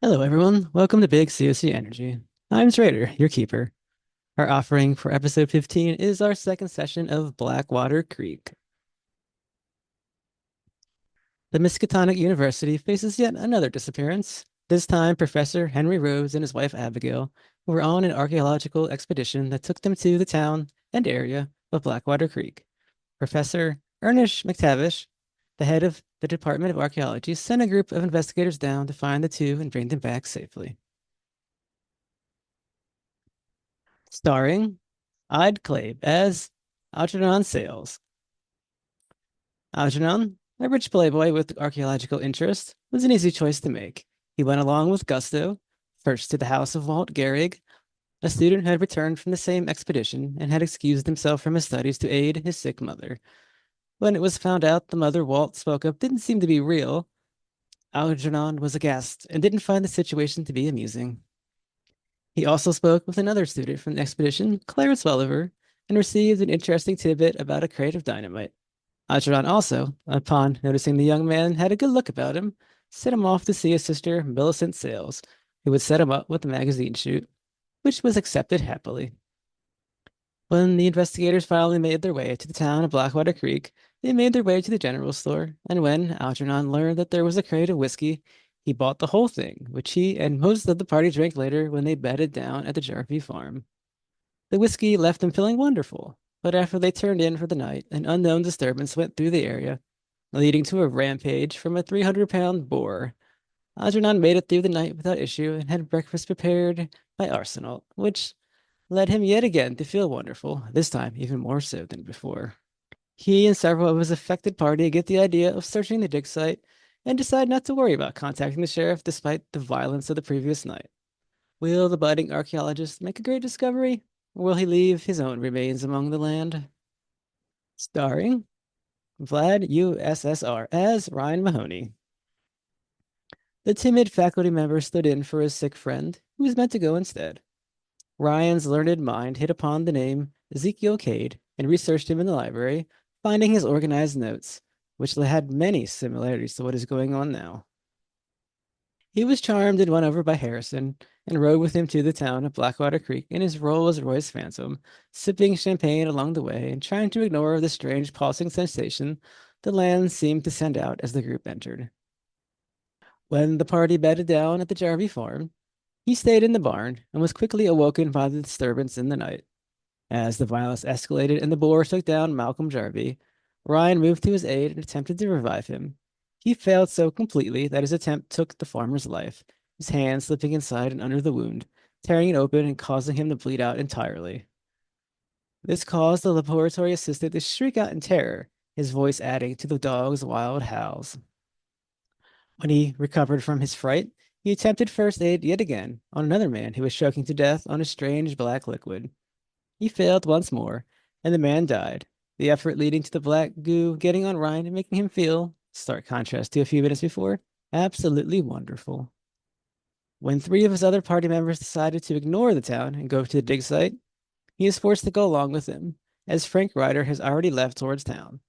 Hello, everyone. Welcome to Big COC Energy. I'm Zraitor, your keeper. Our offering for episode 15 is our second session of Blackwater Creek. The Miskatonic University faces yet another disappearance. This time, Professor Henry Rose and his wife Abigail were on an archaeological expedition that took them to the town and area of Blackwater Creek. Professor Ernest McTavish, the head of the Department of Archaeology, sent a group of investigators down to find the two and bring them back safely. Starring EeiddKlabe as Algeron Sayles. Algeron, a rich playboy with archaeological interest, was an easy choice to make. He went along with gusto, first to the house of Walt Gehrig, a student who had returned from the same expedition and had excused himself from his studies to aid his sick mother. When it was found out the mother Walt spoke of didn't seem to be real, Algernon was aghast and didn't find the situation to be amusing. He also spoke with another student from the expedition, Clarence Welliver, and received an interesting tidbit about a crate of dynamite. Archeron also, upon noticing the young man had a good look about him, sent him off to see his sister, Millicent Sayles, who would set him up with a magazine shoot, which was accepted happily. When the investigators finally made their way to the town of Blackwater Creek, they made their way to the general store, and when Algernon learned that there was a crate of whiskey, he bought the whole thing, which he and most of the party drank later when they bedded down at the Jarvie farm. The whiskey left them feeling wonderful, but after they turned in for the night, an unknown disturbance went through the area, leading to a rampage from a 300-pound boar. Algernon made it through the night without issue and had breakfast prepared by Arsenault, which led him yet again to feel wonderful, this time even more so than before. He and several of his affected party get the idea of searching the dig site and decide not to worry about contacting the sheriff despite the violence of the previous night. Will the budding archaeologist make a great discovery, or will he leave his own remains among the land? Starring Vlad USSR as Ryan Mahoney. The timid faculty member stood in for his sick friend, who was meant to go instead. Ryan's learned mind hit upon the name Ezekiel Cade and researched him in the library, finding his organized notes, which had many similarities to what is going on now. He was charmed and won over by Harrison and rode with him to the town of Blackwater Creek in his role as Roy's phantom, sipping champagne along the way and trying to ignore the strange pulsing sensation the land seemed to send out as the group entered. When the party bedded down at the Jarvie farm, he stayed in the barn and was quickly awoken by the disturbance in the night. As the violence escalated and the boar took down Malcolm Jarvie, Ryan moved to his aid and attempted to revive him. He failed so completely that his attempt took the farmer's life, his hand slipping inside and under the wound, tearing it open and causing him to bleed out entirely. This caused the laboratory assistant to shriek out in terror, his voice adding to the dog's wild howls. When he recovered from his fright, he attempted first aid yet again on another man who was choking to death on a strange black liquid. He failed once more, and the man died, the effort leading to the black goo getting on Ryan and making him feel, stark contrast to a few minutes before, absolutely wonderful. When three of his other party members decided to ignore the town and go to the dig site, he is forced to go along with them, as Frank Ryder has already left towards town.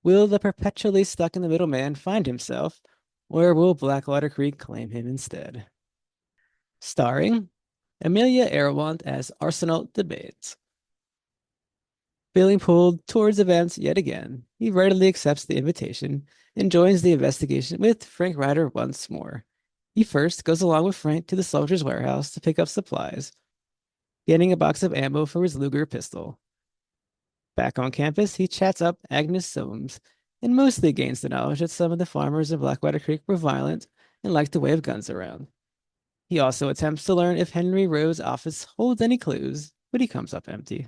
Will the perpetually stuck in the middle man find himself, or will Blackwater Creek claim him instead? Starring Emilia Aerowant as Arsenault debates. Feeling pulled towards events yet again, he readily accepts the invitation and joins the investigation with Frank Ryder once more. He first goes along with Frank to the soldier's warehouse to pick up supplies, getting a box of ammo for his Luger pistol. Back on campus, he chats up Agnes Soames and mostly gains the knowledge that some of the farmers in Blackwater Creek were violent and liked to wave guns around. He also attempts to learn if Henry Rowe's office holds any clues, but he comes up empty.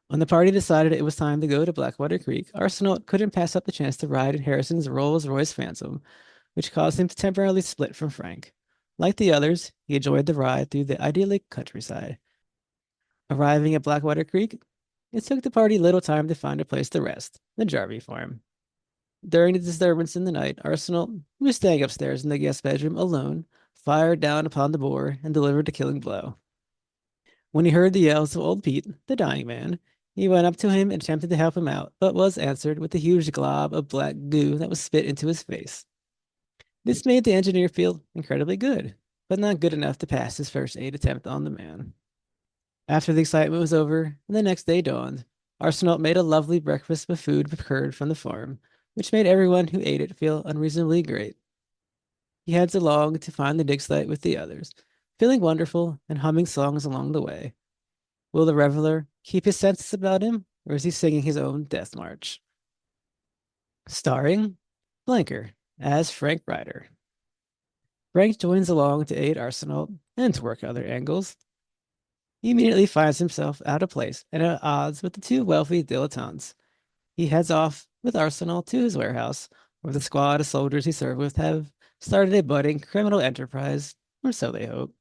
When the party decided it was time to go to Blackwater Creek, Arsenault couldn't pass up the chance to ride in Harrison's Rolls-Royce Phantom, which caused him to temporarily split from Frank. Like the others, he enjoyed the ride through the idyllic countryside. Arriving at Blackwater Creek, it took the party little time to find a place to rest, the Jarvie farm. During the disturbance in the night, Arsenault, who was staying upstairs in the guest bedroom alone, fired down upon the boar and delivered the killing blow. When he heard the yells of old Pete, the dying man, he went up to him and attempted to help him out, but was answered with a huge glob of black goo that was spit into his face. This made the engineer feel incredibly good. but not good enough to pass his first aid attempt on the man. After the excitement was over and the next day dawned, Arsenault made a lovely breakfast with food procured from the farm, which made everyone who ate it feel unreasonably great. He heads along to find the dig site with the others, feeling wonderful and humming songs along the way. Will the reveler keep his senses about him, or is he singing his own death march? Starring Blanker as Frank Ryder. Frank joins along to aid Arsenault and to work other angles. He immediately finds himself out of place and at odds with the two wealthy dilettantes. He heads off with Arsenault to his warehouse, where the squad of soldiers he served with have started a budding criminal enterprise, or so they hope.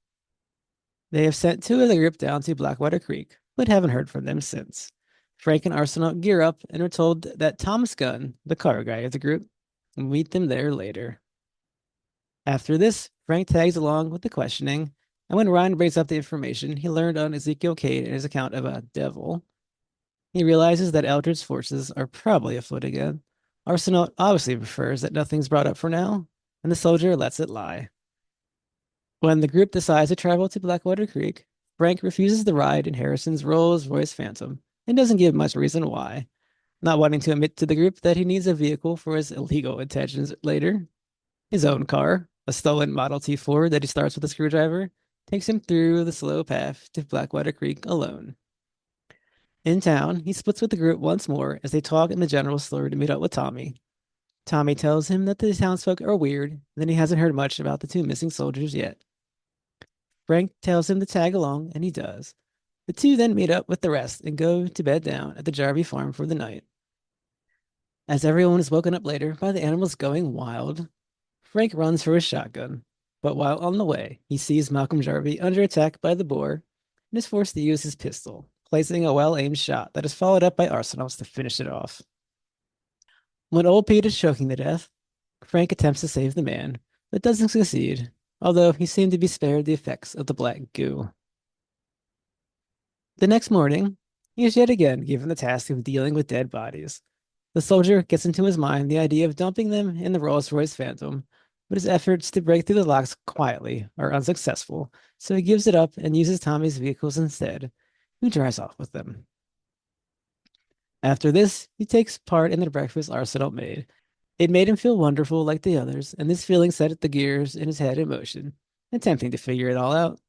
They have sent two of the group down to Blackwater Creek, but haven't heard from them since. Frank and Arsenault gear up and are told that Thomas Gunn, the car guy of the group, will meet them there later. After this, Frank tags along with the questioning, and when Ryan brings up the information he learned on Ezekiel Cade in his account of a devil, he realizes that Eldred's forces are probably afoot again. Arsenault obviously prefers that nothing's brought up for now, and the soldier lets it lie. When the group decides to travel to Blackwater Creek, Frank refuses the ride in Harrison's Rolls-Royce Phantom and doesn't give much reason why, not wanting to admit to the group that he needs a vehicle for his illegal intentions later. His own car, a stolen Model T Ford that he starts with a screwdriver, takes him through the slow path to Blackwater Creek alone. In town, he splits with the group once more as they talk in the general store to meet up with Tommy. Tommy tells him that the townsfolk are weird, and that he hasn't heard much about the two missing soldiers yet. Frank tells him to tag along, and he does. The two then meet up with the rest and go to bed down at the Jarvie farm for the night. As everyone is woken up later by the animals going wild, Frank runs for his shotgun, but while on the way, he sees Malcolm Jarvie under attack by the boar and is forced to use his pistol, placing a well-aimed shot that is followed up by Arsenault's to finish it off. When old Pete is choking to death, Frank attempts to save the man, but doesn't succeed, although he seemed to be spared the effects of the black goo. The next morning, he is yet again given the task of dealing with dead bodies. The soldier gets into his mind the idea of dumping them in the Rolls-Royce Phantom, but his efforts to break through the locks quietly are unsuccessful, so he gives it up and uses Tommy's vehicles instead, who drives off with them. After this, he takes part in the breakfast Arsenault made. It made him feel wonderful like the others, and this feeling set the gears in his head in motion, attempting to figure it all out.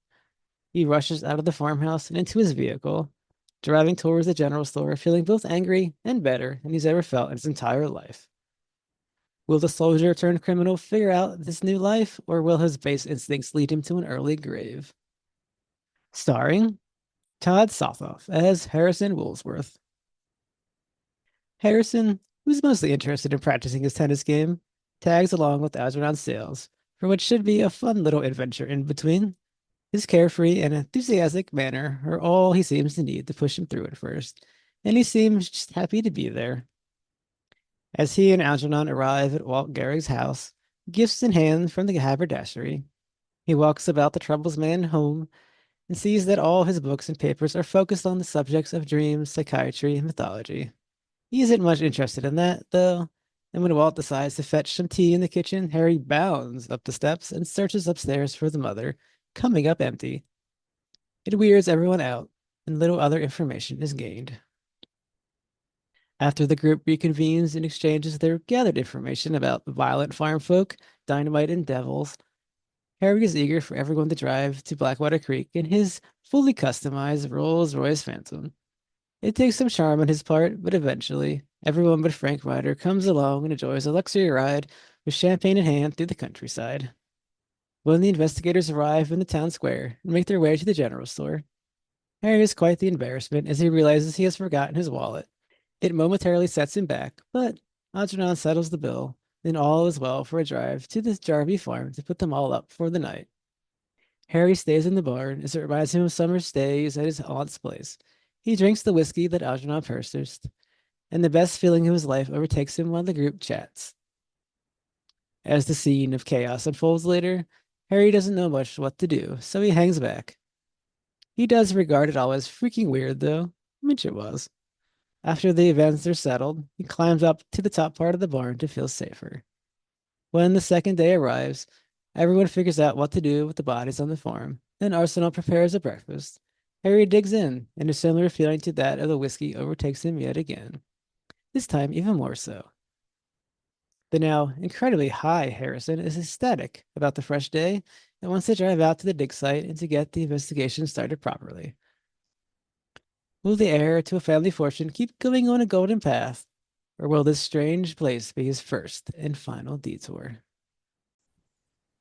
He rushes out of the farmhouse and into his vehicle, driving towards the general store, feeling both angry and better than he's ever felt in his entire life. Will the soldier turned criminal figure out this new life, or will his base instincts lead him to an early grave? Starring Tod-Sothoth as Harrison Woolsworth. Harrison, who's mostly interested in practicing his tennis game, tags along with Algeron Sayles for what should be a fun little adventure in between. His carefree and enthusiastic manner are all he seems to need to push him through at first, and he seems just happy to be there. As he and Algernon arrive at Walt Gehrig's house, gifts in hand from the haberdashery, he walks about the troublesman home and sees that all his books and papers are focused on the subjects of dreams, psychiatry, and mythology. He isn't much interested in that, though, and when Walt decides to fetch some tea in the kitchen, Harry bounds up the steps and searches upstairs for the mother, coming up empty. It weirds everyone out, and little other information is gained. After the group reconvenes and exchanges their gathered information about violent farm folk, dynamite, and devils, Harry is eager for everyone to drive to Blackwater Creek in his fully customized Rolls-Royce Phantom. It takes some charm on his part, but eventually, everyone but Frank Ryder comes along and enjoys a luxury ride with champagne in hand through the countryside. When the investigators arrive in the town square and make their way to the general store, Harry is quite the embarrassment as he realizes he has forgotten his wallet. It momentarily sets him back, but Algernon settles the bill, and all is well for a drive to the Jarvie farm to put them all up for the night. Harry stays in the barn as it reminds him of summer stays at his aunt's place. He drinks the whiskey that Algernon purchased, and the best feeling of his life overtakes him while the group chats. As the scene of chaos unfolds later, Harry doesn't know much what to do, so he hangs back. He does regard it all as freaking weird, though, which it was. After the events are settled, he climbs up to the top part of the barn to feel safer. When the second day arrives, Everyone figures out what to do with the bodies on the farm. Then Arsenault prepares a breakfast. Harry digs in, and a similar feeling to that of the whiskey overtakes him yet again. This time even more so. The now incredibly high Harrison is ecstatic about the fresh day and wants to drive out to the dig site and to get the investigation started properly. Will the heir to a family fortune keep going on a golden path, or will this strange place be his first and final detour?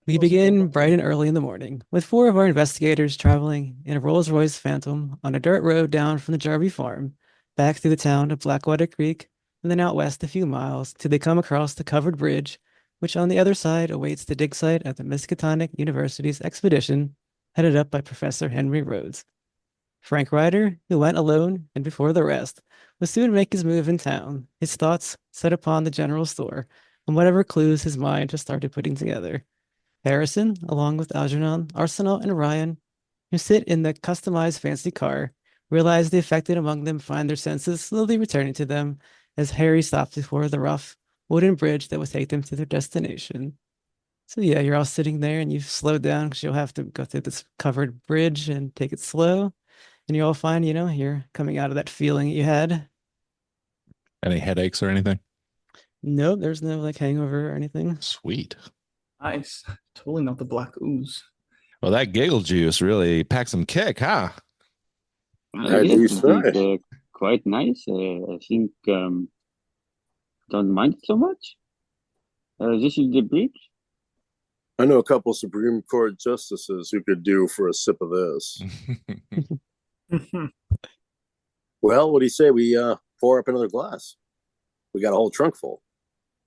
We begin bright and early in the morning, with four of our investigators traveling in a Rolls-Royce Phantom on a dirt road down from the Jarvie farm, back through the town of Blackwater Creek, and then out west a few miles till they come across the covered bridge, which on the other side awaits the dig site at the Miskatonic University's expedition, headed up by Professor Henry Rhodes. Frank Ryder, who went alone and before the rest, would soon make his move in town, his thoughts set upon the general store and whatever clues his mind has started putting together. Harrison, along with Algeron, Arsenault, and Ryan, who sit in the customized fancy car, realize the affected among them find their senses slowly returning to them as Harry stops before the rough wooden bridge that will take them to their destination. So yeah, you're all sitting there and you've slowed down because you'll have to go through this covered bridge and take it slow. And you all find, you're coming out of that feeling you had. Any headaches or anything? Nope, there's no like hangover or anything. Sweet. Nice. Totally not the black ooze. Well, that giggle juice really packed some kick, huh? Yes, it is quite nice. I think don't mind it so much. This is the bridge. I know a couple Supreme Court justices who could do for a sip of this. Well, what do you say we pour up another glass? We got a whole trunk full.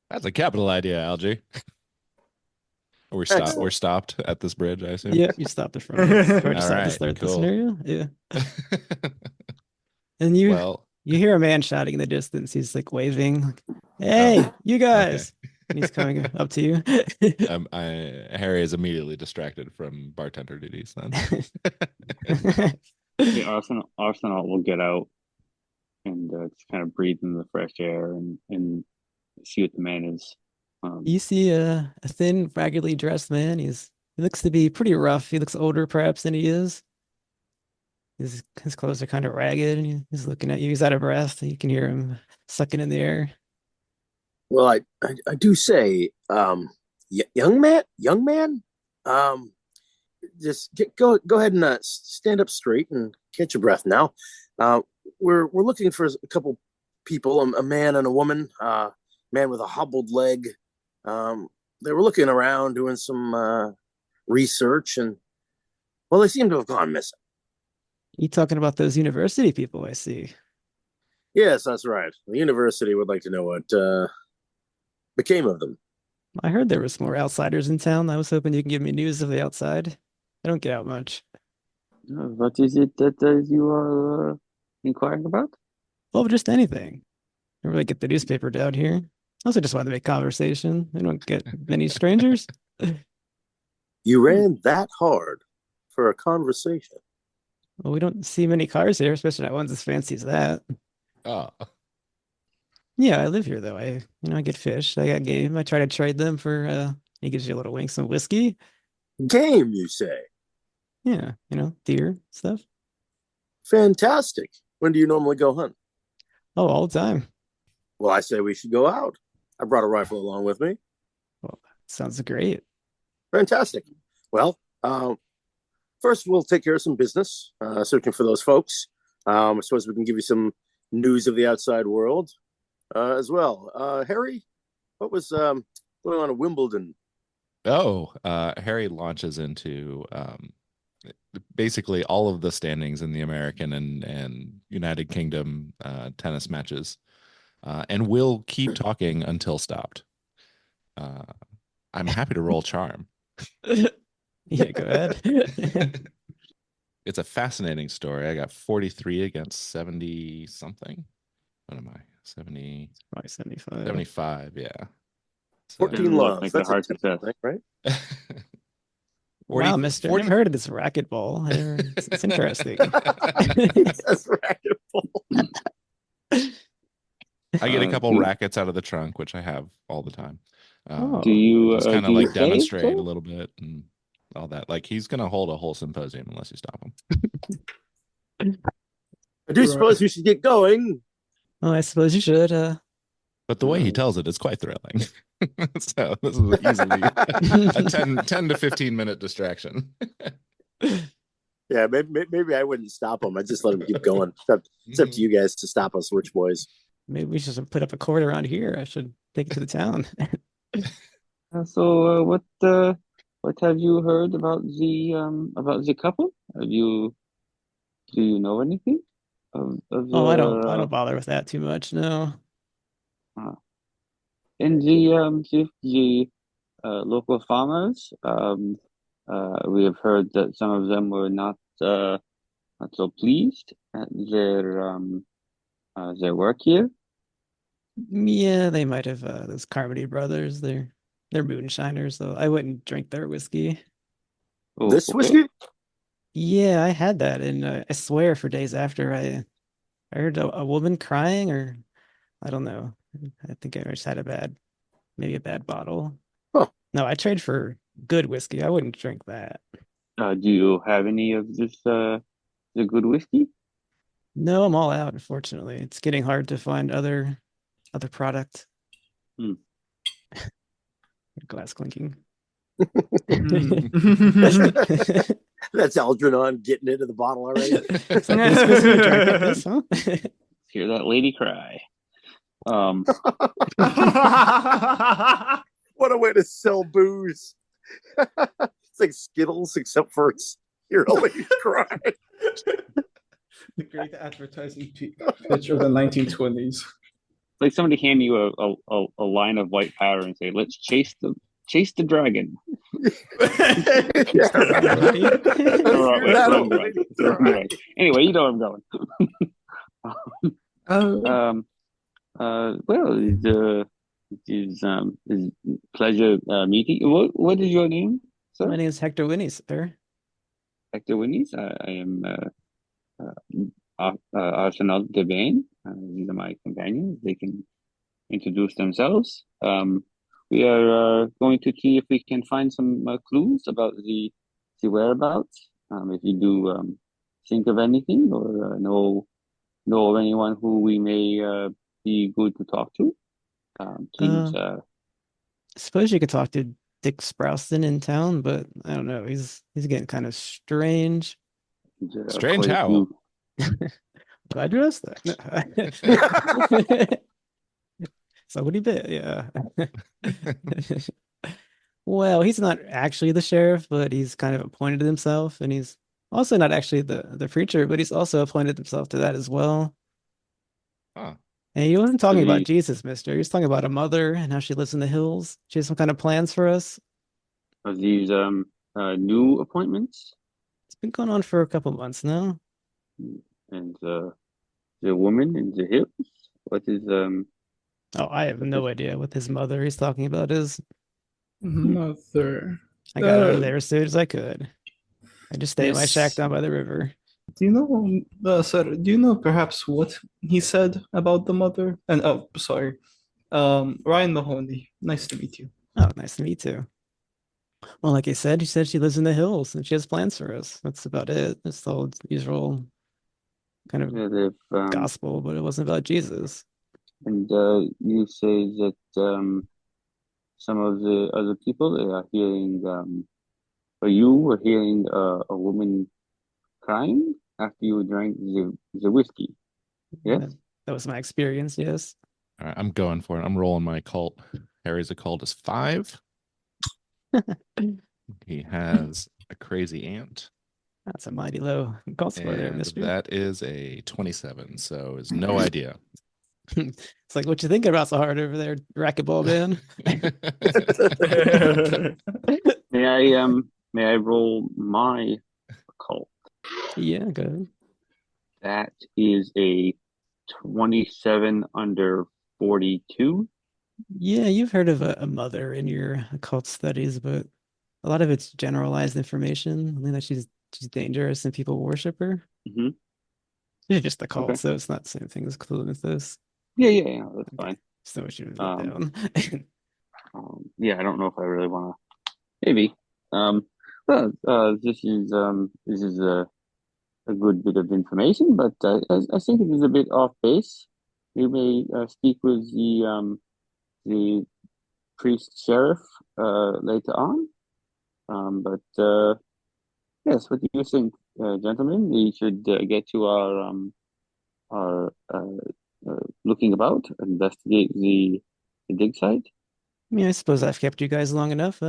That's a capital idea, Algie. We're stopped at this bridge, I assume. Yeah, you stopped in front of us. We're just All about to right, start the cool. scenario. Yeah. And you hear a man shouting in the distance. He's like waving, like, "Hey, you guys!" Okay. And he's coming up to you. Harry is immediately distracted from bartender duties. Then The Arsenault will get out and just kind of breathe in the fresh air and see what the man is. You see a thin, raggedly dressed man. He looks to be pretty rough. He looks older, perhaps, than he is. His clothes are kind of ragged, and he's looking at you. He's out of breath. You can hear him sucking in the air. Well, I do say, young man, just go ahead and stand up straight and catch your breath now. We're looking for a couple people, a man and a woman, man with a hobbled leg. They were looking around doing some research, and well, they seem to have gone missing. You talking about those university people? I see. Yes, that's right. The university would like to know what became of them. I heard there was more outsiders in town. I was hoping you can give me news of the outside. I don't get out much. What is it that you are inquiring about? Well, just anything. I don't really get the newspaper down here. I also just wanted to make conversation. I don't get many strangers. You ran that hard for a conversation. Well, we don't see many cars here, especially not ones as fancy as that. oh, Yeah, I live here though. I get fish. I got game. I try to trade them for he gives you a little wink, some whiskey. Game, you say? Yeah, deer stuff. Fantastic. When do you normally go hunt? Oh, all the time. Well, I say we should go out. I brought a rifle along with me. Well, sounds great. Fantastic. Well, first we'll take care of some business, searching for those folks. I suppose we can give you some news of the outside world as well. Harry, what was going on at Wimbledon? Harry launches into basically all of the standings in the American and United Kingdom tennis matches, and will keep talking until stopped. I'm happy to roll charm. Yeah, go ahead. It's a fascinating story. I got 43 against 70 something. What am I? 70? Probably 75. 75, yeah. 14 love. Like That's the hard a success, right? Wow, mister. I've never heard of this racquetball. It's interesting. Yes, racquetball. I get a couple rackets out of the trunk, which I have all the time. Oh. Do you Just kind do of you like say it, demonstrate a so? little bit and all that. Like he's gonna hold a whole symposium unless you stop him. I do suppose we should get going. Well, I suppose you should. But the way he tells it is quite thrilling. So this is easily a 10 to 15 minute distraction. Yeah, maybe I wouldn't stop him. I'd just let him keep going. It's up to you guys to stop us rich boys. Maybe we should put up a court around here. I should take it to the town. So what have you heard about the couple? Do you know anything of Oh, I don't their bother with that too much. No. in the local farmers? We have heard that some of them were not so pleased at their work here. Yeah, they might have those Carmody brothers. They're moonshiners, though. I wouldn't drink their whiskey. Oh, This okay. whiskey? Yeah, I had that, and I swear for days after I heard a woman crying, or I don't know. I think I just had maybe a bad bottle. Huh. No, I trade for good whiskey. I wouldn't drink that. Do you have any of this the good whiskey? No, I'm all out, unfortunately. It's getting hard to find other product. Hmm. Glass clinking. That's Algeron getting into the bottle already. It's like this whiskey, drink like this, huh? Hear that lady cry. What a way to sell booze. It's like Skittles, except for it's you're a lady cry. The great advertising pitch of the 1920s. Like somebody hand you a line of white powder and say, "Let's chase the dragon." Right. Anyway, you know where I'm going. Well, it's pleasure meeting you. What is your name, sir? My name is Hector Winnie, sir. Hector Winnies. I am Arsenault Devane. These are my companions. They can introduce themselves. We are going to see if we can find some clues about the whereabouts. If you do think of anything or know of anyone who we may be good to talk to, please. I suppose you could talk to Dick Sprouston in town, but I don't know. He's getting kind of strange. Strange quite a how? few- I dressed that. So what he did, yeah. Well, he's not actually the sheriff, but he's kind of appointed himself, and he's also not actually the preacher, but he's also appointed himself to that as well. Huh. And he wasn't talking So about he- Jesus, mister. He was talking about a mother and how she lives in the hills. She has some kind of plans for us. Are these new appointments? It's been going on for a couple months now. And the woman in the hills? What is Oh, I have no idea what his mother he's talking about is. Mother. I got out of there as soon as I could. I just stayed in my Yes. shack down by the river. Do you know, sir, do you know perhaps what he said about the mother? And sorry. Ryan Mahoney. Nice to meet you. Oh, nice to meet you. Well, like I said, she said she lives in the hills and she has plans for us. That's about it. It's the whole usual kind of they've, gospel, but it wasn't about Jesus. and you say that some of the other people they are hearing, or you were hearing a woman crying after you drank the whiskey. Yes. That was my experience, yes. All right, I'm going for it. I'm rolling my cult. Harry's occult is 5. He has a crazy aunt. That's a mighty low call score there, And mister. that is a 27. So is no idea. It's like, what you thinking about so hard over there, racquetball man? May I roll my occult? Yeah, good. That is a 27 under 42. Yeah, you've heard of a mother in your occult studies, but a lot of it's generalized information. I mean that she's dangerous and people worship her. Mm-hmm. It's just a cult, Okay. so it's not the same thing as Cthulhu Mythos. Yeah, that's fine. So what you wrote down. Yeah, I don't know if I really want to. Maybe. This is a good bit of information, but I think it is a bit off base. We may speak with the priest sheriff later on. But yes, what do you think, gentlemen? We should get to our looking about, investigate the dig site. I mean, I suppose I've kept you guys long enough.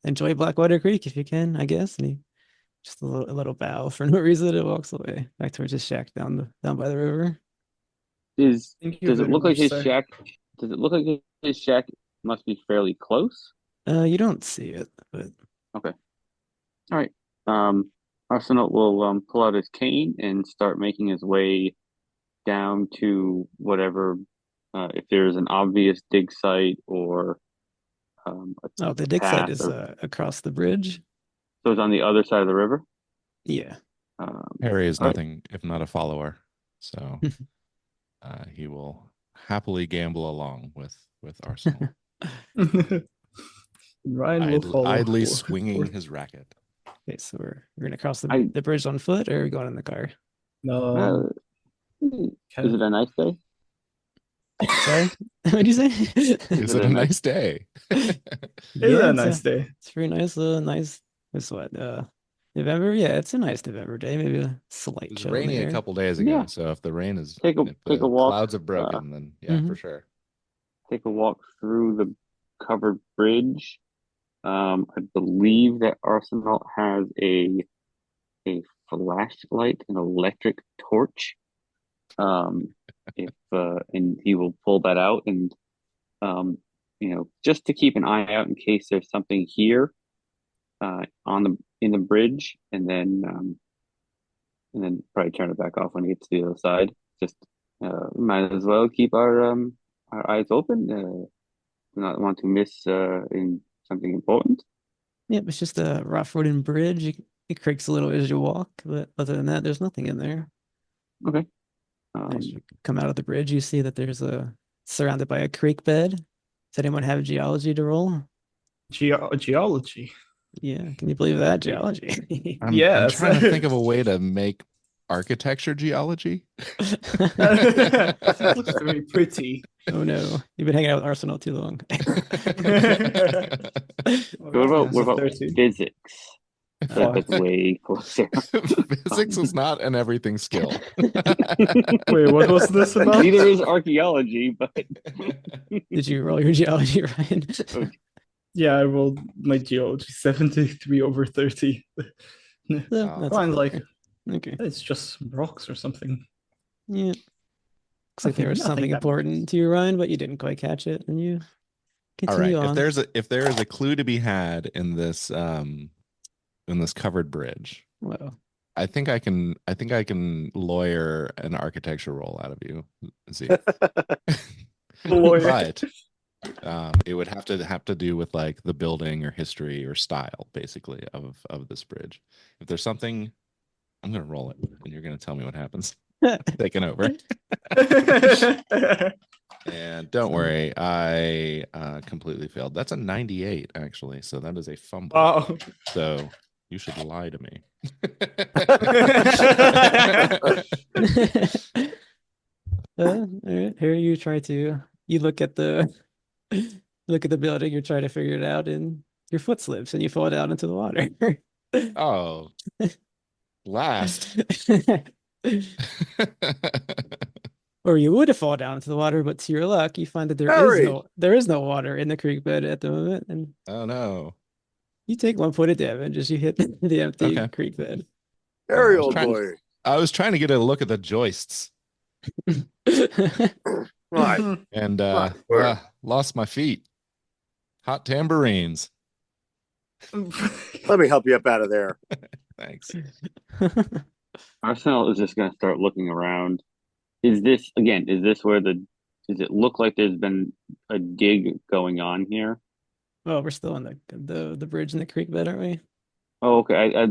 Enjoy Blackwater Creek if you can, I guess. And he just a little bow for no reason and walks away back towards his shack down by the river. Thank you Does it very look like much, his sir. shack? Does it look like his shack must be fairly close? You don't see it, but Okay. All right. Arsenault will pull out his cane and start making his way down to whatever, if there's an obvious dig site or a the dig site path, is or across the bridge. so it's on the other side of the river. Yeah. Harry is all right. nothing if not a follower, so he will happily gamble along with Arsenal, Ryan will follow. idly swinging his racket. Okay, so we're gonna cross the bridge on foot, or are we going in the car? No. Is it a nice day? Sorry, what'd you say? Is it a nice day? It's a nice day. It's very nice. Nice. It's what? November? Yeah, it's a nice November day. Maybe a slight It was chill in rainy the a air. couple days ago, Yeah. so if the rain is Take if a the walk. clouds have broken, then yeah, for sure. Take a walk through the covered bridge. I believe that Arsenault has a flashlight, an electric torch. And he will pull that out and just to keep an eye out in case there's something here in the bridge, and then probably turn it back off when he gets to the other side. Just might as well keep our eyes open. Do not want to miss in something important. Yep, it's just a rough wooden bridge. It creaks a little as you walk, but other than that, there's nothing in there. Okay. As you come out of the bridge, you see that there's surrounded by a creek bed. Does anyone have geology to roll? Geology. Yeah, can you believe that? Geology. I'm Yes. trying to think of a way to make architecture geology. It looks very pretty. Oh no, you've been hanging out with Arsenault too long. What about 13. physics? Fuck. That's way closer. Physics is not an everything skill. Wait, what was this about? Neither is archaeology, but Did you roll your geology, Ryan? Yeah, I rolled my geology 73 over 30. That's Fine, like okay. it's just rocks or something. Yeah. Looks like there was something important to you, Ryan, but you didn't quite catch it, and you All right. continue on. If there is a clue to be had in this covered bridge, Well, I think I can lawyer an architecture roll out of you, Z. Lawyer. But it would have to do with like the building or history or style, basically, of this bridge. If there's something, I'm gonna roll it, and you're gonna tell me what happens. Taking over. And don't worry, I completely failed. That's a 98, actually. So that is a fumble. Wow. So you should lie to me. all right. Here you look at the building, you're trying to figure it out, and your foot slips and you fall down into the water. Oh, last. Or you would have fallen down into the water, but to your luck, you find that there is no water in the creek bed at the moment, and Oh no. you take 1 point of damage as you hit the empty creek bed. Harry, old boy. I was trying to get a look at the joists. Right. And Where? lost my feet. Hot tambourines. Let me help you up out of there. Thanks. Arsenault is just going to start looking around. Is this where does it look like there's been a dig going on here? Well, we're still on the bridge in the creek bed, aren't we? Oh, okay. I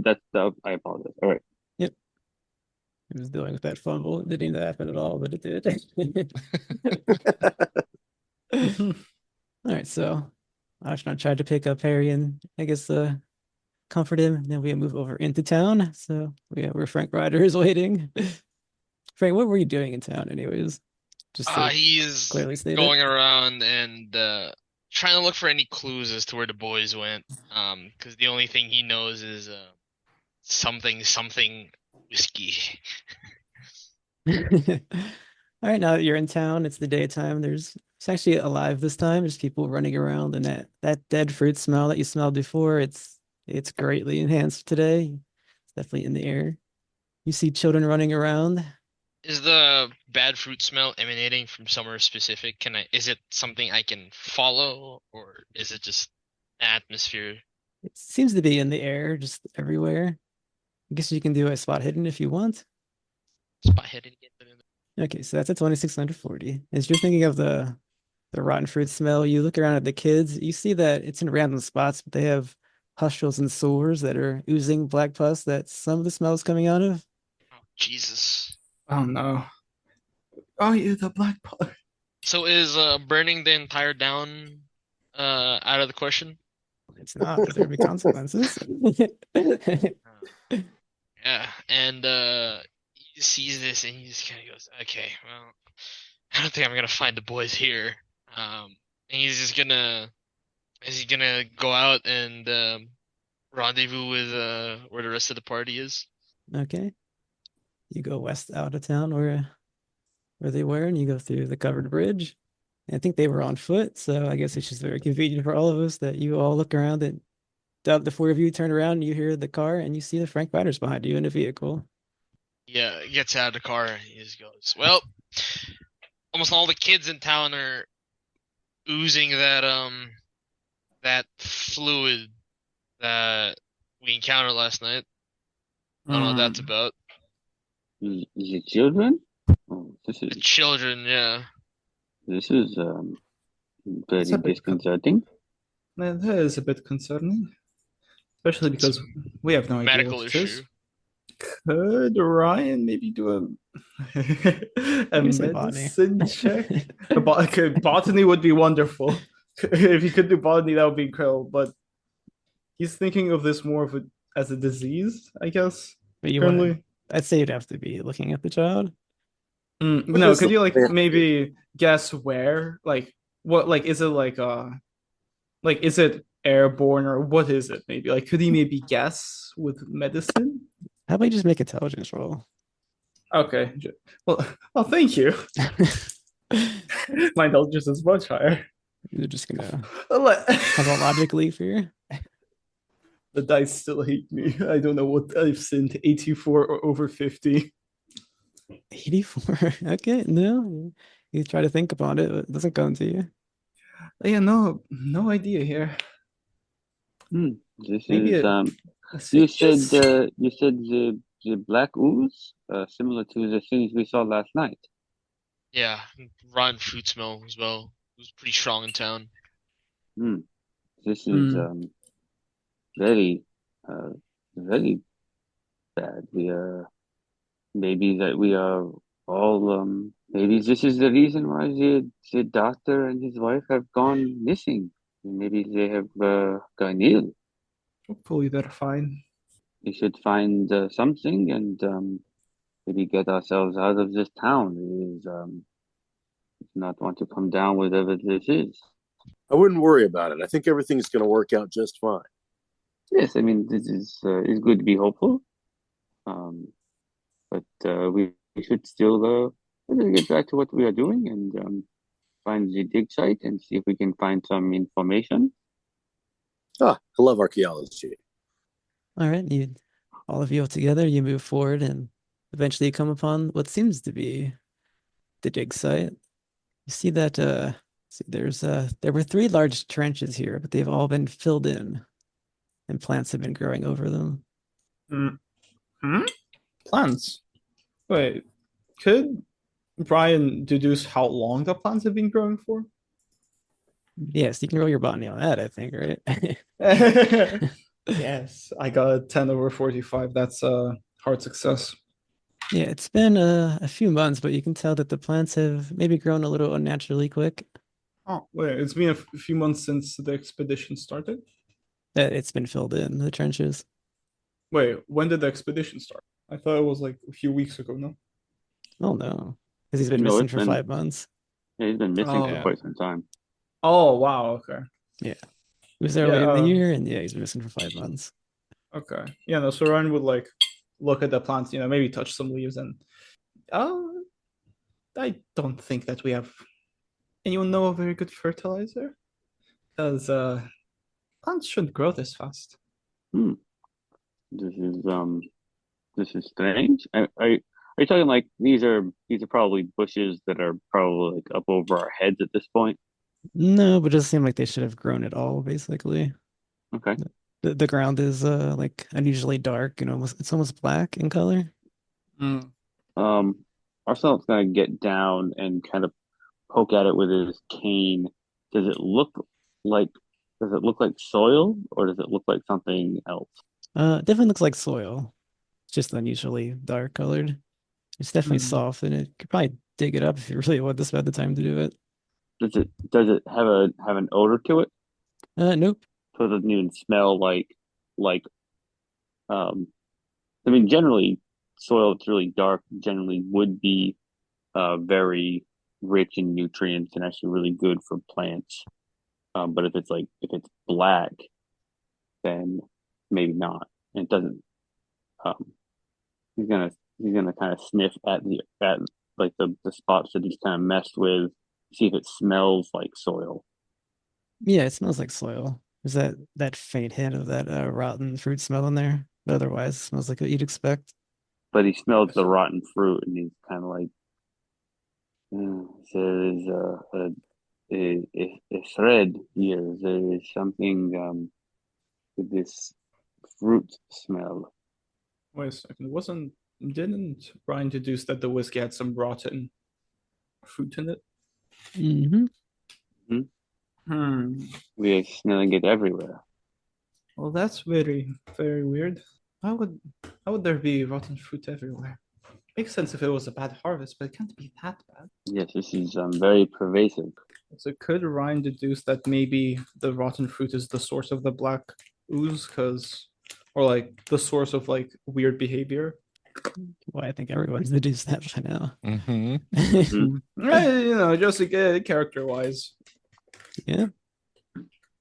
apologize. All right. Yep. It was dealing with that fumble. It didn't even happen at all, but it did. All right, so Arsenault tried to pick up Harry and I guess comfort him. Then we move over into town. So where Frank Ryder is waiting. Frank, what were you doing in town, anyways? Just to He's clearly state going it. around and trying to look for any clues as to where the boys went. Because the only thing he knows is something whiskey. All right, now that you're in town, it's the daytime. It's actually alive this time. There's people running around, and that dead fruit smell that you smelled before, it's greatly enhanced today. It's definitely in the air. You see children running around. Is the bad fruit smell emanating from somewhere specific? Is it something I can follow, or is it just atmosphere? It seems to be in the air, just everywhere. I guess you can do a spot hidden if you want. Spot hidden again. Okay, so that's a 2640. As you're thinking of the rotten fruit smell, you look around at the kids, you see that it's in random spots, but they have pustules and sores that are oozing black pus that some of the smell is coming out of. Oh, Jesus. Oh no. Oh, yeah, the black part. So is burning the entire down out of the question? It's not, but there'll be consequences. Yeah, and he sees this and he just kind of goes, "Okay, well, I don't think I'm gonna find the boys here." And he's just gonna go out and rendezvous with where the rest of the party is. Okay. You go west out of town where they were, and you go through the covered bridge. I think they were on foot, so I guess it's just very convenient for all of us that you all look around and the four of you turn around and you hear the car and you see the Frank Riders behind you in a vehicle. Yeah, he gets out of the car and he just goes, "Well, almost all the kids in town are oozing that fluid that we encountered last night. I don't know what that's about." Is it children? Oh, The children, yeah. this is very It's a bit disconcerting. That is a bit concerning, especially because we have no idea Medical what it is. issue. Could Ryan maybe do a You say botany. medicine check? Botany would be wonderful. If you could do botany, that would be incredible. But he's thinking of this more of as a disease, I guess. But Currently, I'd say you'd have to be looking at the child. no. is Could the you like plan? maybe guess where? Like what? Like is it like is it airborne or what is it? Maybe like could he maybe guess with medicine? How about you just make a intelligence roll? Okay. Well, thank you. My intelligence is much higher. You're just gonna The have a logic leap here. dice still hate me. I don't know what I've sinned. 84 or over 50. 84. Okay, no. You try to think about it, but it doesn't come to you. Yeah, no idea here. This Maybe is you said the black ooze, similar to the things we saw last night. Yeah, rotten fruit smell as well. It was pretty strong in town. This is very very bad. Maybe this is the reason why the doctor and his wife have gone missing. Maybe they have gone ill. Hopefully they're fine. We should find something and maybe get ourselves out of this town. Not want to come down whatever this is. I wouldn't worry about it. I think everything's going to work out just fine. Yes, I mean this is it's good to be hopeful, but we should still get back to what we are doing and find the dig site and see if we can find some information. I love archaeology. All right, all of you together, you move forward and eventually you come upon what seems to be the dig site. You see that there were 3 large trenches here, but they've all been filled in, and plants have been growing over them. Plants. Wait, could Brian deduce how long the plants have been growing for? Yes, you can roll your botany on that, I think, right? Yes, I got a 10 over 45. That's a hard success. Yeah, it's been a few months, but you can tell that the plants have maybe grown a little unnaturally quick. Oh, wait, it's been a few months since the expedition started. It's been filled in the trenches. Wait, when did the expedition start? I thought it was like a few weeks ago, no? Oh no, because he's been No, missing it's for been 5 months. yeah, he's been missing for Oh. quite some time. Oh, wow, okay. Yeah, he was there Yeah, late in the year, and yeah, he's been missing for 5 months. Okay. Yeah, no, so Ryan would like look at the plants, maybe touch some leaves and I don't think that we have anyone know a very good fertilizer. Because plants shouldn't grow this fast. Hmm. This is strange. Are you talking like these are probably bushes that are probably like up over our heads at this point? No, but it doesn't seem like they should have grown at all. Basically, Okay. the ground is like unusually dark. It's almost black in color. Arsenault's gonna get down and kind of poke at it with his cane. Does it look like does it look like soil or does it look like something else? Definitely looks like soil. It's just unusually dark colored. It's definitely Hmm. soft, and it could probably dig it up if you really want this about the time to do it. Does it have an odor to it? Nope. So it doesn't even smell like um I mean generally soil that's really dark generally would be very rich in nutrients and actually really good for plants. But if it's black, then maybe not. And it doesn't. Um, he's gonna he's gonna kind of sniff at like the spots that he's kind of messed with, see if it smells like soil. Yeah, it smells like soil. There's that faint hint of that rotten fruit smell in there. But otherwise, it smells like what you'd expect. But he smells the rotten fruit, and he's kind of like, there's a thread here. There is something with this fruit smell. Wait a second. Didn't Ryan deduce that the whiskey had some rotten fruit in it? Mm-hmm. We are smelling it everywhere. Well, that's very, very weird. How would there be rotten fruit everywhere? Makes sense if it was a bad harvest, but it can't be that bad. Yes, this is very pervasive. So could Ryan deduce that maybe the rotten fruit is the source of the black ooze, or like the source of like weird behavior? Well, I think everyone's deduced that by now. Mhm. Just character-wise. Yeah.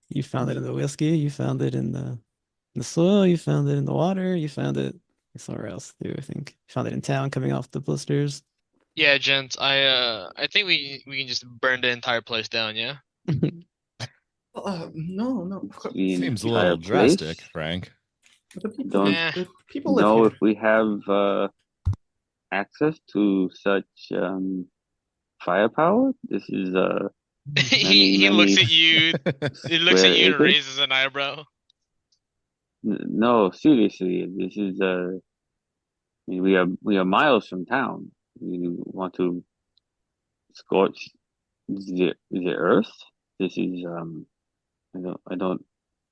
You found it in the whiskey. You found it in the soil. You found it in the water. You found it somewhere else too, I think. You found it in town coming off the blisters. Yeah, gents, I think we can just burn the entire place down, yeah? No. The Seems a entire little place. drastic, Frank. The people, Don't the people live know here. if we have access to such firepower. This is He looks at you. He looks at square you and acres. raises an eyebrow. No, seriously, this is we are miles from town. We want to scorch the earth. This is I don't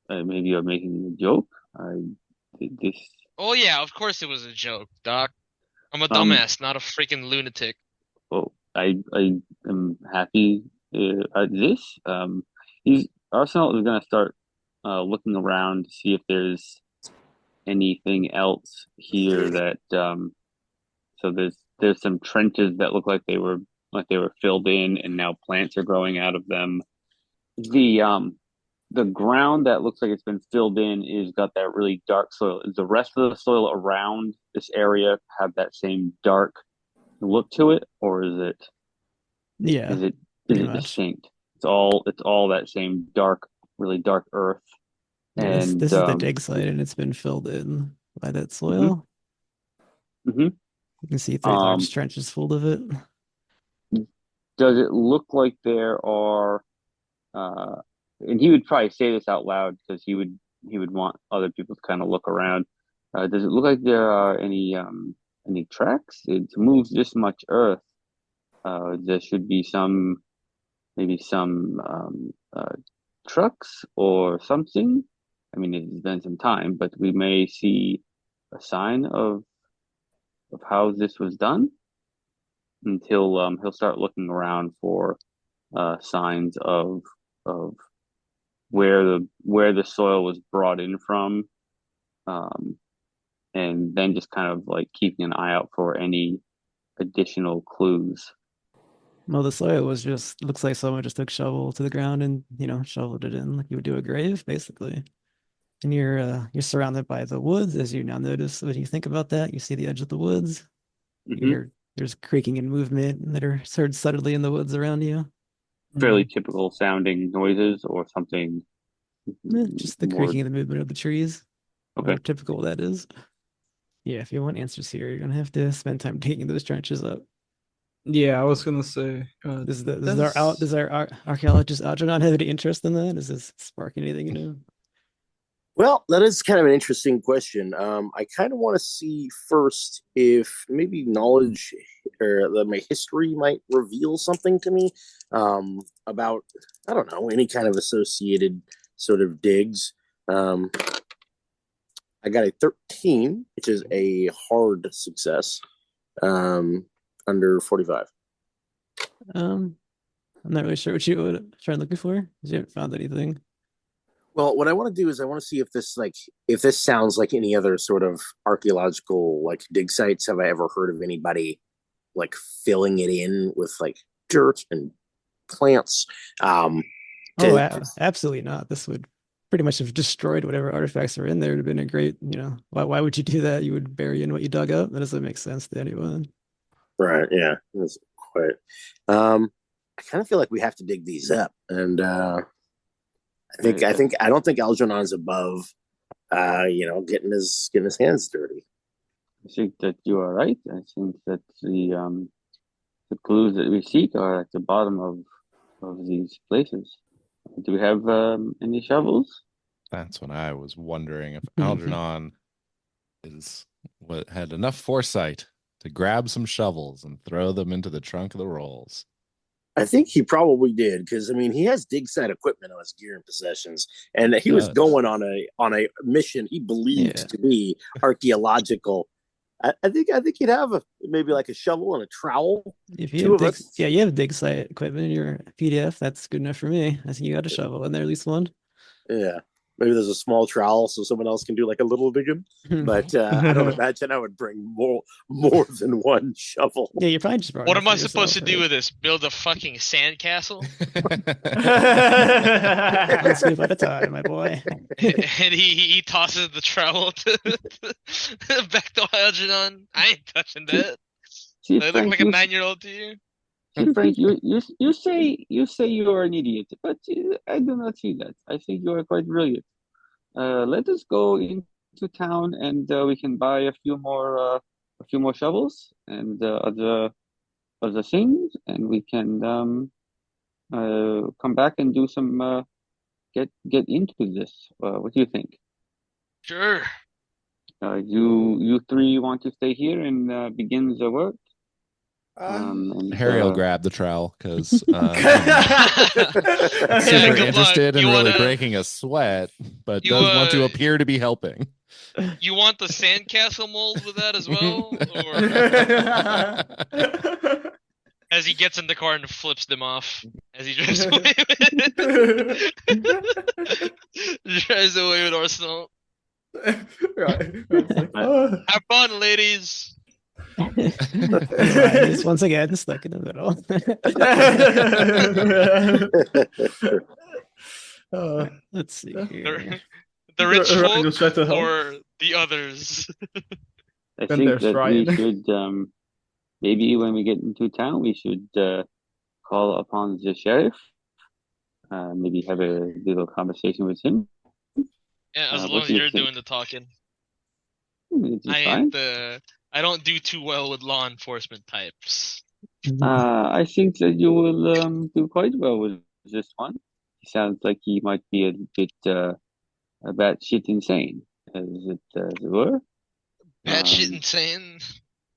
maybe you're making a joke. This Oh yeah, of course it was a joke, Doc. I'm a um dumbass, not a freaking lunatic. well I am happy at this. He's Arsenal is gonna start looking around to see if there's anything else here that so there's some trenches that look like they were filled in and now plants are growing out of them. The ground that looks like it's been filled in is got that really dark soil. Is the rest of the soil around this area have that same dark look to it, or Yeah, is it pretty much. distinct? It's all that same dark, really dark earth. Yeah, this And this is the dig site, and it's been filled in by that mhm, soil. mhm. You can see 3 large Um, trenches full of it. does it look like there are uh and he would probably say this out loud because he would want other people to kind of look around. Does it look like there are any tracks? To move this much earth, there should be maybe some trucks or something. I mean, it's been some time, but we may see a sign of how this was done until he'll start looking around for signs of where the soil was brought in from, and then just kind of like keeping an eye out for any additional clues. Well, the soil was just looks like someone just took shovel to the ground and shoveled it in like you would do a grave, basically. And you're surrounded by the woods, as you now notice. When you think about that, you see the edge of the woods. You hear there's creaking and movement that are heard subtly in the woods around you. Fairly typical sounding noises or something. Just the more... creaking and the movement of the trees. Okay. How typical that is. Yeah, if you want answers here, you're gonna have to spend time digging those trenches up. Yeah, I was gonna say. Does our archaeologist Algeron have any interest in that? Does this spark anything new? Well, that is kind of an interesting question. I kind of want to see first if maybe knowledge or my history might reveal something to me about, I don't know, any kind of associated sort of digs. I got a 13, which is a hard success, under 45. I'm not really sure what you would try looking for because you haven't found anything. Well, what I want to do is I want to see if this sounds like any other sort of archaeological like dig sites. Have I ever heard of anybody like filling it in with like dirt and plants? Absolutely not. This would pretty much have destroyed whatever artifacts are in there. It would have been a great, why would you do that? You would bury in what you dug up. That doesn't make sense to anyone. Right. Yeah. That's quite. I kind of feel like we have to dig these up, and I don't think Algernon's above, getting his hands dirty. I think that you are right. I think that the clues that we seek are at the bottom of these places. Do we have any shovels? That's what I was wondering, if Algernon had enough foresight to grab some shovels and throw them into the trunk of the rolls. I think he probably did, because I mean he has dig site equipment on his gear and possessions, and he was going on a mission he believed to be archaeological. I think he'd have maybe like a shovel and a trowel. If you have dig site equipment in your PDF, that's good enough for me. I think you got a shovel in there, at least one. Yeah. Maybe there's a small trowel so someone else can do like a little digging. But I don't imagine I would bring more than one shovel. Yeah, you're probably just. What am I supposed to do with this? Build a fucking sandcastle? One scoop at a time, my boy. And he tosses the trowel back to Algeron. I ain't touching that. See, I look like a 9-year-old to you. See, Frank, you say you are an idiot, but I do not see that. I think you are quite brilliant. Let us go into town, and we can buy a few more shovels and other things, and we can come back and do some get into this. What do you think? Sure. You three want to stay here and begin the work? Harry will grab the trowel because super interested in really breaking a sweat, but does want to appear to be helping. You want the sandcastle mold with that as well? Or... As he gets in the car and flips them off as he drives away with Arsenault. Right. Have fun, ladies. He's once again stuck in the middle. Let's see here. The rich folk or the others? I think that we should, maybe when we get into town, we should call upon the sheriff. Maybe have a little conversation with him. Yeah, as long as you're doing the talking. I don't do too well with law enforcement types. I think that you will do quite well with this one. He sounds like he might be a bit batshit insane, as it were. Batshit insane?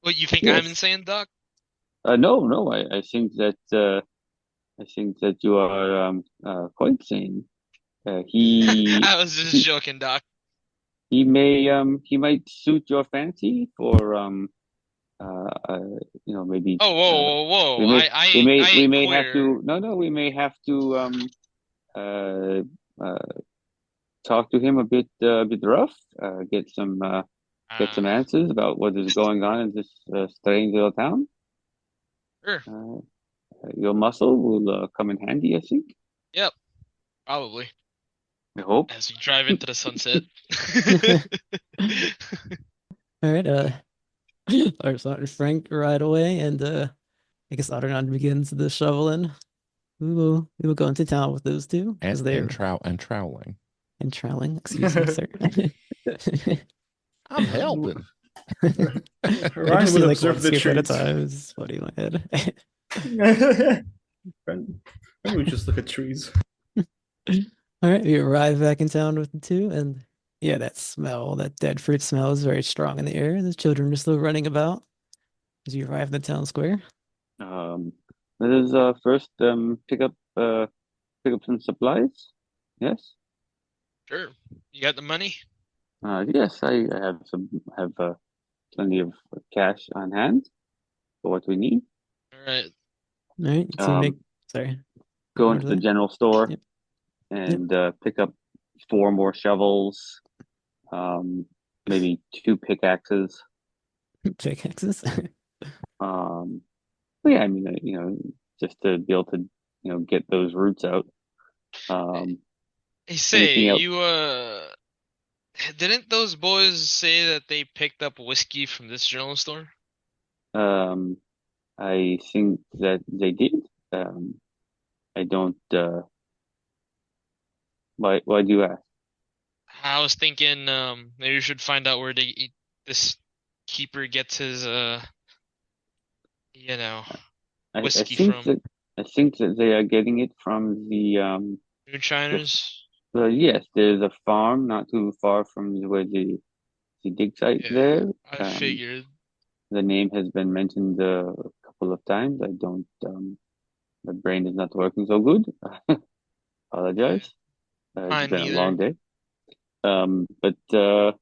What, you think I'm insane, Doc? No. I think that you are quite sane. I was just joking, Doc. He might suit your fancy for maybe. Oh, whoa, whoa, We whoa! may, I we ain't, may, I we ain't may have queer. to. No, we may have to talk to him a bit rough. Get some Ah, answers about what is going on in this strange little town. sure. Your muscle will come in handy, I think. Yep, probably. I hope. As we drive into the sunset. All right, Arsenault and Frank ride away, and I guess Arternon begins the shoveling. We will go into town with those two And as they're troweling. and troweling. Excuse me, sir. I'm helping. I Ryan just would see like observe one the skip at a trees. time. It's funny in my head. Friend, we just look at trees. All right, we arrive back in town with the two, and yeah, that smell, that dead fruit smell, is very strong in the air. The children are still running about as you arrive in the town square. Let us first pick up some supplies. Yes. Sure. You got the money? Yes, I have plenty of cash on hand for what we need. All right. All right, so you make. Um, Sorry, go more into to the that. general store Yep. and pick up 4 more shovels, maybe 2 pickaxes. Pickaxes. But yeah, I mean, just to be able to, get those roots out. Hey, say, Anything else? didn't those boys say that they picked up whiskey from this general store? I think that they did. I don't. Why do you ask? I was thinking, maybe we should find out where this keeper gets his, I whiskey think from. that they are getting it from the Moonshiners? yes, there's a farm not too far from where the dig site Yeah, there. I figured. The name has been mentioned a couple of times. I don't. My brain is not working so good. Apologize. It's Mine been a long neither. day. But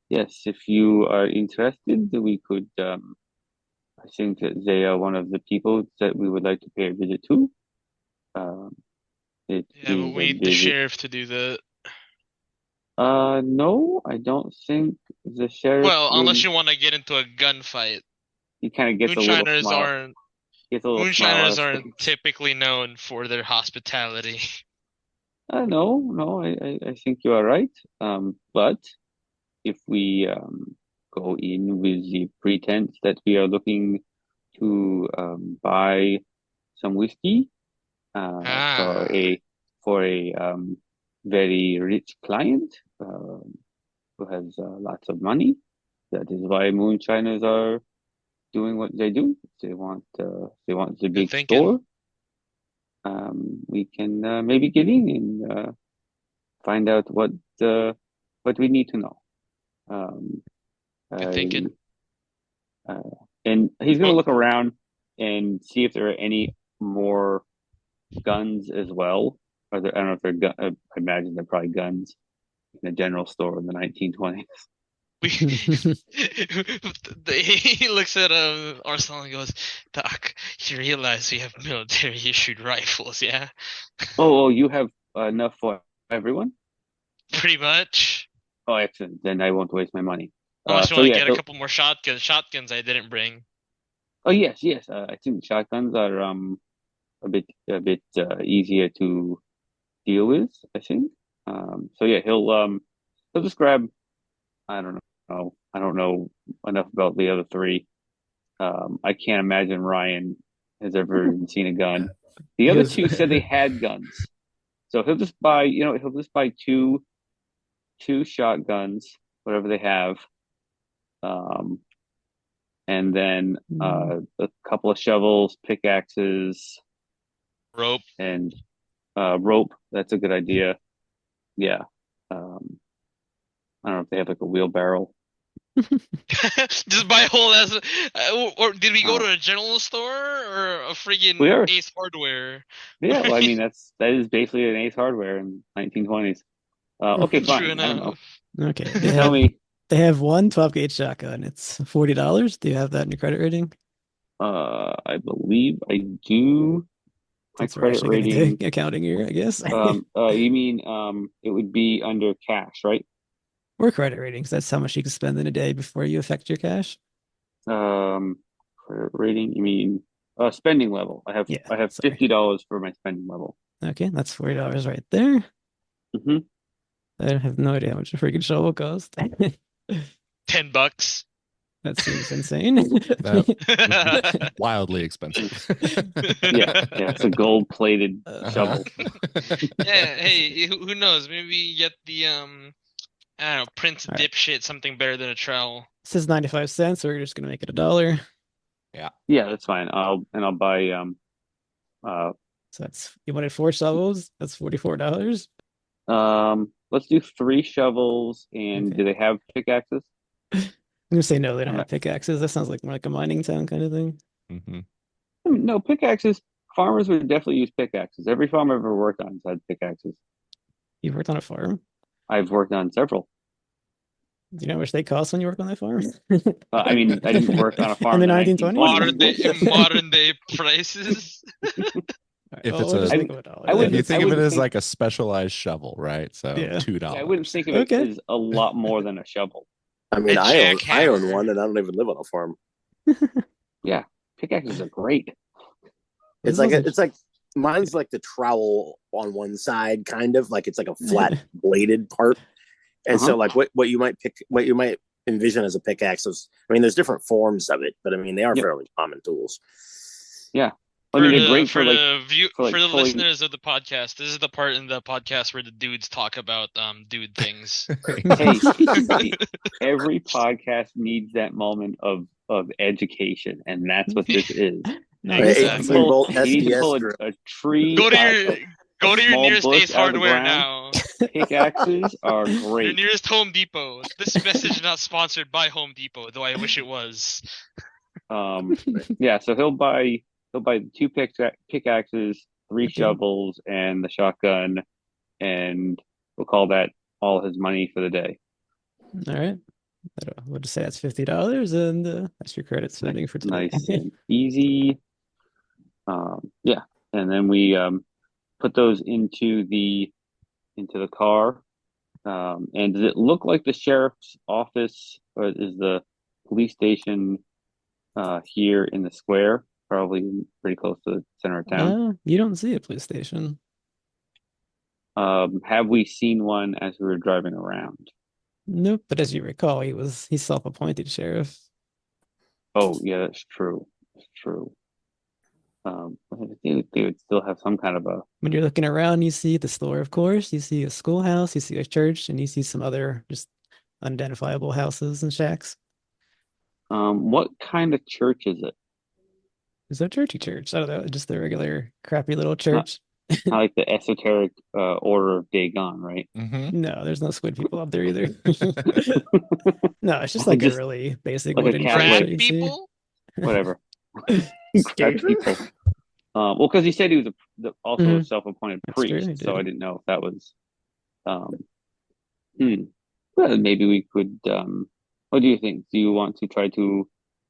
yes, if you are interested, we could. I think that they are one of the people that we would like to pay a visit to. Um, it Yeah, but is we a need the visit. sheriff to do that. No, I don't think the sheriff Well, unless will. you want to get into a gunfight. He kind of gets a little Moonshiners smile. aren't Gets a little smile on Moonshiners his aren't face. typically known for their hospitality. No, I think you are right. But if we go in with the pretense that we are looking to buy some whiskey for Ah, a very rich client who has lots of money. That is why moonshiners are doing what they do. They want the good big thinking. store. We can maybe get in and find out what we need to know. Good I, thinking. and he's gonna Well, look around and see if there are any more guns as well. I don't know if they're gun. I imagine they're probably guns in a general store in the 1920s. he looks at Arsenal and goes, Doc, you realize we have military issued rifles, yeah? Oh, you have enough for everyone? Pretty much. Oh, excellent. Then I won't waste my money. Unless you So want to yeah. get a So couple more shotguns. Shotguns I didn't bring. oh yes. I think shotguns are a bit easier to deal with. I think. So yeah, he'll just grab. I don't know. I don't know enough about the other 3. I can't imagine Ryan has ever even seen a gun. The He other was 2 said they had guns, so he'll just buy. He'll just buy two shotguns, whatever they have, um, and then a couple of shovels, pickaxes, Rope. and rope. That's a good idea. Yeah. Um, I don't know if they have like a wheelbarrow. Just buy a whole ass. Or did we go Uh, to a general store or a we friggin' are. Ace Hardware? Yeah. Well, I mean, that is basically an Ace Hardware in 1920s. Okay, True fine. I don't know. enough. Okay, Tell me. They have one 12-gauge shotgun. It's $40. Do you have that in your credit rating? I believe I do. My Since we're credit actually gonna rating. do accounting here, I guess. You mean it would be under cash, right? Or credit ratings. That's how much you can spend in a day before you affect your cash. Credit rating. You mean spending level? I have Yeah, sorry. $50 for my spending level. Okay, that's $40 right there. Mm-hmm. I have no idea how much a freaking shovel costs. $10. That seems insane. That wildly expensive. Yeah, it's a gold-plated shovel. Yeah, hey, who knows? Maybe you get the I don't know, Prince All right. dipshit, something better than a trowel. This is 95 cents, so we're just gonna make it $1. Yeah, that's fine. I'll buy So that's you wanted 4 shovels. That's $44. let's do 3 shovels, and Okay. do they have pickaxes? I'm gonna say no, they don't I'm have pickaxes. That sounds like more like a mining town kind of thing. Mhm. No, pickaxes. Farmers would definitely use pickaxes. Every farm I've ever worked on has had pickaxes. You've worked on a farm. I've worked on several. Do you know how much they cost when you work on that farm? I mean, I didn't work on a farm In the in the 1920s? Modern day prices. If Well, it's we'll a- just think of $1. I If wouldn't- you think of it wouldn't as think- like a specialized shovel, right? So Yeah. $2. I wouldn't think of it Okay. as a lot more than a shovel. I mean, A I own jackhammer. one, and I don't even live on a farm. Yeah, pickaxes are great. It's like mine's like the trowel on one side, kind of like it's like a flat bladed part. And so, like what you might envision as a pickaxe is, I mean, there's different forms of it, but I mean, they are fairly common tools. Yeah, I mean, they're great for for the pulling- listeners of the podcast. This is the part in the podcast where the dudes talk about dude things. Hey, every podcast needs that moment of education, and that's what this is. Nice. You Exactly. need to pull a tree. Go to your small nearest bush Ace out of the Hardware ground. now. Pickaxes are Your great. nearest Home Depot. This message is not sponsored by Home Depot, though I wish it was. Yeah, so he'll buy 2 pickaxes, 3 Okay. shovels, and the shotgun, and we'll call that all his money for the day. All right. We'll just say that's $50, and that's your credit spending for today. Nice and easy. Yeah, and then we put those into the car. And does it look like the sheriff's office, or is the police station here in the square? Probably pretty close to the center of town. You don't see a police station. Have we seen one as we were driving around? Nope. But as you recall, he's self-appointed sheriff. Oh, yeah, that's true. That's true. I think they would still have some kind of a. When you're looking around, you see the store, of course. You see a schoolhouse, you see a church, and you see some other just unidentifiable houses and shacks. What kind of church is it? Is that churchy church? I don't know, just the regular crappy little church. Not like the esoteric Order of Dagon, right? Mm-hmm. No, there's no squid people up there either. No, it's just like Just a really basic like a wooden church Catholic- that Crab you see. people? Whatever. Crab people. Well, because he said he was also a Mhm. self-appointed That's true, priest, he so did. I didn't know if that was. Well, maybe we could. What do you think? Do you want to try to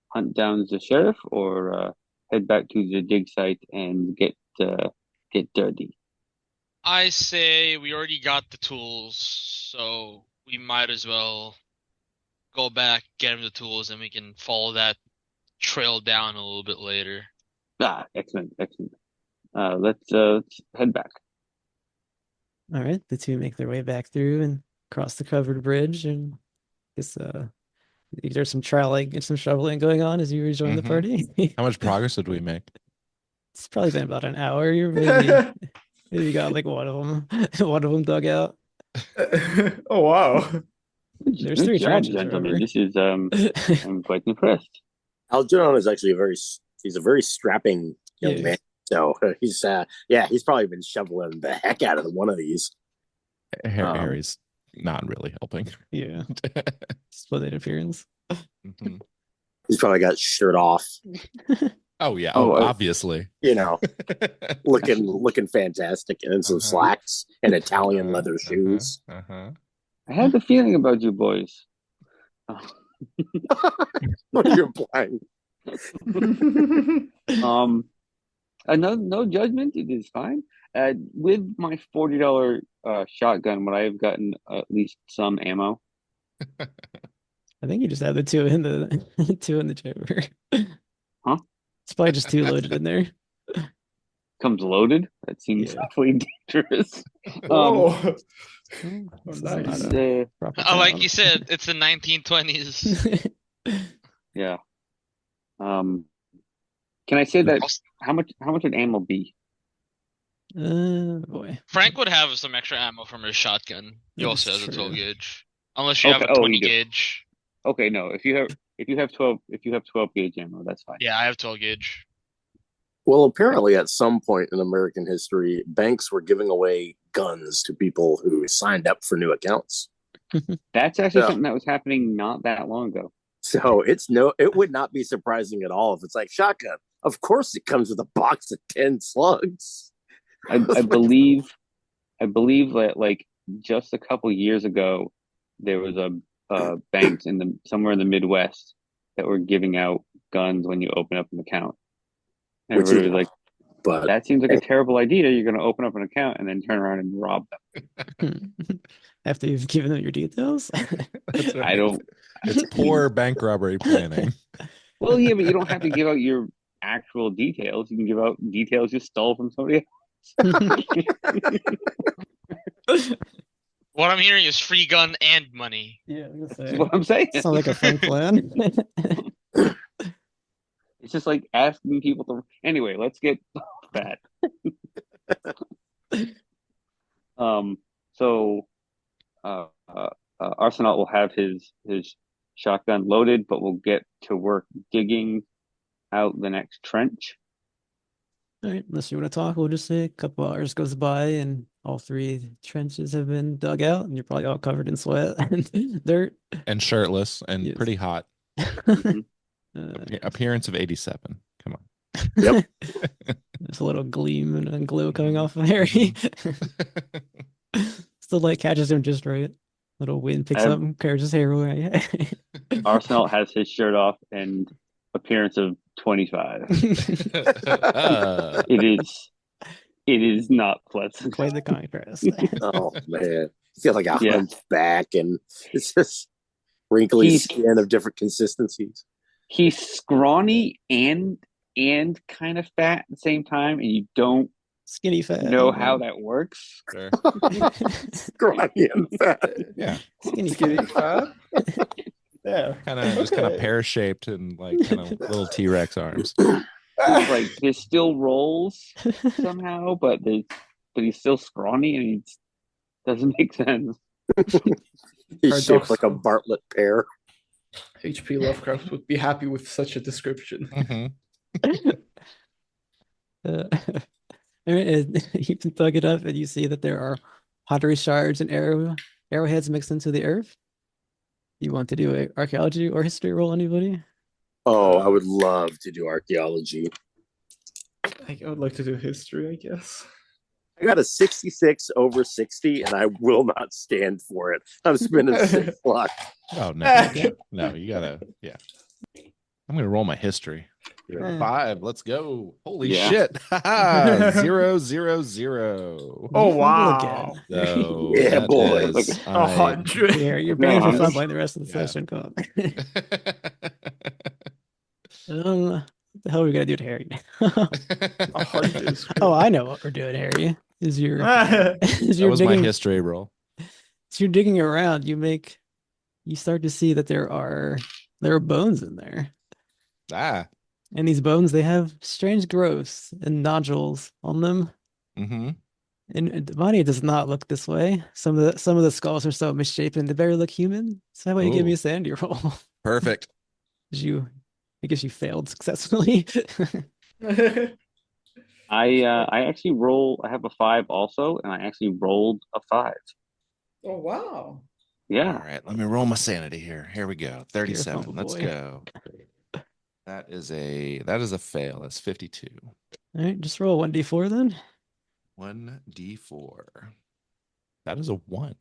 hunt down the sheriff, or head back to the dig site and get dirty? I say we already got the tools, so we might as well go back, get him the tools, and we can follow that trail down a little bit later. Ah, excellent. Let's head back. All right, the two make their way back through and cross the covered bridge, and guess there's some troweling and some shoveling going on as you rejoin the Mhm. party. How much progress did we make? It's probably been about an hour. You're maybe got like one of them dug out. Oh wow. There's Good 3 job, trenches, gentlemen. remember? This is I'm quite impressed. Algeron is actually he's a very strapping young Yeah. man. So he's probably been shoveling the heck out of one of these. Harry's not really helping. Yeah, split appearance. Mhm. He's probably got shirt off, Oh yeah. Oh, Obviously. looking fantastic, and then some Uh-huh. slacks and Italian leather shoes. Uh-huh. I had the feeling about you boys. What are you implying? No judgment. It is fine. With my $40 shotgun, would I have gotten at least some ammo? I think you just have the two in the two in the chamber. Huh? It's probably just two loaded in there. Comes loaded. That seems Yeah. awfully dangerous. Oh, This nice. is not a proper Like count. you said, it's the 1920s. Yeah. Can I say that how much would ammo be? Boy. Frank would have some extra ammo from his shotgun. He That also is has a 12 true. gauge. Unless you have Okay. a Oh, 20 you do. gauge. Okay, no. If you have 12 gauge ammo, that's fine. Yeah, I have 12 gauge. Well, apparently, at some point in American history, banks were giving away guns to people who signed up for new accounts. That's actually Yeah. something that was happening not that long ago. So it would not be surprising at all if it's like shotgun. Of course, it comes with a box of 10 slugs. I believe that like just a couple years ago, there was a banks somewhere in the Midwest that were giving out guns when you open up an account. And Which everybody is- was like, But that seems like a terrible idea. You're going to open up an account and then turn around and rob them. After you've given them your details. That's right. I don't. It's poor bank robbery planning. Well, yeah, but you don't have to give out your actual details. You can give out details you stole from somebody else. What I'm hearing is free gun and money. Yeah, I'm gonna That's say. what I'm saying. Sounds like a fun plan. It's just like asking people to. Anyway, let's get off that. So, Arsenault will have his shotgun loaded, but we'll get to work digging out the next trench. All right, unless you want to talk, we'll just say a couple hours goes by and all three trenches have been dug out, and you're probably all covered in sweat and dirt. And shirtless and Yes. pretty hot. Appearance of 87. Come on. Yep. There's a little gleam and glow coming off of Harry. The light catches him just right. Little wind picks up and carries his hair away. Arsenault has his shirt off and appearance of 25. It is not pleasant. Quite the contrast. Oh man, you feel like a Yeah. hunchback, and it's just wrinkly He's- skin of different consistencies. He's scrawny and kind of fat at the same time, and you don't Skinny fat. know how that works. Sure. Scrawny and fat. Yeah. Skinny Skinny fat. fat. Yeah. Kind of pear shaped and like kind of little T-Rex arms. It's like he still rolls somehow, but he's still scrawny, and he doesn't make sense. He's shaped like a Bartlett pear. H.P. Lovecraft would be happy with such a description. Mhm. And you can thug it up and you see that there are pottery shards and arrowheads mixed into the earth. You want to do an archaeology or history roll, anybody? Oh, I would love to do archaeology. I would like to do history, I guess. I got a 66 over 60, and I will not stand for it. I'm spending 6 luck. Oh no. No, you gotta I'm gonna roll my history. 5. Let's go. Holy Yeah. shit. 0, 0, 0. Oh, Roll wow. again. So Yeah, that boy. is- Like 100. Here, you're banned No, for I'm- fun by the rest of the Yeah. session. Come on. What the hell are we gonna do to Harry? 100 is Oh, I know what we're doing, Harry. Is your That was my digging, history roll. as you're digging around, you start to see that there are bones in there. Ah. And these bones, they have strange growths and nodules on them. Mm-hmm. And the body does not look this way. Some of the skulls are so misshapen, they barely look human. So how about you give me Ooh. a sanity roll? Perfect. I guess you failed successfully. I actually I have a 5 also, and I actually rolled a 5. Oh, wow. All Yeah. right, let me roll my sanity here. Here we go. 37. fumble Let's boy. go. That is a fail. That's 52. All right, just roll 1d4 then. 1d4. That is a 1.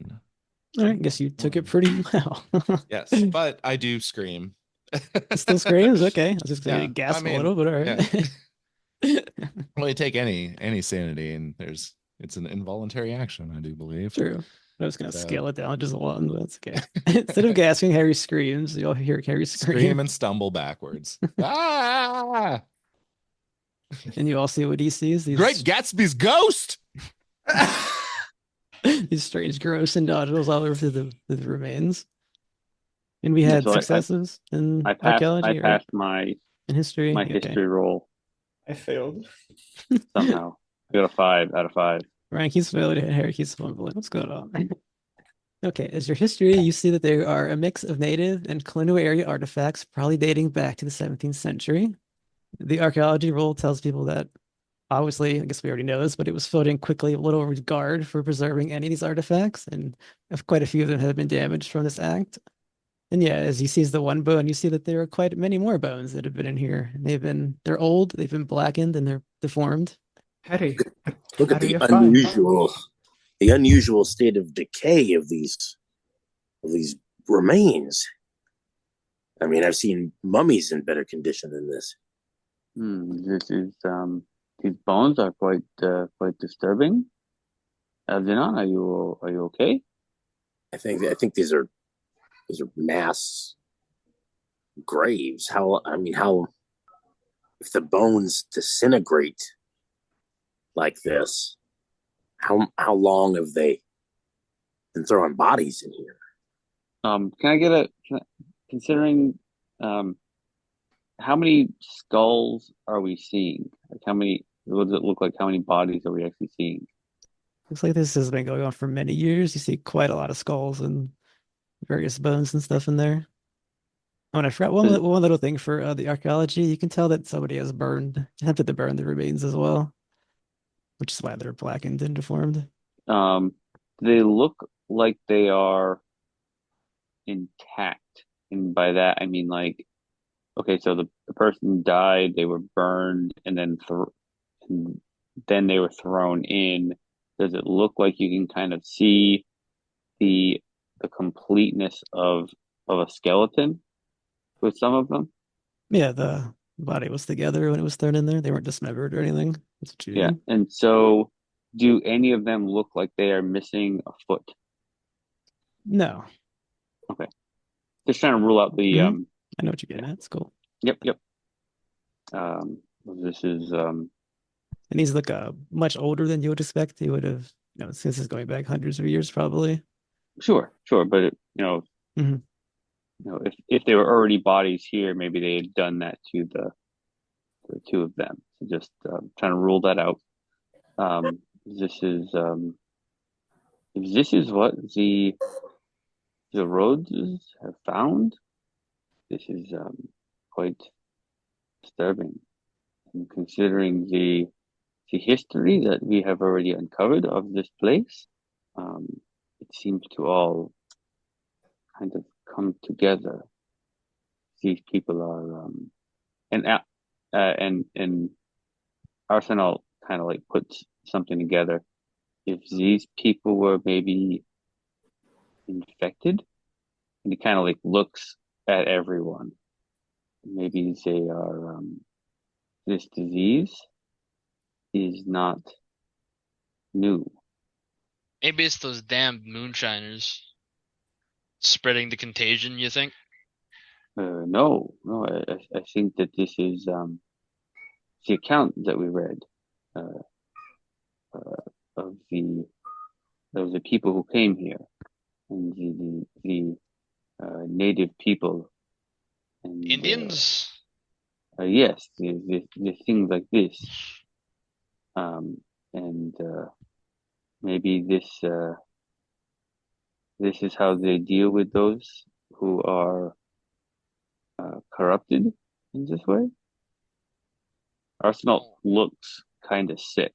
All right, guess you took it pretty well. Yes, but I do scream. It still screams. Okay, I was just gonna Yeah, gasp I mean, a little, but all right. well, you take any sanity, and it's an involuntary action, I do believe. True. I was gonna So- scale it down just one, but that's okay. Instead of gasping, Harry screams. You'll hear Harry Scream scream, and stumble backwards. Ah! and you all see what he sees. Great Gatsby's ghost. These strange, gross nodules all over the remains. And we Yeah, had so successes in I passed. archaeology, I right? passed my In history. my Okay. history roll I failed. somehow. I got a 5 out of 5. Ryan keeps failing, Harry keeps fumbling. What's going on? Okay, as your history, you see that there are a mix of native and colonial area artifacts, probably dating back to the 17th century. The archaeology role tells people that, obviously, I guess we already know this, but it was floating quickly, little regard for preserving any of these artifacts, and quite a few of them have been damaged from this act. And yeah, as he sees the one bone, you see that there are quite many more bones that have been in here. They're old, they've been blackened, and they're deformed. Harry, Look how at do the you find? unusual state of decay of these remains. I mean, I've seen mummies in better condition than this. This is these bones are quite disturbing. Algeron, are you okay? I think these are mass graves. How if the bones disintegrate like this, how long have they been throwing bodies in here? Can I get considering how many skulls are we seeing? Like how many? What does it look like? How many bodies are we actually seeing? Looks like this has been going on for many years. You see quite a lot of skulls and various bones and stuff in there. Oh, and I forgot one little thing for the archaeology. You can tell that somebody has attempted to burn the remains as well, which is why they're blackened and deformed. They look like they are intact, and by that I mean like, okay, so the person died, they were burned, and then they were thrown in. Does it look like you can kind of see the completeness of a skeleton with some of them? Yeah, the body was together when it was thrown in there. They weren't dismembered or anything. That's what you Yeah. mean. And so do any of them look like they are missing a foot? No. Okay. Just trying to rule out the I know what you're getting at. It's cool. Yep. This is And he's like much older than you would expect. He would have, since this is going back hundreds of years, probably. sure, but Mhm. If there were already bodies here, maybe they had done that to the two of them. So just trying to rule that out. This is if this is what the roads have found, this is quite disturbing. And considering the history that we have already uncovered of this place, it seems to all kind of come together. These people are and Arsenault kind of like puts something together. If these people were maybe infected, and he kind of like looks at everyone, maybe they are. This disease is not new. Maybe it's those damn moonshiners spreading the contagion, you think? No. I think that this is the account that we read of the people who came here, and the native people, and Indians? yes, the things like this, and maybe this is how they deal with those who are corrupted in this way. Arsenault looks kind of sick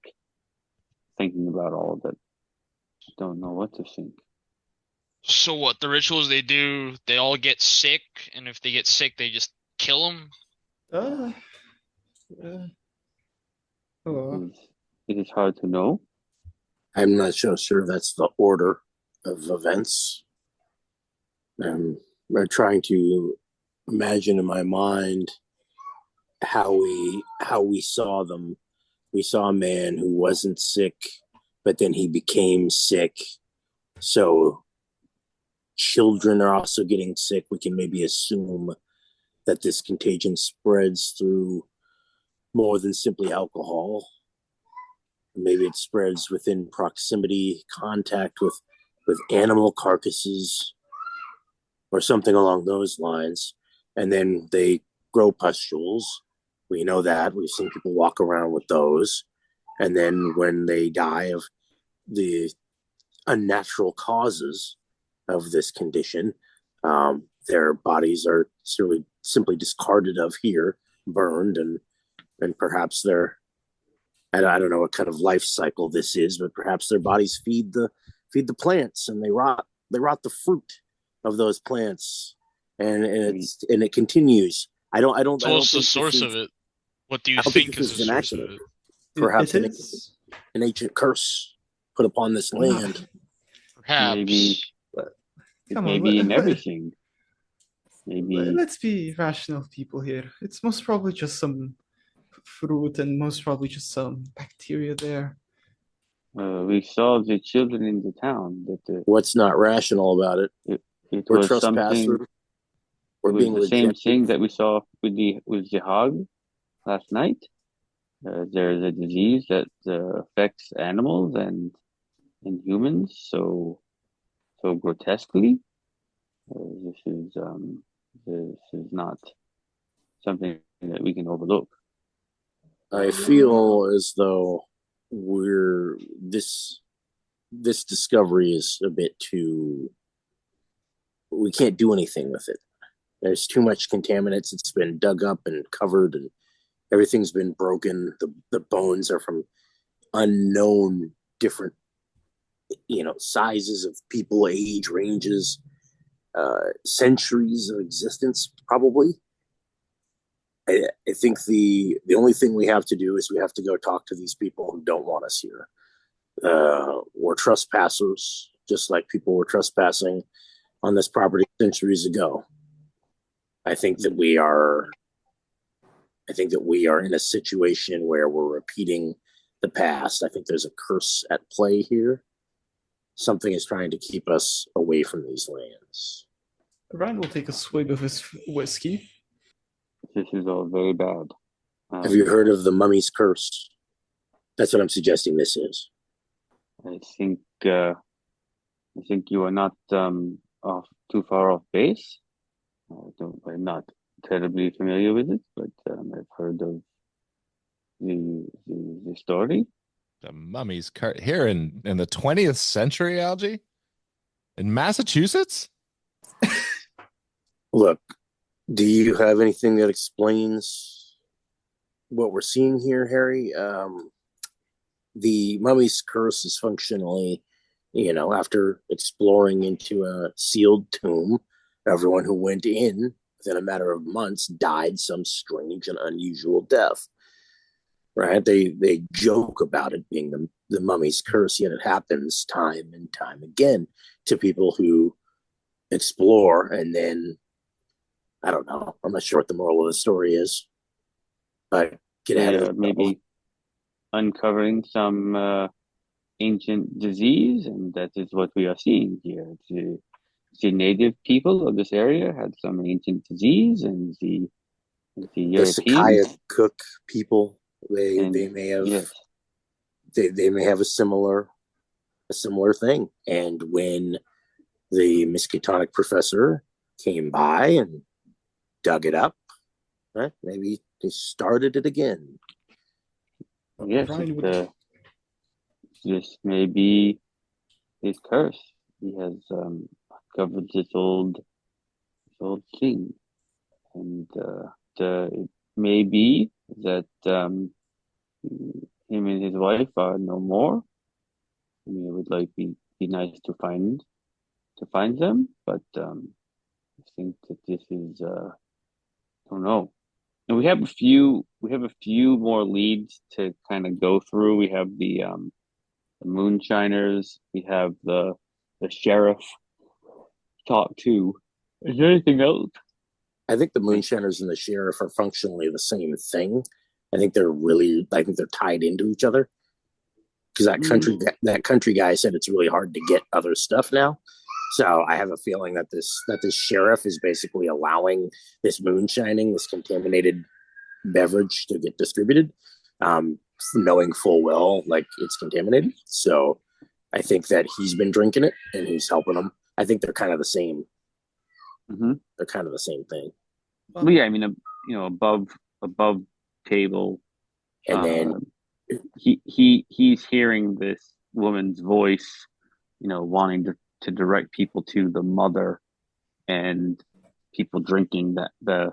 thinking about all of it. I don't know what to think. So what, the rituals they do, they all get sick, and if they get sick, they just kill them? Oh. It is hard to know. I'm not so sure that's the order of events. I'm trying to imagine in my mind how we saw them. We saw a man who wasn't sick, but then he became sick. So children are also getting sick. We can maybe assume that this contagion spreads through more than simply alcohol. Maybe it spreads within proximity, contact with animal carcasses, or something along those lines. And then they grow pustules. We know that. We've seen people walk around with those. And then when they die of the unnatural causes of this condition, their bodies are simply discarded of here, burned, and perhaps they're, I don't know what kind of life cycle this is, but perhaps their bodies feed the plants, and they rot the fruit of those plants, and it continues. So what's the source of it? What do you I don't think think this is is the an source of accident. it? Perhaps It is. an ancient curse put upon this land. Maybe Perhaps. it Come may on, be in everything. Maybe let's be rational people here. It's most probably just some fruit and most probably just some bacteria there. we saw the children in the town that What's not rational about it? it We're was something. trespassers. It We're was being the same rejected. thing that we saw with the hog last night. There's a disease that affects animals and humans so grotesquely. This is not something that we can overlook. I feel as though we're this discovery is a bit too. We can't do anything with it. There's too much contaminants. It's been dug up and covered, and everything's been broken. The bones are from unknown different, sizes of people, age ranges, centuries of existence, probably. I think the only thing we have to do is we have to go talk to these people who don't want us here. We're trespassers, just like people were trespassing on this property centuries ago. I think that we are. I think that we are in a situation where we're repeating the past. I think there's a curse at play here. Something is trying to keep us away from these lands. Ryan will take a swig of his whiskey. This is all very bad. Have you heard of the mummy's curse? That's what I'm suggesting this is. I think you are not off too far off base. I'm not terribly familiar with it, but I've heard of the story. The mummy's cart here in the 20th century, Algie? In Massachusetts? Look, do you have anything that explains what we're seeing here, Harry? The mummy's curse is functionally, after exploring into a sealed tomb, everyone who went in within a matter of months died some strange and unusual death. Right? They joke about it being the mummy's curse, yet it happens time and time again to people who explore, and then I don't know. I'm not sure what the moral of the story is, but get ahead of maybe uncovering some ancient disease, and that is what we are seeing here. The native people of this area had some ancient disease, and the the Sakaya Europeans. Cook people. They may have Yes. they may have a similar thing. And when the Miskatonic professor came by and dug it up, right, maybe they started it again. Yes, Ryan would this may be his curse. He has covered this old king, and it may be that him and his wife are no more. I mean, it would be nice to find them, but I think that this is I don't know. And we have a few more leads to kind of go through. We have the moonshiners. We have the sheriff talk to. Is there anything else? I think the Moonshiners and the Sheriff are functionally the same thing. I think they're tied into each other. Because that country guy said it's really hard to get other stuff now. So I have a feeling that this sheriff is basically allowing this moonshining, this contaminated beverage to get distributed, knowing full well like it's contaminated. So I think that he's been drinking it and he's helping them. I think they're kind of the same. Mm-hmm. They're kind of the same thing. Well, yeah, I mean, above table, And then he's hearing this woman's voice, wanting to direct people to the mother, and people drinking that the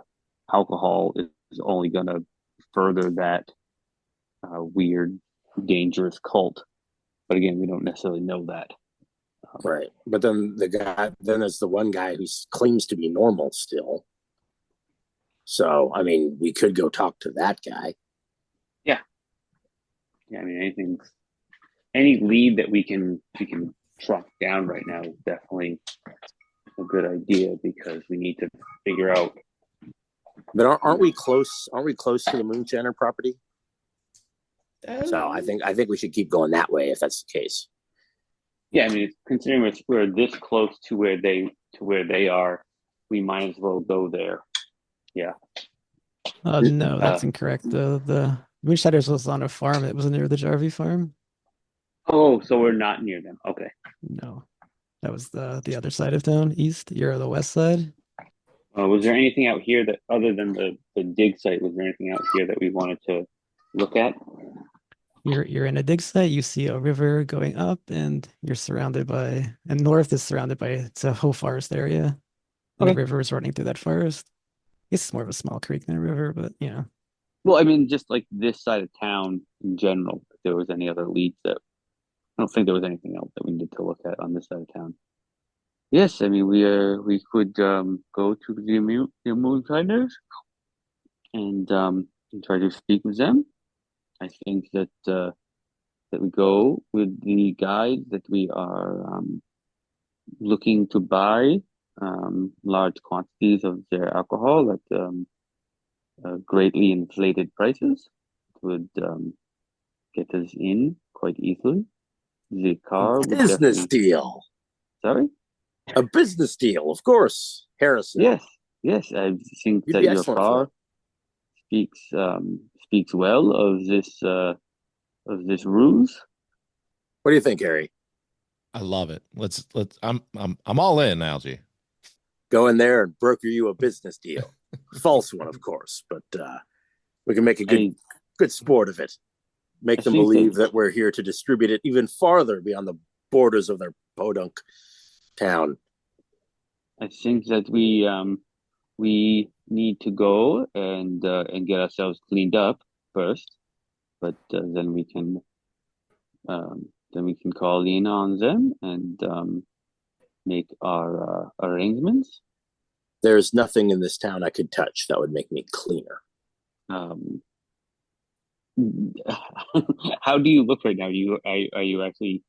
alcohol is only going to further that weird, dangerous cult. But again, we don't necessarily know that. Right. But then there's the one guy who claims to be normal still. So, I mean, we could go talk to that guy. Yeah. Yeah, I mean, any lead that we can track down right now is definitely a good idea, because we need to figure out. But aren't we close? Aren't we close to the Moonshiner property? So I think we should keep going that way if that's the case. Yeah, I mean, considering we're this close to where they are, we might as well go there. Yeah. No, that's incorrect. The Moonshiners was on a farm. It was near the Jarvie farm. Oh, so we're not near them. Okay. No, that was the other side of town, east. You're on the west side. Was there anything out here that, other than the dig site, was there anything out here that we wanted to look at? You're in a dig site. You see a river going up, and you're surrounded by, and north is surrounded by, it's a whole forest area. And Okay. the river is running through that forest. It's more of a small creek than a river, but Well, I mean, just like this side of town in general, if there was any other leads that, I don't think there was anything else that we needed to look at on this side of town. Yes, I mean, we could go to the Moonshiners and try to speak with them. I think that we go with the guide that we are looking to buy large quantities of their alcohol at greatly inflated prices. It would get us in quite easily. The car would Business deal. Sorry? A business deal, of course, Harrison. Yes. I think You'd that be your excellent car for speaks well of this ruse. What do you think, Harry? I love it. Let's I'm all in, Algie. Go in there and broker you a business deal. False one, of course, but we can make a good sport of it. Make them believe that we're here to distribute it even farther beyond the borders of their podunk town. I think that we need to go and get ourselves cleaned up first, but then we can call in on them and make our arrangements. There's nothing in this town I could touch that would make me cleaner. How do you look right now? Are you actually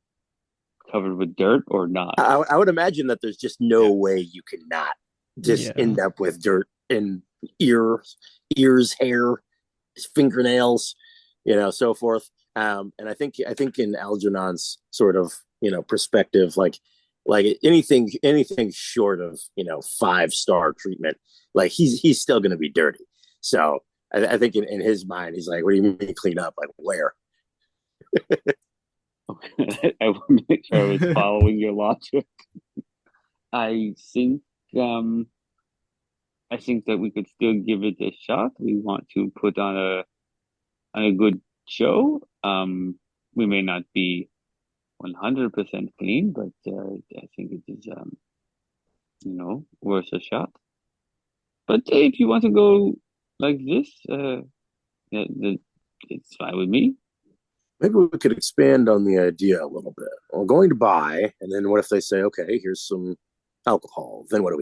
covered with dirt or not? I would imagine that there's just no way you cannot just end up with dirt in ears, hair, fingernails, so forth. And I think in Algernon's sort of perspective, like anything short of 5-star treatment, like he's still going to be dirty. So I think in his mind, he's like, "What do you mean clean up? Like where?" I want to make sure I was following your logic. I think that we could still give it a shot. We want to put on a good show. We may not be 100% clean, but I think it is worth a shot. But if you want to go like this, it's fine with me. Maybe we could expand on the idea a little bit. We're going to buy, and then what if they say, "Okay, here's some alcohol"? Then what do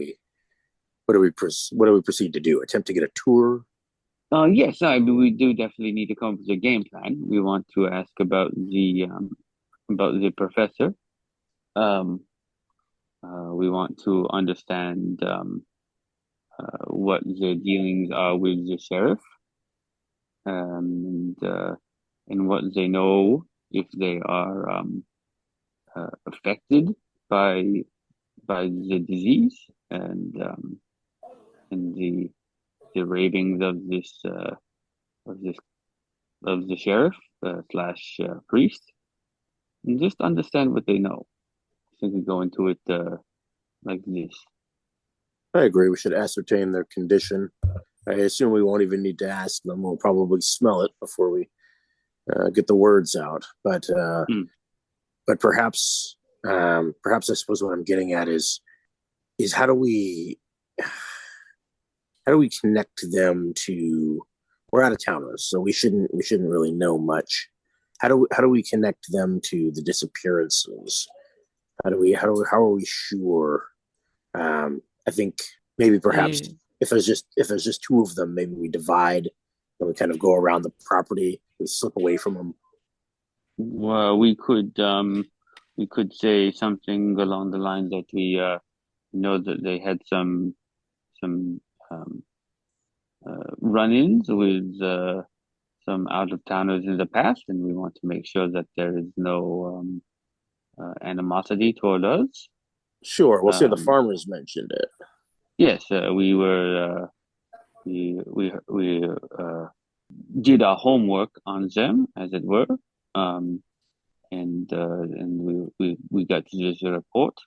we proceed to do? Attempt to get a tour? Yes, we do definitely need to come up with a game plan. We want to ask about the professor. We want to understand what their dealings are with the sheriff, and what they know if they are affected by the disease and the ravings of this of the sheriff slash priest, and just understand what they know. I think we go into it like this. I agree. We should ascertain their condition. I assume we won't even need to ask them. We'll probably smell it before we get the words out. But perhaps I suppose what I'm getting at is how do we connect them to? We're out of towners, so we shouldn't really know much. How do we connect them to the disappearances? How are we sure? I think maybe perhaps if there's just two of them, maybe we divide and we kind of go around the property. We slip away from them. Well, we could say something along the lines that we know that they had some run-ins with some out-of-towners in the past, and we want to make sure that there is no animosity toward us. Sure, we'll say the farmers mentioned it. Yes, we did our homework on them, as it were, and we got this report,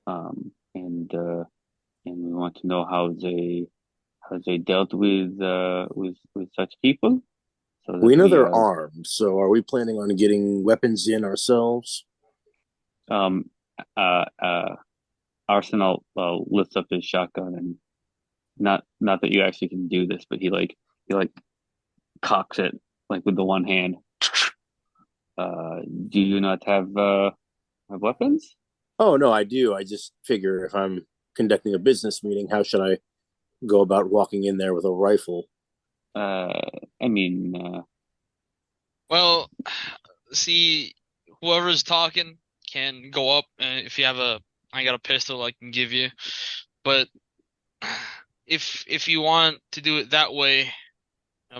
and we want to know how they dealt with such people. So we know they're armed, so are we planning on getting weapons in ourselves? Arsenault lifts up his shotgun, and not that you actually can do this, but he cocks it like with the one hand. Do you not have weapons? Oh no, I do. I just figure if I'm conducting a business meeting, how should I go about walking in there with a rifle? Well, see, whoever's talking can go up, and if you have I got a pistol I can give you, but if you want to do it that way,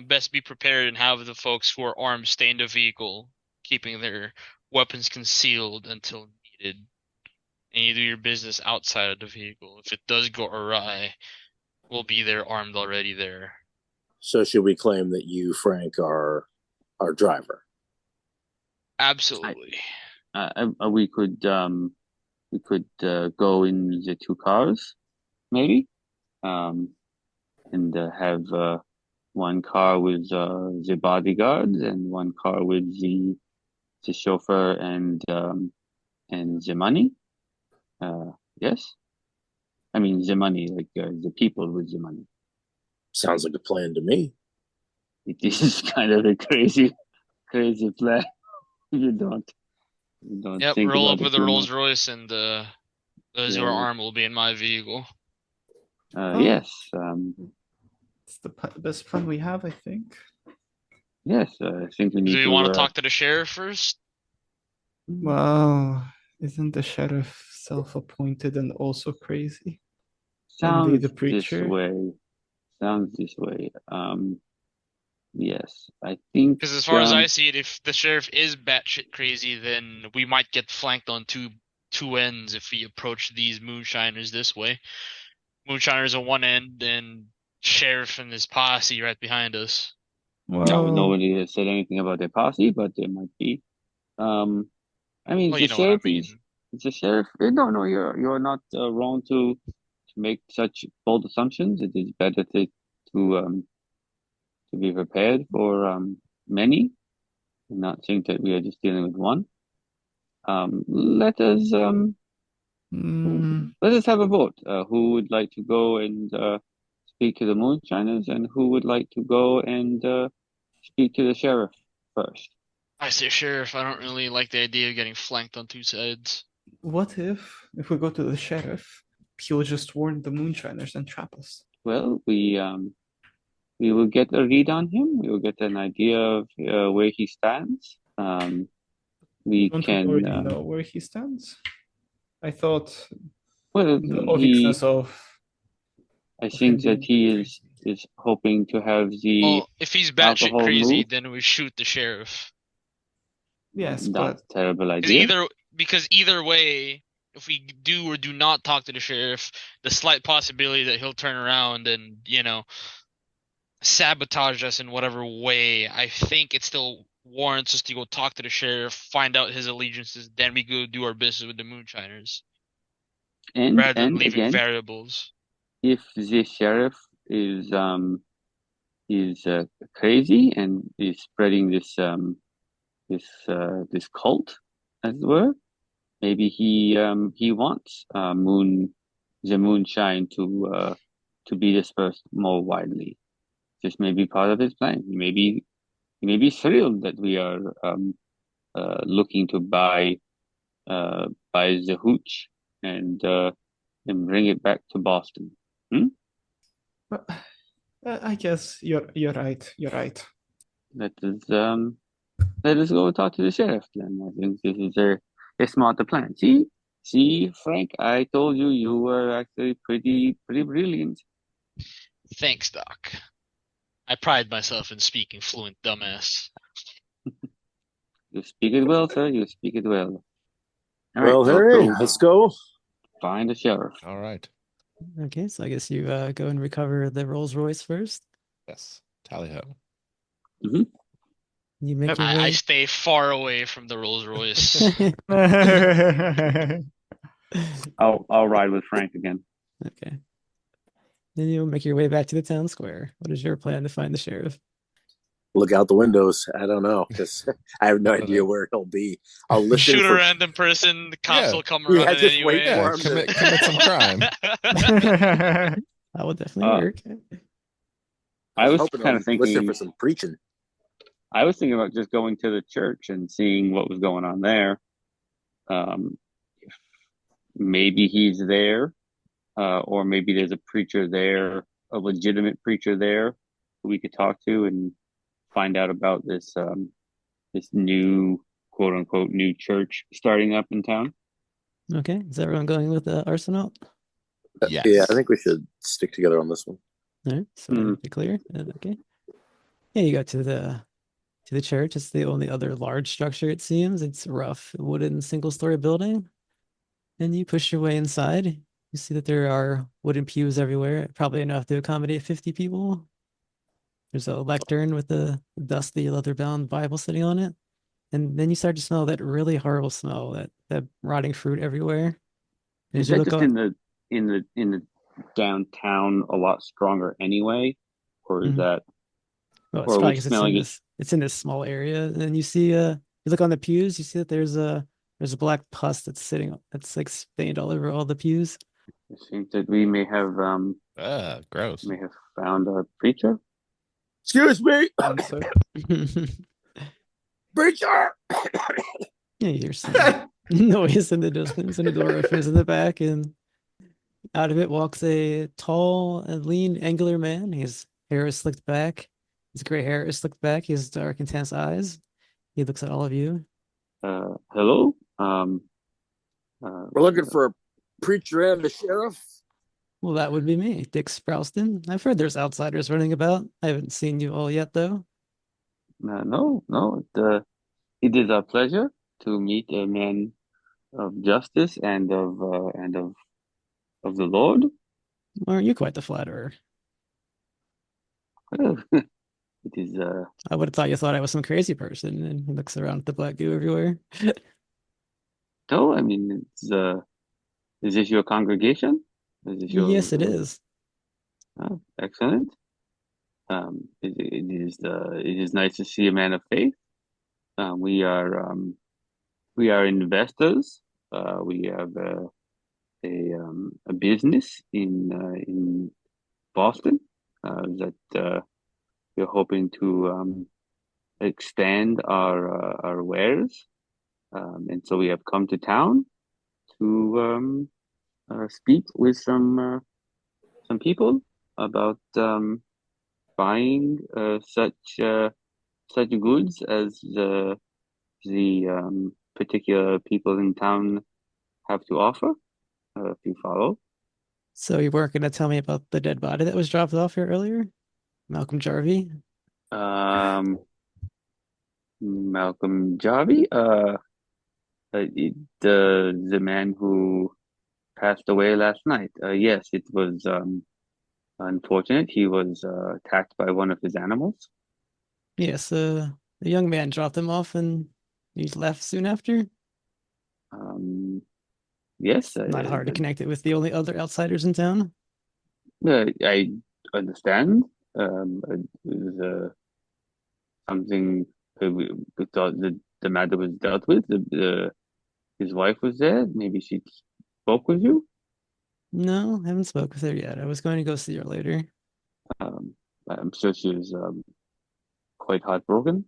best be prepared and have the folks who are armed stay in the vehicle, keeping their weapons concealed until needed, and you do your business outside of the vehicle. If it does go awry, we'll be there armed already there. So should we claim that you, Frank, are our driver? Absolutely. We could go in the two cars, maybe, and have one car with the bodyguards and one car with the chauffeur and the money. Yes, I mean the money, like the people with the money. Sounds like a plan to me. It is kind of a crazy plan. You don't. Yep, roll up with the Rolls Royce, and those who are armed will be in my vehicle. Yes. It's the best plan we have, I think. Yes, I think we need to... Do you want to talk to the sheriff first? Well, isn't the sheriff self-appointed and also crazy? Sounds the preacher? this way. Yes, I think... Because as far as I see it, if the sheriff is batshit crazy, then we might get flanked on two ends if we approach these moonshiners this way. Moonshiners on one end and sheriff and his posse right behind us. Well, nobody has said anything about their posse, but there might be. I mean, well, the sheriff it's a sheriff. No, you're not wrong to make such bold assumptions. It is better to be prepared for many, and not think that we are just dealing with one. Let us have a vote. Who would like to go and speak to the Moonshiners, and who would like to go and speak to the sheriff first? I say sheriff. I don't really like the idea of getting flanked on two sides. What if we go to the sheriff, he'll just warn the Moonshiners and trap us? Well, we will get a read on him. We will get an idea of where he stands. We already know where he stands. I thought the obviousness of I of him think that being he crazy. is hoping to have the Well, if he's batshit alcohol crazy, moved. then we shoot the sheriff. Yes, That's but a terrible 'Cause idea. either way, if we do or do not talk to the sheriff, the slight possibility that he'll turn around and, sabotage us in whatever way, I think it still warrants us to go talk to the sheriff, find out his allegiances, then we go do our business with the moonshiners, rather than And leaving again, variables. if the sheriff is crazy and is spreading this cult, as it were, maybe he wants the moonshine to be dispersed more widely. This may be part of his plan. He may be thrilled that we are looking to buy the hooch and bring it back to Boston. but I guess you're right. You're right. Let us go talk to the sheriff then. I think this is a smarter plan. See, Frank, I told you you were actually pretty brilliant. Thanks, Doc. I pride myself in speaking fluent, dumbass. You speak it well, sir. You speak it well. All Well, right, Harry, go let's go. find the sheriff. All right. Okay, so I guess you go and recover the Rolls Royce first. Yes. Tally ho. You make Yep. your I way. stay far away from the Rolls Royce. I'll ride with Frank again. Okay. Then you'll make your way back to the town square. What is your plan to find the sheriff? Look out the windows. I don't know because I have no idea where he'll be. I'll listen Shoot a for. random person, the cops Yeah. will come Yeah, running just wait anyway. for Yeah, him to- commit some crime. That will definitely work. I was hoping kind I'll of thinking. listen for some preaching. I was thinking about just going to the church and seeing what was going on there. If maybe he's there, or maybe there's a preacher there, a legitimate preacher there who we could talk to and find out about this new quote unquote new church starting up in town. Okay, is everyone going with the Arsenault? Yes. Yeah, I think we should stick together on this one. All right, so to be clear. Okay. Yeah, you go to the church. It's the only other large structure, it seems. It's a rough wooden single-story building. And you push your way inside. You see that there are wooden pews everywhere, probably enough to accommodate 50 people. There's a lectern with a dusty leather-bound Bible sitting on it. And then you start to smell that really horrible smell, that rotting fruit everywhere. And Is as you that look just up, in the downtown a lot stronger anyway, or is Mhm. that well, it's or are probably we because it's in smelling it? this small area. And then you see you look on the pews, you see that there's a black pus that's like stained all over all the pews. I think that we may have Gross. found a preacher. Excuse me, Also, preacher. Yeah, you hear some noise in the distance, and the door opens in the back, and out of it walks a tall and lean, angular man. His hair is slicked back. His gray hair is slicked back. He has dark, intense eyes. He looks at all of you. Hello. We're looking for a preacher and a sheriff. Well, that would be me, Dick Sprouston. I've heard there's outsiders running about. I haven't seen you all yet, though. No. It is a pleasure to meet a man of justice and of the Lord. Aren't you quite the flatterer? It is I would have thought you thought I was some crazy person. And he looks around at the black goo everywhere. no. I mean, is this your congregation? Is this your? Yes, it is. Oh, excellent. It is nice to see a man of faith. We are investors. We have a business in Boston that we're hoping to expand our wares, and so we have come to town to speak with some people about buying such goods as the particular people in town have to offer. If you follow. So you weren't going to tell me about the dead body that was dropped off here earlier? Malcolm Jarvie? Um, Malcolm Jarvie, the man who passed away last night. Yes, it was unfortunate. He was attacked by one of his animals. Yes, the young man dropped him off and he left soon after. Um, yes, Not hard to connect it with the only other outsiders in town. I understand. It was something we thought the matter was dealt with. His wife was there. Maybe she spoke with you. No, haven't spoke with her yet. I was going to go see her later. Um, I'm sure she was quite heartbroken.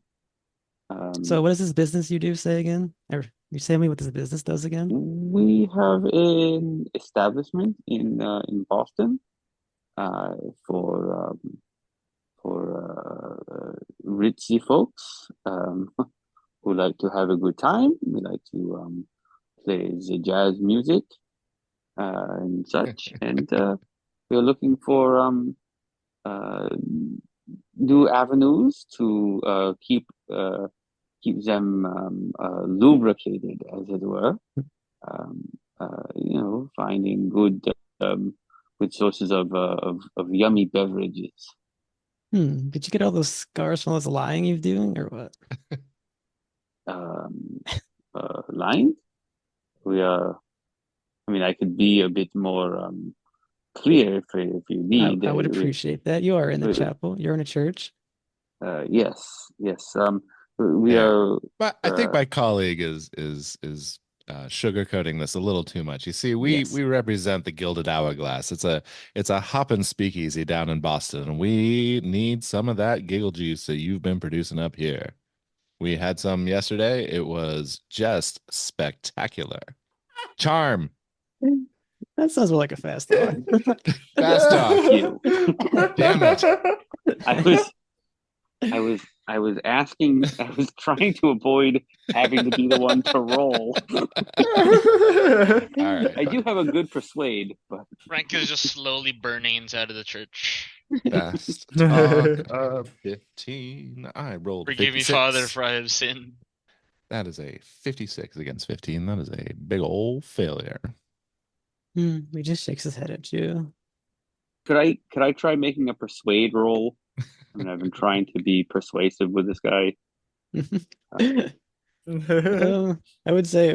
So what is this business you do say again? Or you say me what this business does again? We have an establishment in Boston uh, for um, for ritzy folks who like to have a good time. We like to play the jazz music and such, and we're looking for uh, new avenues to keep them lubricated, as it were. Um, Finding good sources of yummy beverages. Did you get all those scars from all this lying you're doing or what? Um, Line. We are. I mean, I could be a bit more clear if you need. I would appreciate that. You are in the chapel. You're in a church. Yes, yes. We Yeah. are. But I think my colleague is sugarcoating this a little too much. You see, Yes. we represent the Gilded Hourglass. It's a hoppin' speakeasy down in Boston, and we need some of that giggle juice that you've been producing up here. We had some yesterday. It was just spectacular. Charm. That sounds more like a fast talk. Fast talk. You. Damn it. I was asking. I was trying to avoid having to be the one to roll. All right. I do have a good persuade, but Frank is just slowly burning inside of the church. Fast talk of 15. I rolled Forgive me, 56. Father, for I have sinned. That is a 56 against 15. That is a big old failure. He just shakes his head at you. could I try making a persuade roll? I mean, I've been trying to be persuasive with this guy. I would say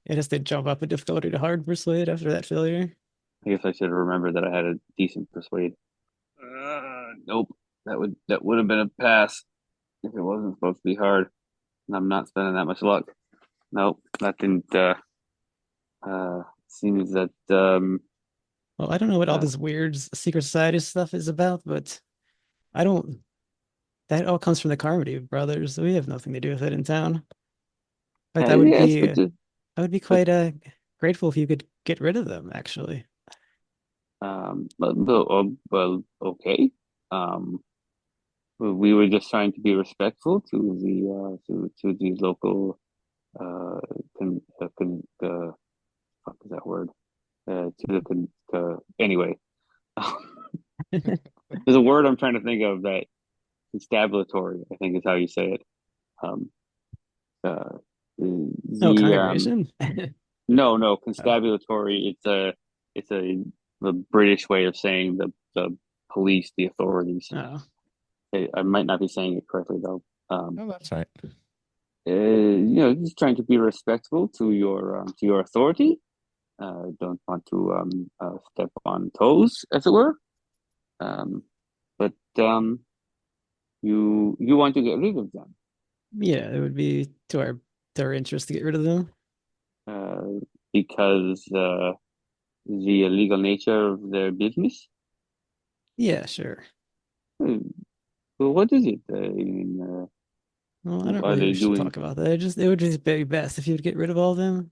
it has to jump up a difficulty to hard persuade after that failure. I guess I should have remembered that I had a decent persuade. Nope, that would have been a pass if it wasn't supposed to be hard. And I'm not spending that much luck. Nope, that didn't. Seems that Well, I don't know what all this weird secret society stuff is about, but I don't. That all comes from the Carmody brothers. We have nothing to do with it in town. But yes, but I would be quite grateful if you could get rid of them, actually. well, okay. We were just trying to be respectful to the local fuck is that word? Anyway, there's a word I'm trying to think of that constabulatory, I think is how you say it. Congregation. No, constabulatory. It's a the British way of saying the police, the authorities. Oh. I might not be saying it correctly though. Oh, that's right. Just trying to be respectful to your authority. Don't want to step on toes, as it were. But you want to get rid of them. Yeah, it would be to our interest to get rid of them. Because the illegal nature of their business. Yeah, sure. Well, what is it? Well, I don't are really they wish to doing? talk about that. It would just be best if you would get rid of all of them.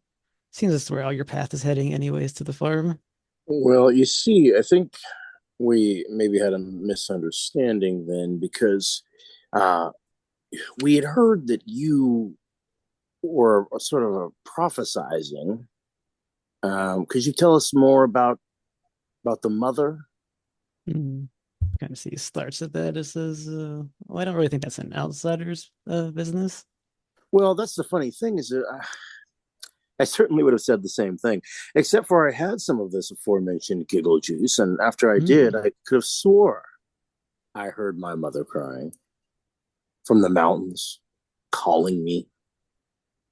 Seems that's where all your path is heading, anyways, to the farm. Well, you see, I think we maybe had a misunderstanding then because uh, we had heard that you were sort of prophesizing. Could you tell us more about About the mother? Kind of see he starts at that. It says, well, I don't really think that's an outsider's business. Well, that's the funny thing is that I certainly would have said the same thing, except for I had some of this aforementioned giggle juice, and after I did, I could have swore I heard my mother crying from the mountains, calling me.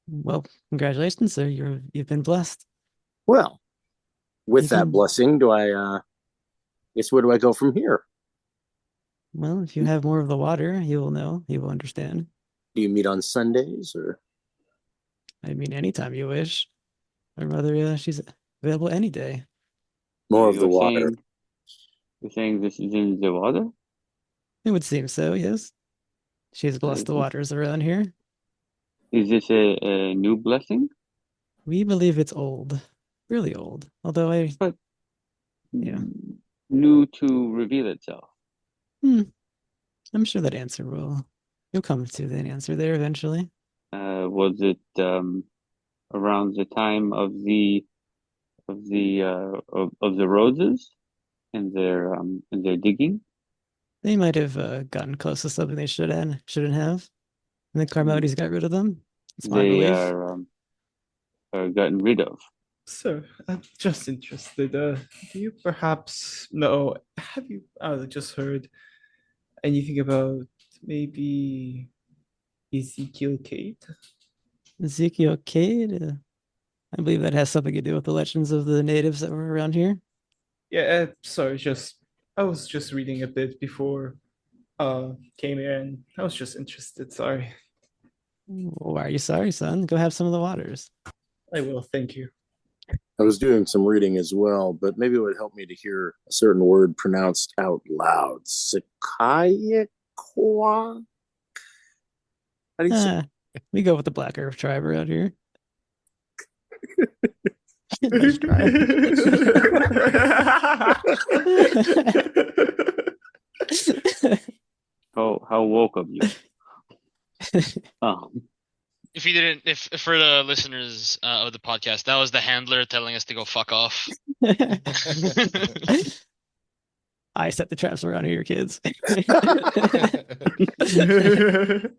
Well, congratulations, sir. You've been blessed. Well, with You that can- blessing, do I guess where do I go from here? Well, if you have more of the water, he will know. He will understand. Do you meet on Sundays or I mean, anytime you wish. My mother, she's available any day. more of the You're water? you're saying this is in the water? It would seem so, yes. She has blessed the waters around here. Is this a new blessing? We believe it's old, really old. Although But yeah. new to reveal itself. I'm sure that answer you'll come to the answer there eventually. Was it around the time of the roses and their digging? They might have gotten close to something they shouldn't have. And the Carmotes got rid of them. It's my They belief. are gotten rid of. So, I'm just interested. Do you perhaps know? Have you just heard anything about maybe EeiddKlabe? Ezekiel Cade. I believe that has something to do with the legends of the natives that were around here. Yeah, sorry, I was just reading a bit before came here and I was just interested. Sorry. Why are you sorry, son? Go have some of the waters. I will, thank you. I was doing some reading as well, but maybe it would help me to hear a certain word pronounced out loud. Sakayakwa? How do you say? We go with the Black Earth tribe around here. Nice try. How woke of you. Oh, If for the listeners of the podcast, that was the handler telling us to go fuck off. I set the traps around here, kids.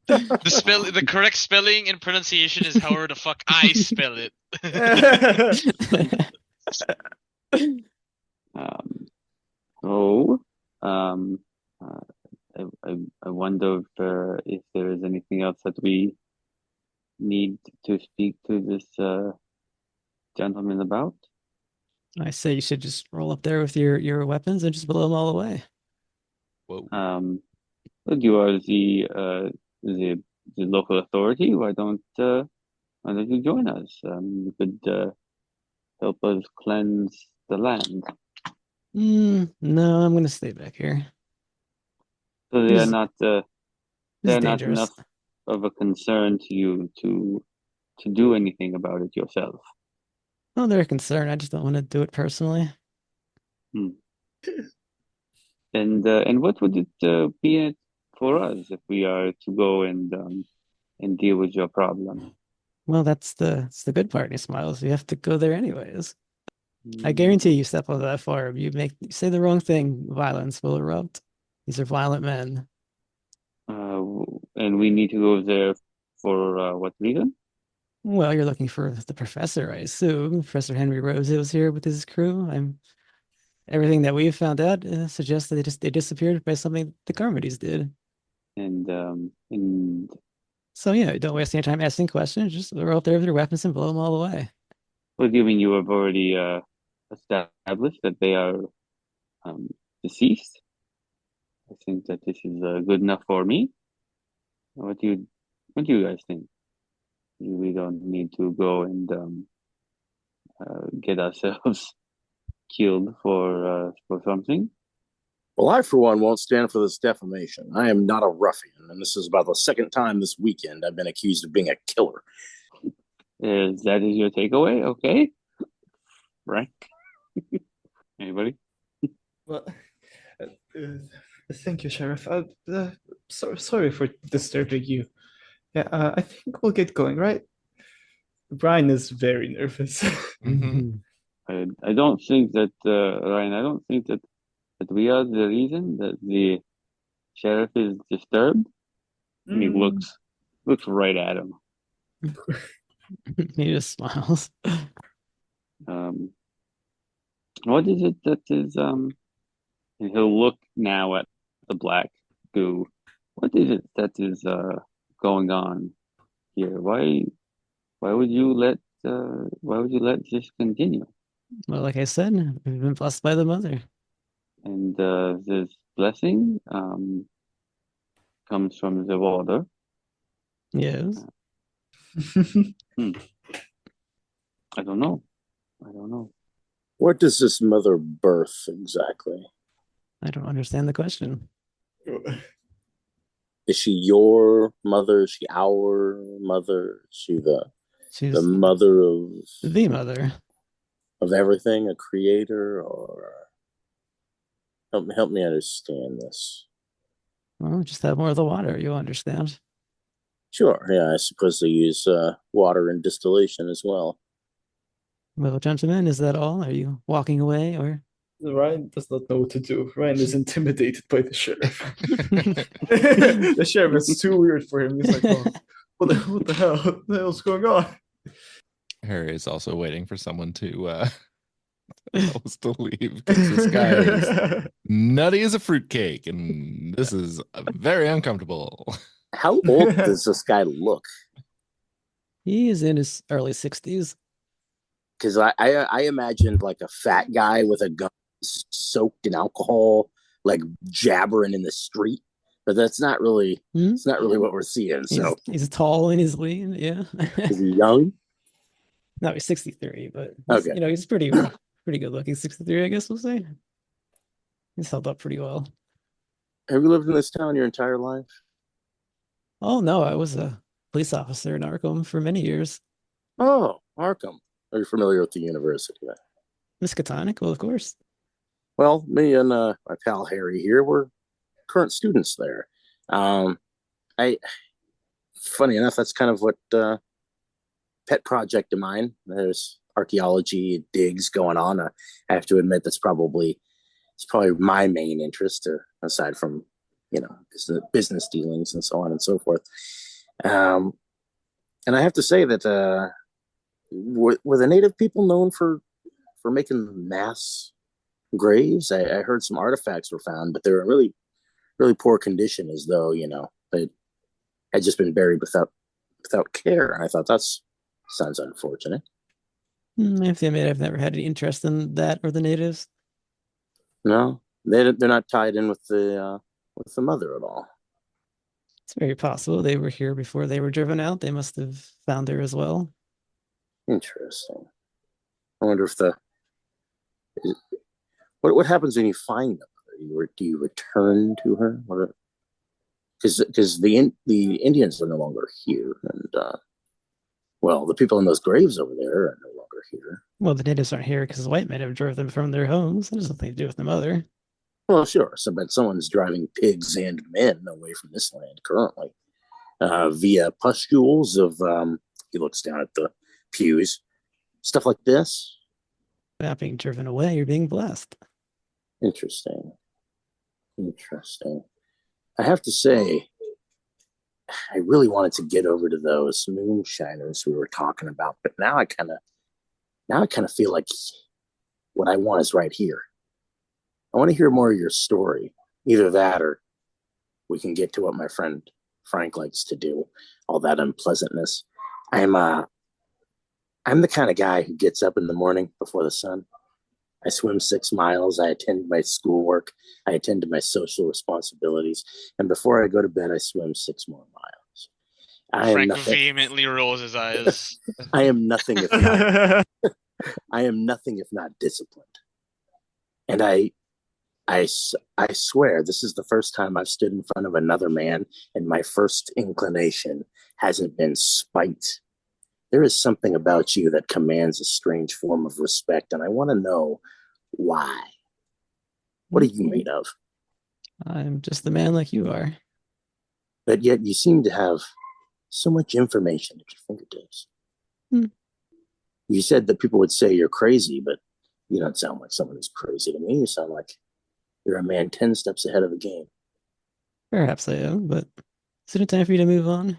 The correct spelling and pronunciation is however the fuck I spell it. I wonder if there is anything else that we need to speak to this gentleman about. I say you should just roll up there with your weapons and just blow them all away. Whoa. But you are the local authority. Why don't you join us? You could help us cleanse the land. No, I'm gonna stay back here. So they are not This they is are not dangerous. enough of a concern to you to do anything about it yourself. Oh, they're a concern. I just don't want to do it personally. And what would it be for us if we are to go and deal with your problem? Well, that's the good part. He smiles. You have to go there anyways. I guarantee you step on that farm, you say the wrong thing, violence will erupt. These are violent men. And we need to go there for what reason? Well, you're looking for the professor, I assume. Professor Henry Rose was here with his crew. Everything that we've found out suggests that they disappeared by something the Carmodies did. And So yeah, don't waste any time asking questions. Just roll up there with your weapons and blow them all away. what do you mean you have already established that they are deceased? I think that this is good enough for me. What do you guys think? We don't need to go and get ourselves killed for something. Well, I, for one, won't stand for this defamation. I am not a ruffian, and this is about the second time this weekend I've been accused of being a killer. That is your takeaway? Okay. Right. Anybody? Well, thank you, Sheriff. Sorry for disturbing you. Yeah, I think we'll get going, right? Brian is very nervous. Mm-hmm. I don't think that Ryan. I don't think that we are the reason that the sheriff is disturbed. And he looks right at him. He just smiles. What is it that is and he'll look now at the black goo. What is it that is going on here? Why would you let this continue? Well, like I said, we've been blessed by the mother. And this blessing comes from the water. Yes. I don't know. What does this mother birth exactly? I don't understand the question. Is she your mother? Is she our mother? Is she She's the mother of the mother. of everything, a creator, or help me understand this. Well, just have more of the water, you'll understand. Sure, yeah, I suppose they use water in distillation as well. Well, gentlemen, is that all? Are you walking away or? Ryan does not know what to do. Ryan is intimidated by the sheriff. The sheriff is too weird for him. He's like, oh, what the hell? What the hell's going on? Harry is also waiting for someone to tell us to leave because this guy is nutty as a fruitcake, and this is very uncomfortable. How old does this guy look? He is in his early 60s. Because I imagined like a fat guy with a gun soaked in alcohol, like jabbering in the street. But that's not really it's not really what we're seeing. So he's tall and he's lean, yeah. Is he young? No, he's 63, but Okay. He's pretty good looking. 63, I guess we'll say. He's held up pretty well. Have you lived in this town your entire life? Oh no, I was a police officer in Arkham for many years. Oh, Arkham. Are you familiar with the university? Miskatonic, well, of course. Well, me and my pal Harry here, we're current students there. Funny enough, that's kind of what pet project of mine. There's archaeology digs going on. I have to admit it's probably my main interest, aside from business dealings and so on and so forth. And I have to say that were the native people known for making mass graves? I heard some artifacts were found, but they were in really, really poor condition, as though they had just been buried without care. And I thought sounds unfortunate. I have to admit, I've never had any interest in that or the natives. No, they're not tied in with the mother at all. It's very possible they were here before they were driven out. They must have found her as well. Interesting. I wonder if what happens when you find them? Do you return to her? Because the Indians are no longer here, and the people in those graves over there are no longer here. Well, the natives aren't here because the white men have drove them from their homes. That has nothing to do with the mother. Well, sure. But someone's driving pigs and men away from this land currently via pustules of. He looks down at the pews, stuff like this. Not being driven away, you're being blessed. Interesting. I have to say, I really wanted to get over to those moonshiners we were talking about, but now I kind of feel like what I want is right here. I want to hear more of your story. Either that, or we can get to what my friend Frank likes to do, all that unpleasantness. I'm the kind of guy who gets up in the morning before the sun. I swim 6 miles. I attend my schoolwork. I attend to my social responsibilities. And before I go to bed, I swim 6 more miles. Frank vehemently rolls his eyes. I am nothing if not disciplined. And I swear this is the first time I've stood in front of another man, and my first inclination hasn't been spite. There is something about you that commands a strange form of respect, and I want to know why. What are you made of? I'm just the man like you are. But yet you seem to have so much information at your fingertips. You said that people would say you're crazy, but You don't sound like someone who's crazy to me. You sound like you're a man 10 steps ahead of the game. Perhaps I am, but is it time for you to move on?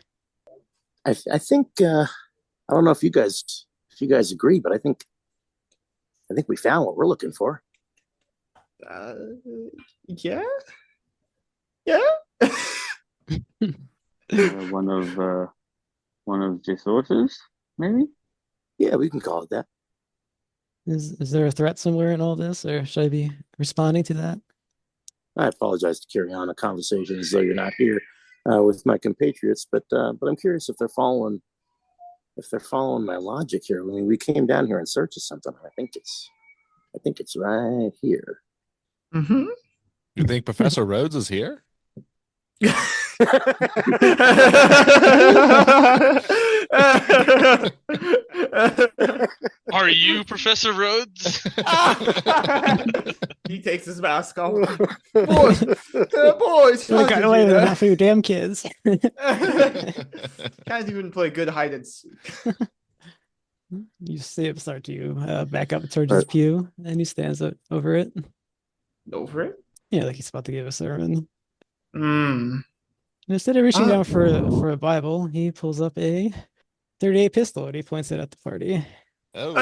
I think I don't know if you guys agree, but I think we found what we're looking for. Yeah. One of the sources, maybe. Yeah, we can call it that. Is there a threat somewhere in all this, or should I be responding to that? I apologize to carry on a conversation as though you're not here with my compatriots, but I'm curious if they're following my logic here. I mean, we came down here in search of something. I think it's right here. Mm-hmm. You think Professor Rhodes is here? Are you Professor Rhodes? He takes his mask off. Boys, You got away with half of your damn kids. Can't even play good hide and seek. You see him start to back up towards his pew, and he stands over it. Over it? Yeah, like he's about to give a sermon. Mm. And instead of reaching down for a Bible, he pulls up a 38 pistol and he points it at the party. Oh,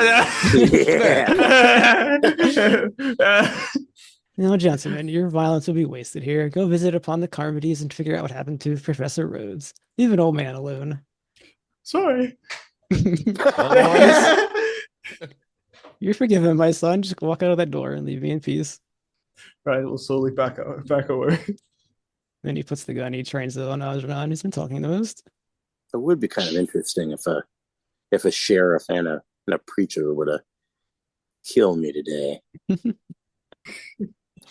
Now, gentlemen, your violence will be wasted here. Go visit upon the Carmodies and figure out what happened to Professor Rhodes. Leave an old man alone. Sorry. You're forgiven, my son. Just walk out of that door and leave me in peace. Right, we'll slowly back away. Then he puts the gun. He trains it on Algeron. He's been talking the most. It would be kind of interesting if a sheriff and a preacher were to kill me today. I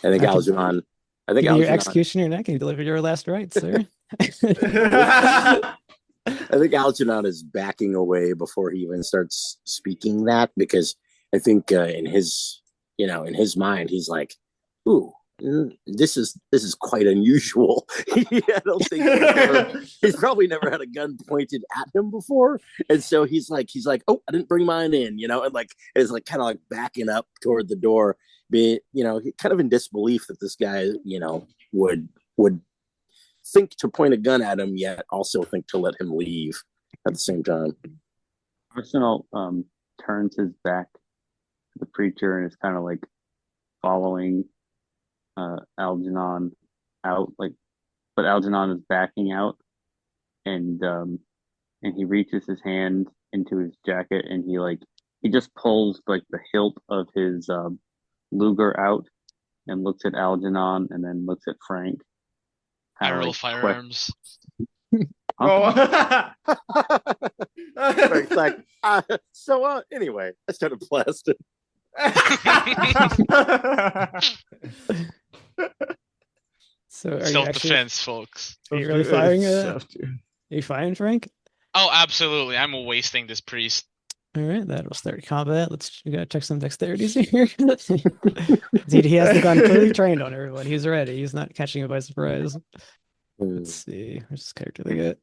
think Algeron. Your executioner neck and you delivered your last rites, sir. I think Algeron is backing away before he even starts speaking that, because I think in his mind he's like, "Ooh, this is quite unusual." I don't think he's probably never had a gun pointed at him before, and so he's like, "Oh, I didn't bring mine in," and like is like kind of like backing up toward the door, be kind of in disbelief that this guy would think to point a gun at him, yet also think to let him leave at the same time. Arsenault turns his back to the preacher and is kind of like following Algeron out, but Algeron is backing out, and he reaches his hand into his jacket and he just pulls like the hilt of his Luger out and looks at Algeron and then looks at Frank. I roll firearms. Oh. Frank's like, anyway, I started blasting. So are self-defense, folks. Are you really firing? Are you firing, Frank? Oh, absolutely. I'm wasting this priest. All right, that'll start combat. We gotta check some dexterities here. He has the gun clearly trained on everyone. He's ready. He's not catching it by surprise. Let's see. Where's this character they get?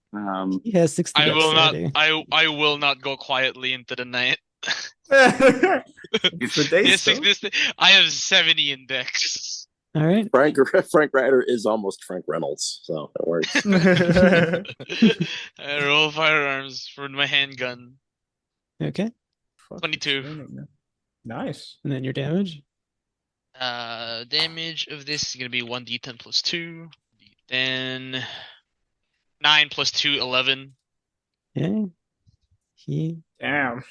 He has 60. I will not go quietly into the night. I have 70 in dex. All right. Frank Ryder is almost Frank Reynolds, so that works. I roll firearms for my handgun. Okay. 22. Nice. And then your damage? Damage of this is going to be 1d10 plus 2. Then 9 plus 2, 11. Yeah. Damn.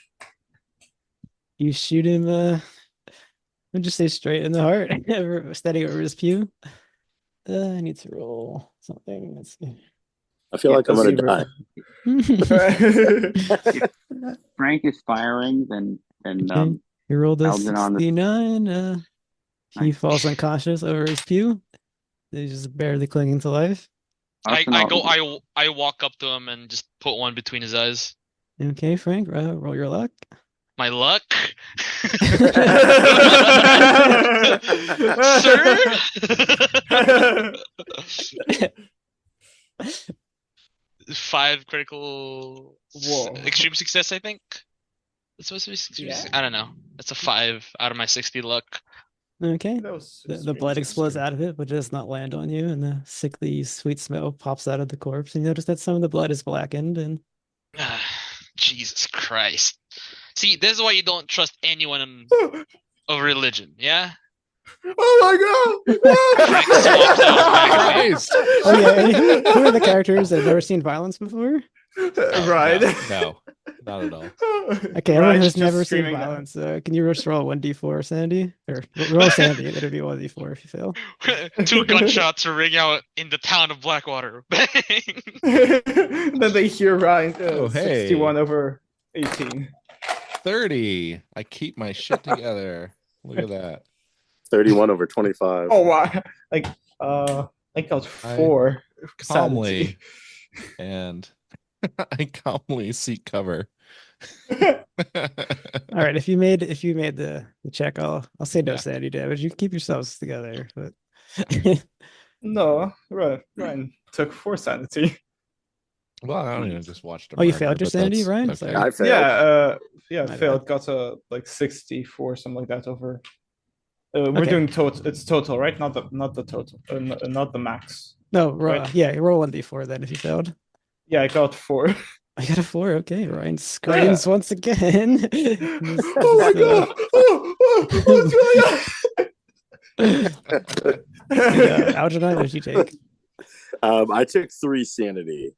You shoot him, I'll just say straight in the heart, standing over his pew. I need to roll something. Let's see. I feel like I'm going to die. Frank is firing, then okay. He rolled a 69. He falls unconscious over his pew. He's just barely clinging to life. I walk up to him and just put one between his eyes. Okay, Frank, roll your luck. My luck? Sir? 5 critical. Whoa. Extreme success, I think. It's supposed to be 60. Yeah. I don't know. It's a 5 out of my 60 luck. Okay. That was The strange blood explodes gesture. out of it, but does not land on you, and the sickly sweet smell pops out of the corpse. And you notice that some of the blood is blackened, and Jesus Christ. See, this is why you don't trust anyone of religion, yeah? Oh my Frank swaps out back. Christ! oh yeah, and who are the characters that have never seen violence before? god! Right. No, not at all. Okay, everyone Ryan's who's just never seen screaming that. violence, can you just roll 1d4 Sandy? Or roll Sandy, it'll be 1d4 if you fail. 2 gunshots ring out in the town of Blackwater. Bang! Then they hear Ryan Oh, hey. 61 over 18. 30. I keep my shit together. Look at that. 31 over 25. Oh wow! Like I got 4 Calmly. sanity. And I calmly seek cover. All right, if you made the check, I'll say no Yeah. sanity damage. You can keep yourselves together, but No, Ryan took 4 sanity. Well, I don't even just watched a Oh, you marker, failed your but sanity, that's Ryan? okay. Sorry. I failed. Yeah, My failed. Got a like 64, something like that over. We're Okay. doing total. It's total, right? Not the total. Not the max. No, Right. yeah, roll 1d4 then if you failed. Yeah, I got 4. I got a 4. Okay, Ryan screams once again. Oh my god! What's going on? Yeah, Algeron, what did you take? I took 3 sanity.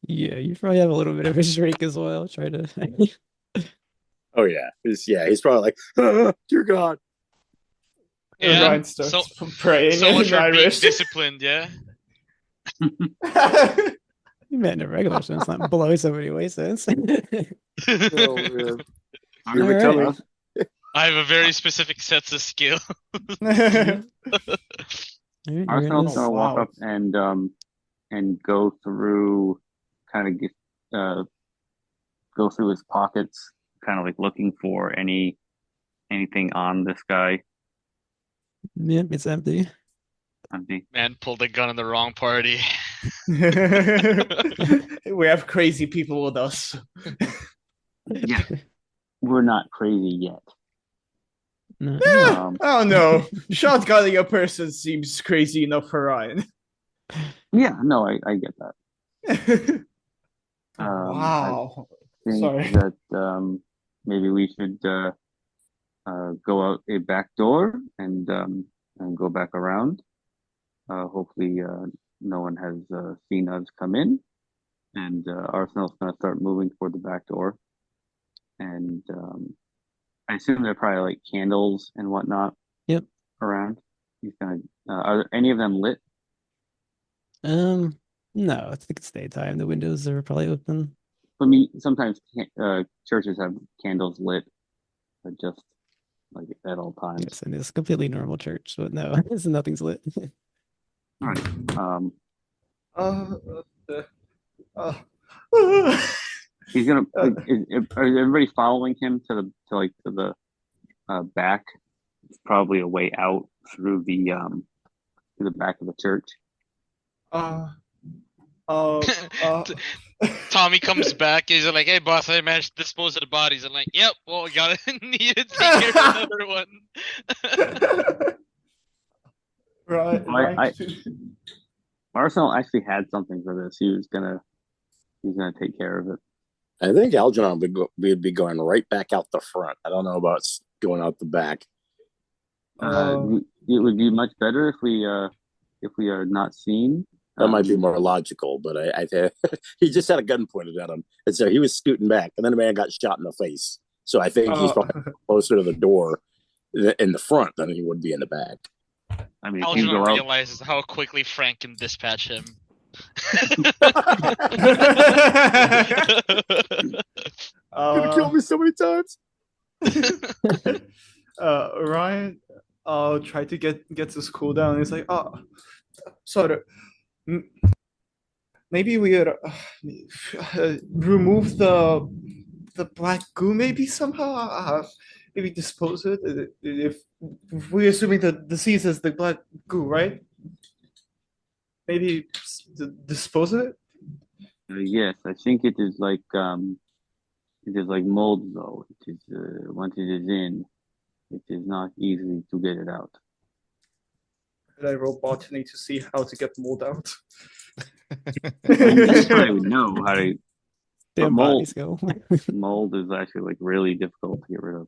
Yeah, you probably have a little bit of a shriek as well. Try to. Oh yeah, he's probably like, dear God. Yeah. Ryan starts praying So much in for being Irish. disciplined, yeah? You meant in a regular sense, not below somebody way sense. Oh, man. All You're right. becoming. I have a very specific sets of skill. Alright, you're Arsenault's gonna- gonna walk Wow. up and go through, kind of get go through his pockets, kind of like looking for anything on this guy. Yeah, it's empty. Man pulled a gun on the wrong party. We have crazy people with us. Yeah, we're not crazy yet. No. Oh no, shotgunning a person seems crazy enough for Ryan. Yeah, no, I get that. Wow. I think Sorry. that maybe we should go out a back door and go back around. Hopefully, no one has seen us come in, and Arsenault's going to start moving toward the back door. And I assume there are probably like candles and whatnot. Yep. Around. He's gonna. Are any of them lit? No, I think it's daytime. The windows are probably open. I mean, sometimes churches have candles lit, but just like at all times. Yes, and it's a completely normal church, but no, nothing's lit. All right. He's gonna. Is everybody following him to the back? It's probably a way out through the back of the church. Tommy comes back. He's like, "Hey, boss, I managed to dispose of the bodies." I'm like, "Yep, well, we gotta need to take care of another one." Right. Arsenault actually had something for this. He's gonna take care of it. I think Algeron would be going right back out the front. I don't know about going out the back. It would be much better if we are not seen. That might be more logical, but I he just had a gun pointed at him, and so he was scooting back, and then a man got shot in the face. So I think he's probably closer to the door in the front than he would be in the back. I mean, if you go Algeron out, realizes how quickly Frank can dispatch him. Gonna kill me so many times. Ryan tried to get his cool down. He's like, sorry, maybe we could remove the black goo, maybe somehow. Maybe dispose it. If we're assuming the disease is the black goo, right? Maybe dispose of it. yes, I think it is like It is like mold, though. It is once it is in, it is not easy to get it out. Could I roll botany to see how to get mold out? That's what I would know how to. But Damn body skill. mold is actually like really difficult to get rid of.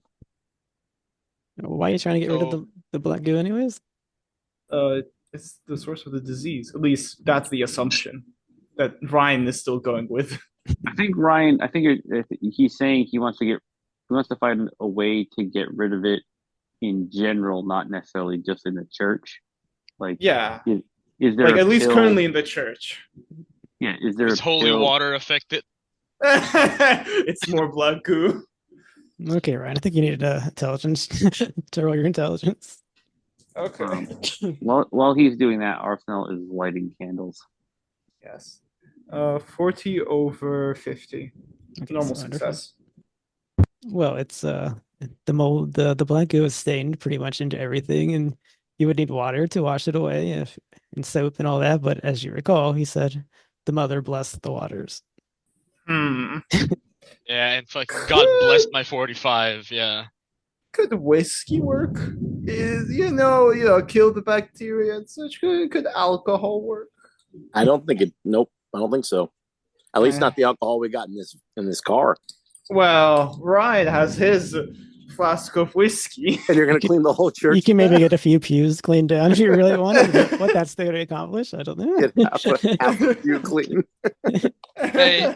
Why are you trying to get rid of the black goo anyways? It's the source of the disease. At least that's the assumption that Ryan is still going with. I think Ryan. I think he's saying he wants to find a way to get rid of it in general, not necessarily just in the church. Like, Yeah, is there like at least pill? currently in the church. Yeah, is there Is a holy pill? water affected? It's more black goo. Okay, Ryan, I think you needed intelligence to roll your intelligence. Okay. While he's doing that, Arsenault is lighting candles. Yes. 40 over 50. Okay, Normal so wonderful. success. Well, it's the mold, the black goo is stained pretty much into everything, and you would need water to wash it away and soap and all that. But as you recall, he said the mother blessed the waters. Yeah, and fucking God bless my 45. Yeah. Could whiskey work? Is kill the bacteria and such? Could alcohol work? I don't think it. Nope, I don't think so. At least not the alcohol we got in this car. Well, Ryan has his flask of whiskey. And you're gonna clean the whole church. You can maybe get a few pews cleaned down if you really wanted. But what that's going to accomplish, I don't know. Get half a few clean. Hey,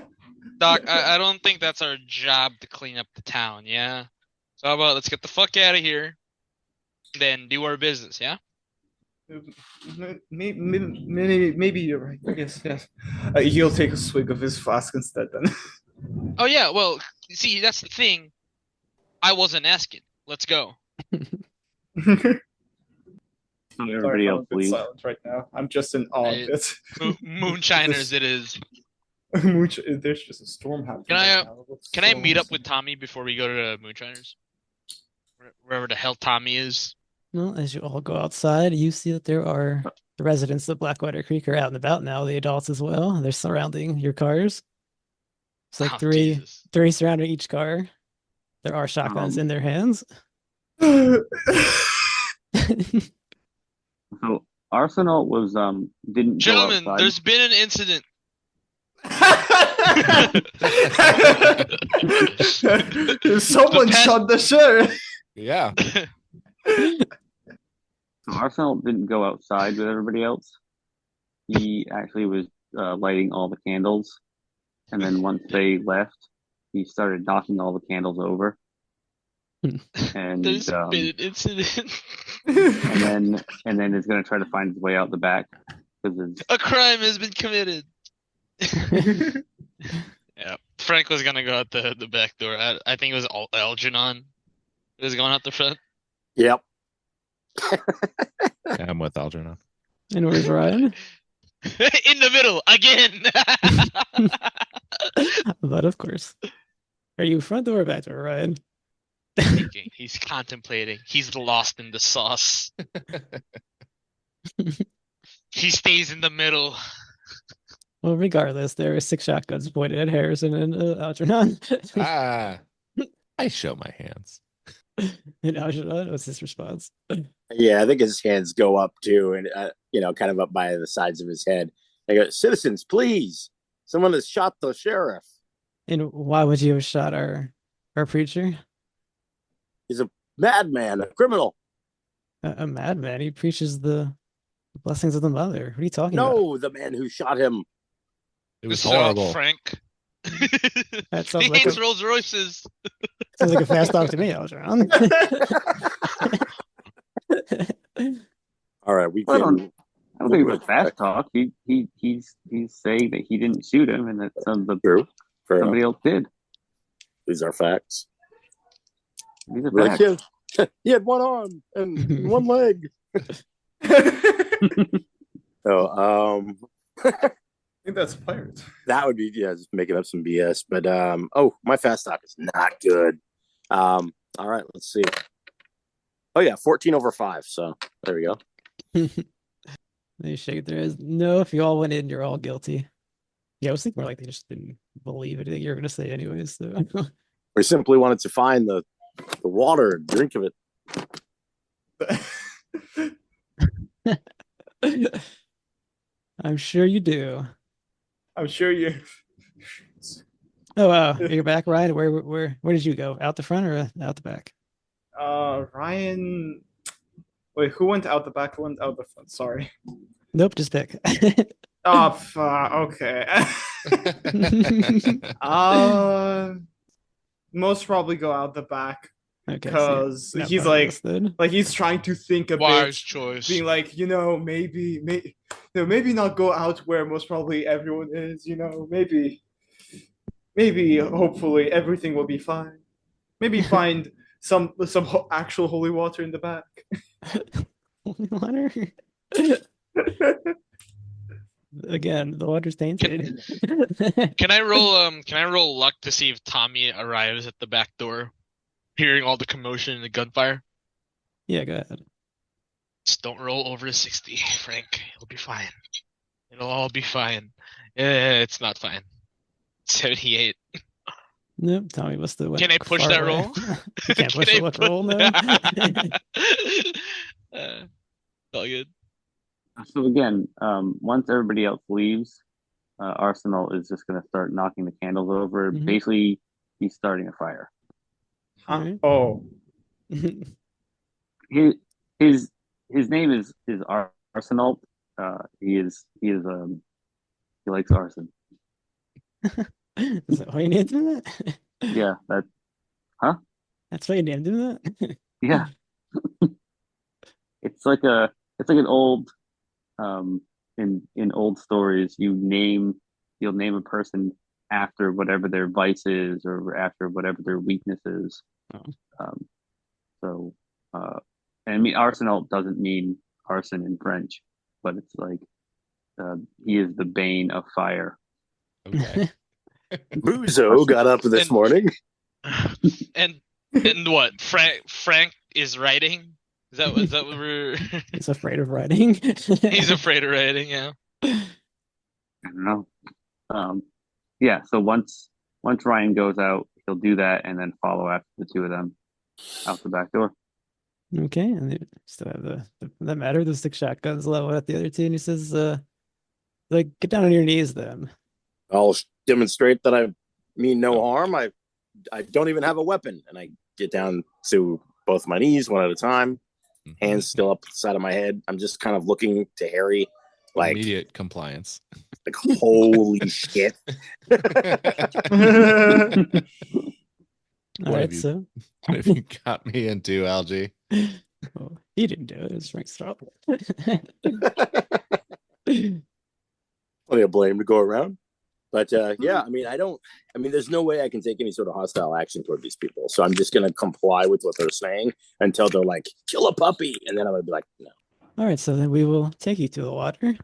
Doc, I don't think that's our job to clean up the town, yeah? So how about let's get the fuck out of here, then do our business, yeah? Maybe you're right. Yes. He'll take a swig of his flask instead then. Oh yeah, well, see, that's the thing. I wasn't asking. Let's go. Everybody else leaves. Silent right now. I'm just in awe of it. Moonshiners, it is. There's just a storm happening. Can I meet up with Tommy before we go to Moonshiners? Wherever the hell Tommy is. Well, as you all go outside, you see that there are the residents of Blackwater Creek are out and about now, the adults as well. They're surrounding your cars. It's like three surrounding each car. There are shotguns in their hands. So Arsenault was didn't Gentlemen, go outside. there's been an incident. Someone shot the sheriff. Yeah. So Arsenault didn't go outside with everybody else. He actually was lighting all the candles, and then once they left, he started knocking all the candles over. And There's been an incident. and then is going to try to find his way out the back because A crime has been committed. Yeah, Frank was gonna go out the back door. I think it was Algeron who was going out the front. Yep. Yeah, I'm with Algeron. And where's Ryan? In the middle again. But of course. Are you front door or back door, Ryan? Thinking. He's contemplating. He's lost in the sauce. He stays in the middle. Well, regardless, there are 6 shotguns pointed at Harrison and Algernon. I show my hands. And Algernon, what's his response? Yeah, I think his hands go up too, and kind of up by the sides of his head. They go, "Citizens, please! Someone has shot the sheriff. And why would you have shot our preacher? He's a madman, a criminal." A madman. He preaches the blessings of the mother. What are you talking about? No, the man who shot him. It was Shut up, horrible. Frank. That sounds He like hates Rolls Royces. Sounds like a fast talk to me, Algernon. All right, we I can. don't think it was fast talk. He's saying that he didn't shoot him and that True. Fair somebody enough. else did. These are facts. These are We're like, facts. yeah, he had one arm and one leg. So, I think that's pirate. that would be just making up some BS. But my fast talk is not good. All right, let's see. Oh yeah, 14 over 5. So there we go. They shake their heads. No, if you all went in, you're all guilty. Yeah, I was thinking more like they just didn't believe anything you were going to say anyways. So. We simply wanted to find the water, drink of it. I'm sure you do. I'm sure you. Oh wow, you're back, Ryan. Where did you go? Out the front or out the back? Ryan. Wait, who went out the back? Who went out the front? Sorry. Nope, just pick. Oh, okay. Most probably go out the back Okay, because so he's like he's trying to think a Wise bit, choice. being like, maybe not go out where most probably everyone is. Maybe hopefully everything will be fine. Maybe find some actual holy water in the back. holy water. Again, the water's tainted. Can I roll luck to see if Tommy arrives at the back door, hearing all the commotion and the gunfire? Yeah, go ahead. Just don't roll over a 60, Frank. It'll be fine. It'll all be fine. It's not fine. 78. Nope, Tommy must have went Can I push far that away. roll? You can't push Can I the luck put- roll, no. All good. So again, once everybody else leaves, Arsenault is just going to start knocking the candles over. Mhm. Basically, he's starting a fire. Alright. Oh, His name is Arsenault. He likes arson. Is that why you named him that? Yeah, That's why you named him that? yeah. It's like an old in old stories you'll name a person after whatever their vice is or after whatever their weakness is. Oh. And I mean Arsenault doesn't mean arson in French, but it's like he is the bane of fire. Okay. Buzo got up this morning. And what? Frank is writing? Is that what we're He's afraid of writing. He's afraid of writing, yeah. I don't know. Yeah, so once Ryan goes out, he'll do that and then follow after the two of them out the back door. Okay, and they still have that matter. The 6 shotguns level at the other two, and he says, "Like, get down on your knees, then." I'll demonstrate that I mean no harm. I don't even have a weapon, and I get down to both my knees one at a time, hands still up the side of my head. I'm just kind of looking to Harry, like Immediate compliance. like holy shit. All What right, have you- so What have you got me into, Algie? well, he didn't do it. It was Frank's trouble. Plenty of blame to go around. But yeah, I mean, there's no way I can take any sort of hostile action toward these people. So I'm just going to comply with what they're saying until they're like, kill a puppy. And then I'm going to be like, no. All right, so then we will take you to the water.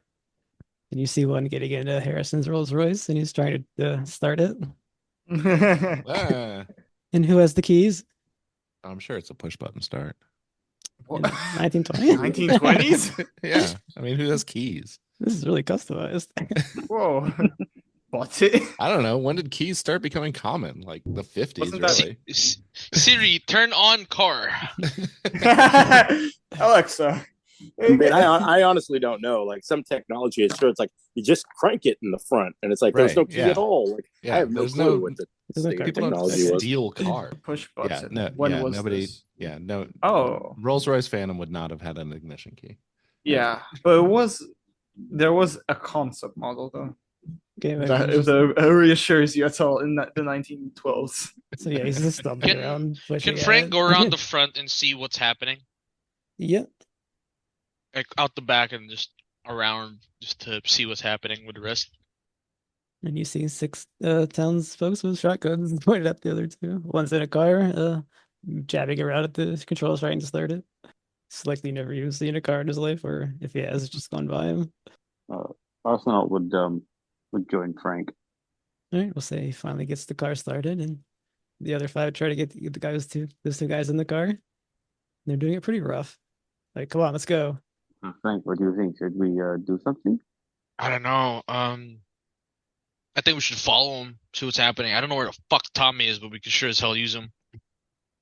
And you see one getting into Harrison's Rolls Royce, and he's trying to start it. Ah, And who has the keys? I'm sure it's a push button start. In 1920. 1920s? Yeah. I mean, who has keys? This is really customized. Whoa. Bought it? I don't know. When did keys start becoming common? Like the 50s, Wasn't that- really. Siri, turn on car. Alexa. I mean, I honestly don't know. Like some technology, it's sure it's like you just crank it in the front, and it's like there's no Right, key yeah. at all. Like Yeah, I have no there's clue no- what the There's no state of People don't technology was. steal car. Push Yeah, button. no, When yeah, was nobody. this? Yeah, no. Oh. Rolls-Royce Phantom would not have had an ignition key. Yeah, but there was a concept model though. Okay, wait, If that reassures you at all in the 1912s. so yeah, he's just stumbling Can- around. pushing Can Frank it. go around the front and see what's happening? Yep. Like out the back and just around just to see what's happening with the rest? And you see 6 townsfolk with shotguns pointed at the other two. One's in a car, jabbing around at the controls trying to start it. It's likely never even seen a car in his life, or if he has, it's just gone by him. Arsenault would join Frank. All right, we'll say he finally gets the car started, and the other 5 try to get the those two guys in the car. They're doing it pretty rough. Like, come on, let's go. Frank, what do you think? Should we do something? I don't know. I think we should follow him, see what's happening. I don't know where the fuck Tommy is, but we could sure as hell use him.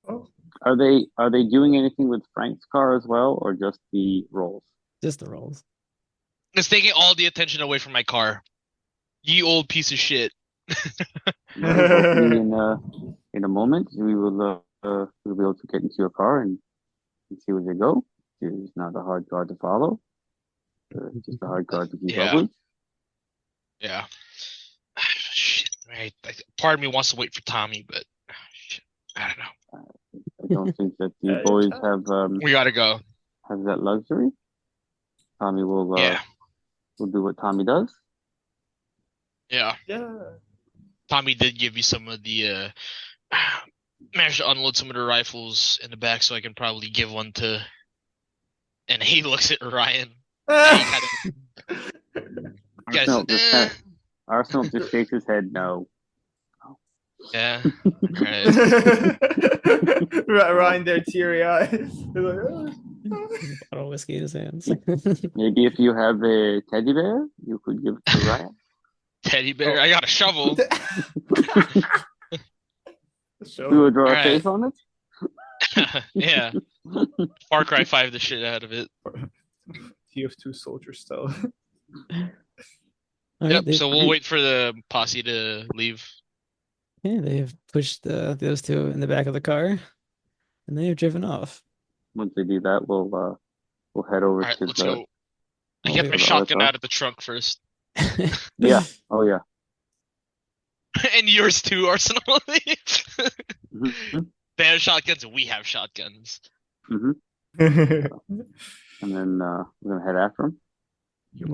Oh, Are they doing anything with Frank's car as well, or just the rolls? Just the rolls. It's taking all the attention away from my car. You old piece of shit. Hopefully in a moment we will we'll be able to get into your car and see where they go. It's not a hard car to follow. Just a hard car to keep up with. Yeah. Shit. Right. Part of me wants to wait for Tommy, but shit. I don't know. I don't think that the boys have We gotta go. have that luxury. Tommy will will do what Tommy does. Yeah. yeah. Tommy did give me some of the managed to unload some of the rifles in the back, so I can probably give one to. And he looks at Ryan. Arsenault just shakes his head no. Yeah. Right. Ryan there, teary eyes. Bottle of whiskey in his hands. Maybe if you have a teddy bear, you could give it to Ryan. Teddy bear. I got a shovel. We would draw a Alright. face on it. Yeah. Far Cry 5 the shit out of it. TF2 soldier style. All right, Yep. they- So we'll wait for the posse to leave. Yeah, they have pushed those two in the back of the car, and they have driven off. Once they do that, we'll head over All right, to let's the. go. I Oh, get wait, my the shotgun other out of the trunk first. Yeah. Oh yeah. And yours too, Arsenal. Mhm. They have shotguns, we have shotguns. Mhm. You And then we're gonna head after him.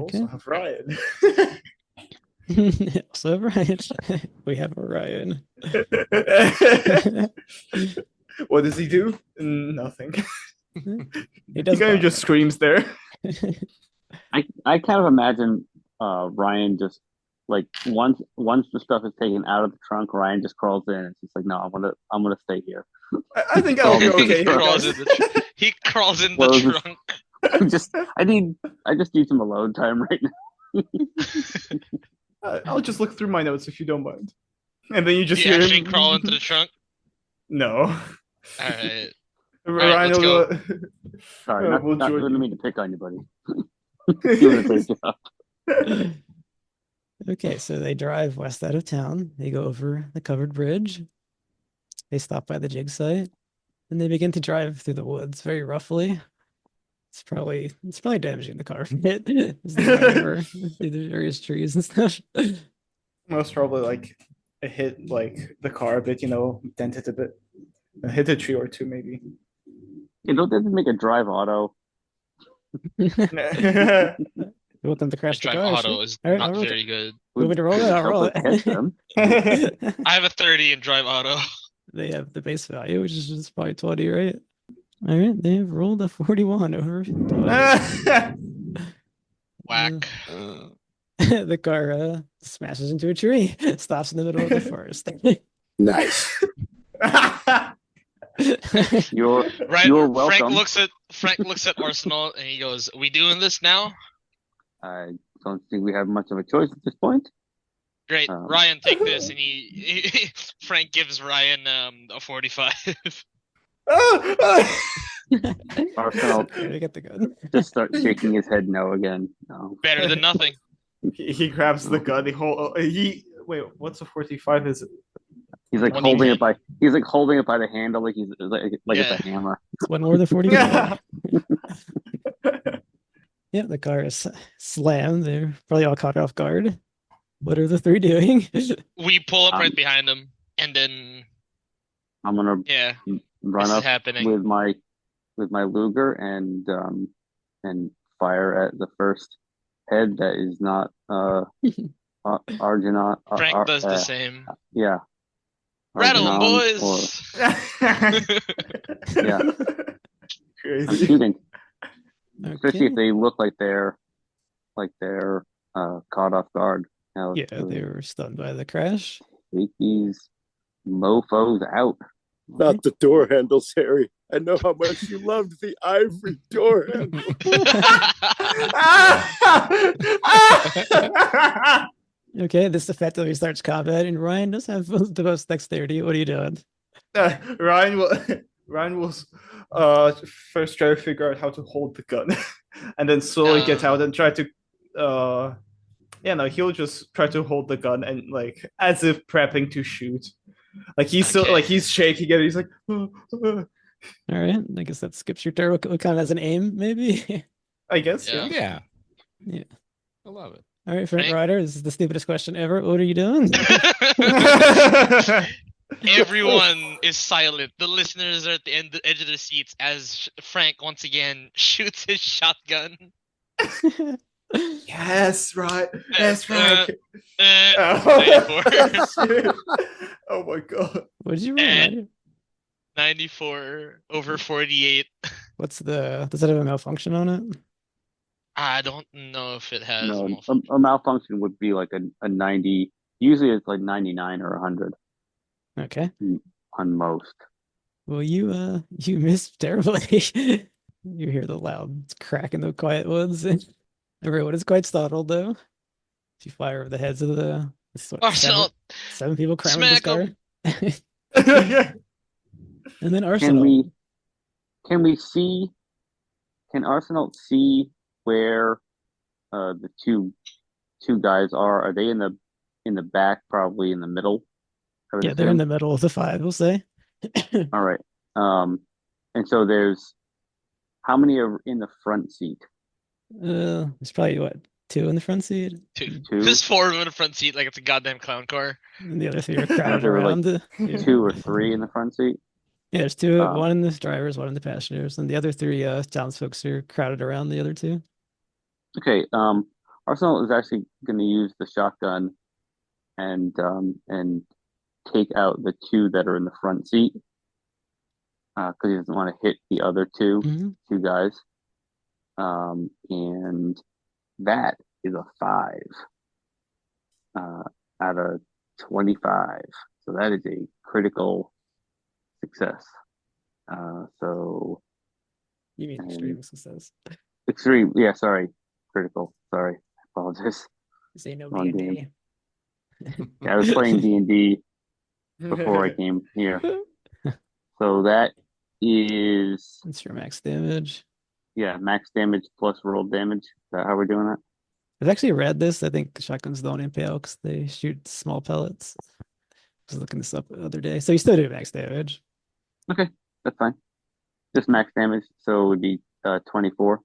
also Okay. have Ryan. Also, Ryan. We have Ryan. What does he do? Nothing. He He does kind of just screams there. I kind of imagine Ryan just like once the stuff is taken out of the trunk, Ryan just crawls in and he's like, no, I'm gonna stay here. I think I'll be okay. he, here, crawls guys. in the he crawls in the Well, this- trunk. I just need some alone time right now. I'll just look through my notes if you don't mind. And then you just You hear actually him. crawl into the trunk? No. Alright. Ryan let's will go. Sorry, We'll not join didn't you. mean to pick on you, buddy. Doing a great job. Okay, so they drive west out of town. They go over the covered bridge. They stop by the jig site, and they begin to drive through the woods very roughly. It's probably damaging the car a bit as they drive over through the various trees and stuff. Most probably like it hit like the car a bit, dented a bit. Hit a tree or two maybe. You don't have to make a drive auto. You want them to crash the Drive car? auto sure. is All right, not I'll roll very it. good. Want me to roll it? I'll Help roll us it. catch them. I have a 30 in drive auto. They have the base value, which is just probably 20, right? All right, they have rolled a 41 over 20. Whack. The car smashes into a tree, stops in the middle of the forest. Nice. You're Right. You're welcome. Frank looks at Arsenal and he goes, "We doing this now?" I don't think we have much of a choice at this point. Great. Um, Ryan, take this, and Frank gives Ryan a 45. Arsenal Gotta get the gun. just starts shaking his head no again. No. Better than nothing. he grabs the gun. Wait. What's a 45? Is it? He's like What do you holding mean? it by the handle like he's like Yeah. it's a hammer. It's one more than 45. Yeah, the car is slammed. They're probably all caught off guard. What are the three doing? We pull up Um, right behind him, and then I'm gonna yeah, run this is up happening. with my Luger and fire at the first head that is not Argonaut. Frank does the same. Yeah. Rattle 'em, Argonaut boys. Yeah. I'm Crazy. shooting, especially if Okay. they look like they're caught off guard. Now, Yeah, they were stunned by the crash. take these mofos out. Not the door handles, Harry. I know how much you loved the ivory door handle. Okay, this effectively starts combat, and Ryan does have the most dexterity. What are you doing? Ryan will Ryan will first try to figure out how to hold the gun, and then slowly get out and try to he'll just try to hold the gun and like as if prepping to shoot. Like he's still Okay. like he's shaking and he's like All right, I guess that skips your turn. What kind of as an aim, maybe? I guess Yeah. Yeah. Yeah. I love it. All right, Frank Frank? Ryder, this is the stupidest question ever. What are you doing? Everyone is silent. The listeners are at the edge of their seats as Frank once again shoots his shotgun. Yes, right. Yes, right. 94. Oh my god. What did you roll? And- Ryder? 94 over 48. Does that have a malfunction on it? I don't know if it has. No, a malfunction would be like a 90. Usually it's like 99 or 100 Okay. on most. Well, you missed terribly. You hear the loud crack in the quiet woods, and everyone is quite startled, though. If you fire over the heads of the Arsenault, seven people crammed in this smack 'em. car. And then Arsenault. Can Arsenault see where the two guys are? Are they in the back, probably in the middle? I would Yeah, they're in assume? the middle of the five, we'll say. All right. And so there's how many are in the front seat? There's probably what, two in the front seat, Two. Two? There's 4 of them in the front seat like it's a goddamn clown car. and the other three are crowded There were, like, around. Yeah. 2 or 3 in the front seat? Yeah, there's two, Um, one in the drivers, one in the passengers, and the other three townsfolk are crowded around the other two. Okay. Arsenal is actually going to use the shotgun and take out the 2 that are in the front seat because he doesn't want to hit the other 2 Mhm. guys. And that is a 5 out of 25. So that is a critical success. So You mean extreme success. extreme, yeah, sorry, critical. Sorry, I apologize. This ain't no Wrong D&D. Yeah, I was playing D&D before I came here. So that is, That's your max damage. yeah, max damage plus roll damage. Is that how we're doing that? I've actually read this. I think shotguns don't impale because they shoot small pellets. I was looking this up the other day. So you still do max damage. Okay, that's fine. Just max damage, so it would be 24.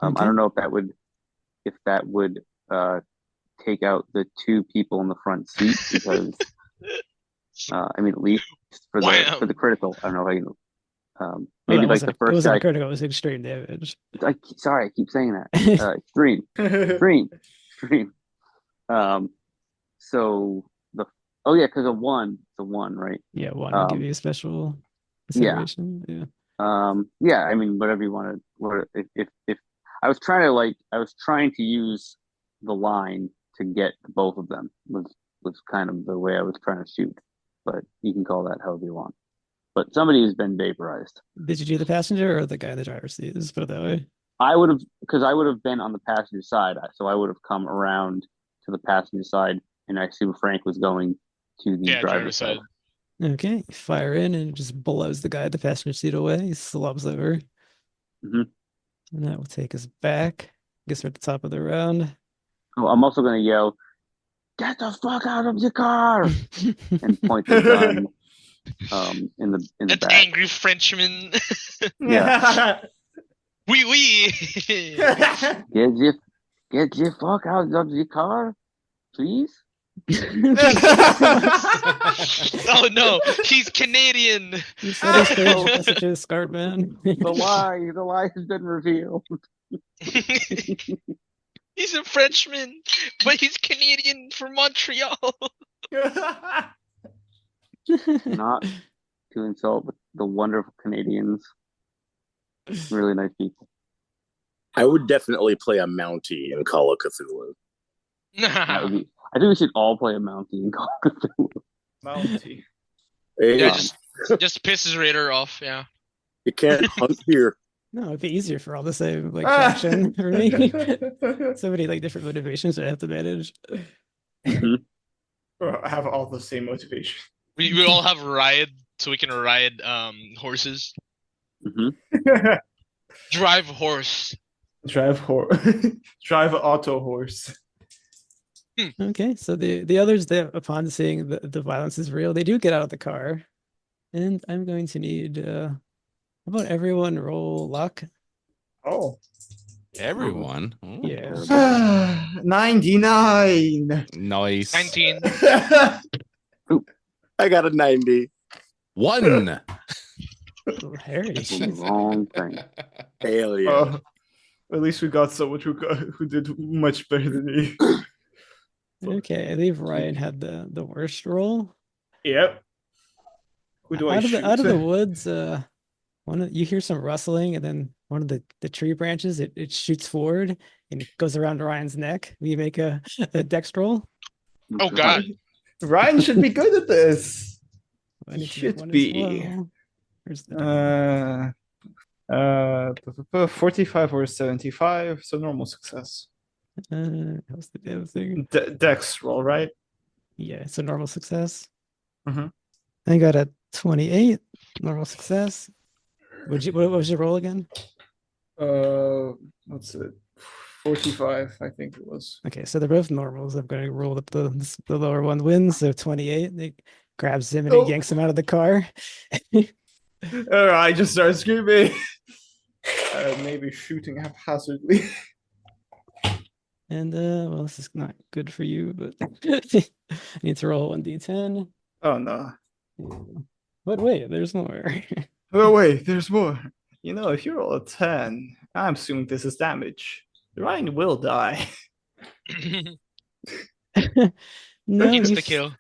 I Okay. don't know if that would take out the 2 people in the front seat because I mean at least for Wham! the critical. I don't know if I can Well, maybe that like the wasn't- it first wasn't guy. a critical, it was extreme damage. Sorry, I keep saying that. Extreme. So because of 1, it's a 1, right? Yeah, one will give you a special consideration. Yeah. I mean, whatever you want to. If I was trying to use the line to get both of them was kind of the way I was trying to shoot, but you can call that however you want. But somebody has been vaporized. Did you do the passenger or the guy in the driver's seat? Let's put it that way. I would have been on the passenger side, so I would have come around to the passenger side, and I see where Frank was going to the driver's side. Okay, you fire in and it just blows the guy at the passenger seat away. He slumps over. Mhm. And that will take us back. Guess we're at the top of the round. Oh, I'm also going to yell, "Get the fuck out of the car!" and point the gun in the That's back. angry Frenchman. Yeah. Wee wee. Get your fuck out of the car, please. Oh no, he's Canadian. You said his favorite message is Scarred Man. The lie has been revealed. He's a Frenchman, but he's Canadian from Montreal. Not to insult the wonderful Canadians. Really nice people. I would definitely play a Mountie in Call of Cthulhu. That would be, I think we should all play a Mountie and Call of Cthulhu. Mountie. Hey, Yeah, just pisses Zraitor off. Yeah. you can't hunt here. No, it'd be easier for all the same faction for me. So many different motivations I have to manage. Mhm. Have all the same motivation. We all have ride, so we can ride horses. Mhm. Drive horse. Drive drive auto horse. Okay, so the others, upon seeing the violence is real, they do get out of the car, and I'm going to need how about everyone roll luck? Oh. Everyone. Yeah. 99. Nice. 19. I got a 90. One. Oh, Harry. The Jeez. wrong thing. Hell yeah. Oh, at least we got someone who did much better than me. Okay, I believe Ryan had the worst roll. Yep. Who do I shoot? Out of the woods, you hear some rustling, and then one of the tree branches it shoots forward and it goes around Ryan's neck. Will you make a dex roll? Oh God. Ryan should be good at this. I need to make Should one as be. well. Where's the 45 or 75, so normal success. how's the damn thing? Dex roll, right? Yeah, it's a normal success. Mhm. I got a 28, normal success. What was your roll again? What's it? 45, I think it was. Okay, so they're both normals. I'm going to roll that the lower one wins, so 28. They grabs him and he yanks him out of the car. All right, just start screaming. Maybe shooting haphazardly. And well, this is not good for you, but I need to roll 1d10. Oh no. But wait, there's more. Oh wait, there's more. You know, if you roll a 10, I'm assuming this is damage. Ryan will die. No, Insta kill.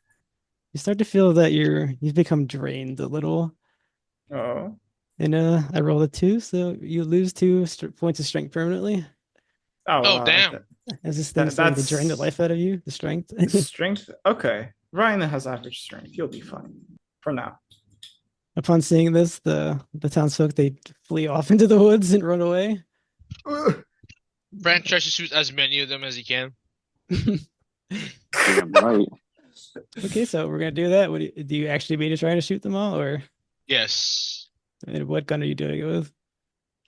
you start to feel that you've become drained a little. Oh. And I rolled a 2, so you lose 2 points of strength permanently. Oh, damn. As this thing's starting to drain the life out of you, the strength. Strength? Okay. Ryan has average strength. He'll be fine. For now. Upon seeing this, the townsfolk, they flee off into the woods and run away. Brent tries to shoot as many of them as he can. Yeah, right. Okay, so we're gonna do that. Do you actually mean to try to shoot them all, or Yes. and what gun are you doing it with?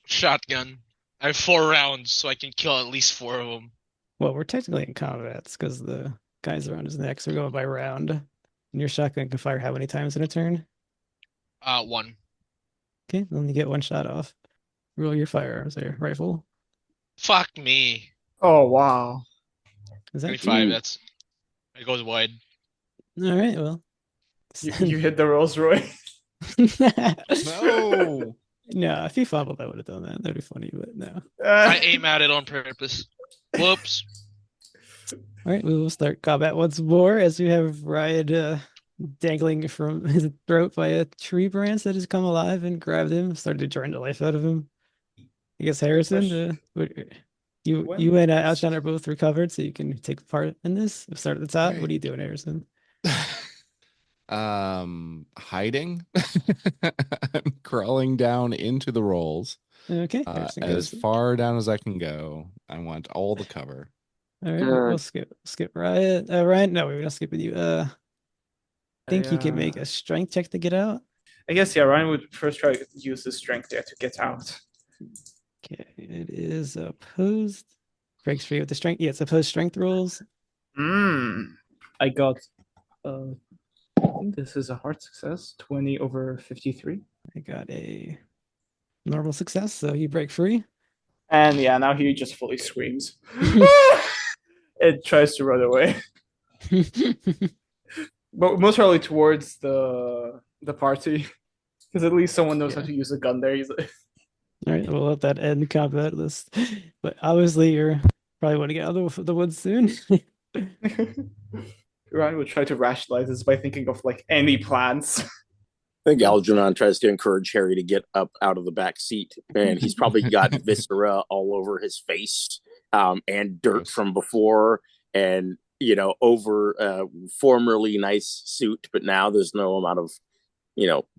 Shotgun. I have 4 rounds, so I can kill at least 4 of them. Well, we're technically in combats because the guys around his neck, so we're going by round. And your shotgun can fire how many times in a turn? 1. Okay, then you get 1 shot off. Roll your firearms there, rifle. Fuck me. Oh wow. Is that 25, it goes wide. all right? Well, You hit the Rolls Royce. No. No, if you fumbled, I would have done that. That'd be funny, but no. I aim at it on purpose. Whoops. All right, we will start combat once more as we have Ryan dangling from his throat by a tree branch that has come alive and grabbed him, started to drain the life out of him. I guess Harrison, you and Algeron are both recovered, so you can take part in this. We'll start at the top. What are you doing, Harrison? Hiding. I'm crawling down into the rolls. Okay, as far down as I can go. I want all the cover. All right, we'll skip Ryan. Ryan, no, we're not skipping you. Think you can make a strength check to get out? I guess yeah, Ryan would first try to use his strength there to get out. Okay, it is opposed. Breaks free with the strength. Yeah, it's opposed strength rolls. I got I think this is a hard success. 20 over 53. I got a normal success, so you break free. And yeah, now he just fully screams. It tries to run away. But most probably towards the party. Because at least someone knows how to use a gun there. All right, we'll let that end combat list. But obviously, you're probably want to get out of the woods soon. Ryan would try to rationalize this by thinking of like any plans. I think Algeron tries to encourage Harry to get up out of the back seat, and he's probably got viscera all over his face, and dirt from before, and over formerly nice suit, but now there's no amount of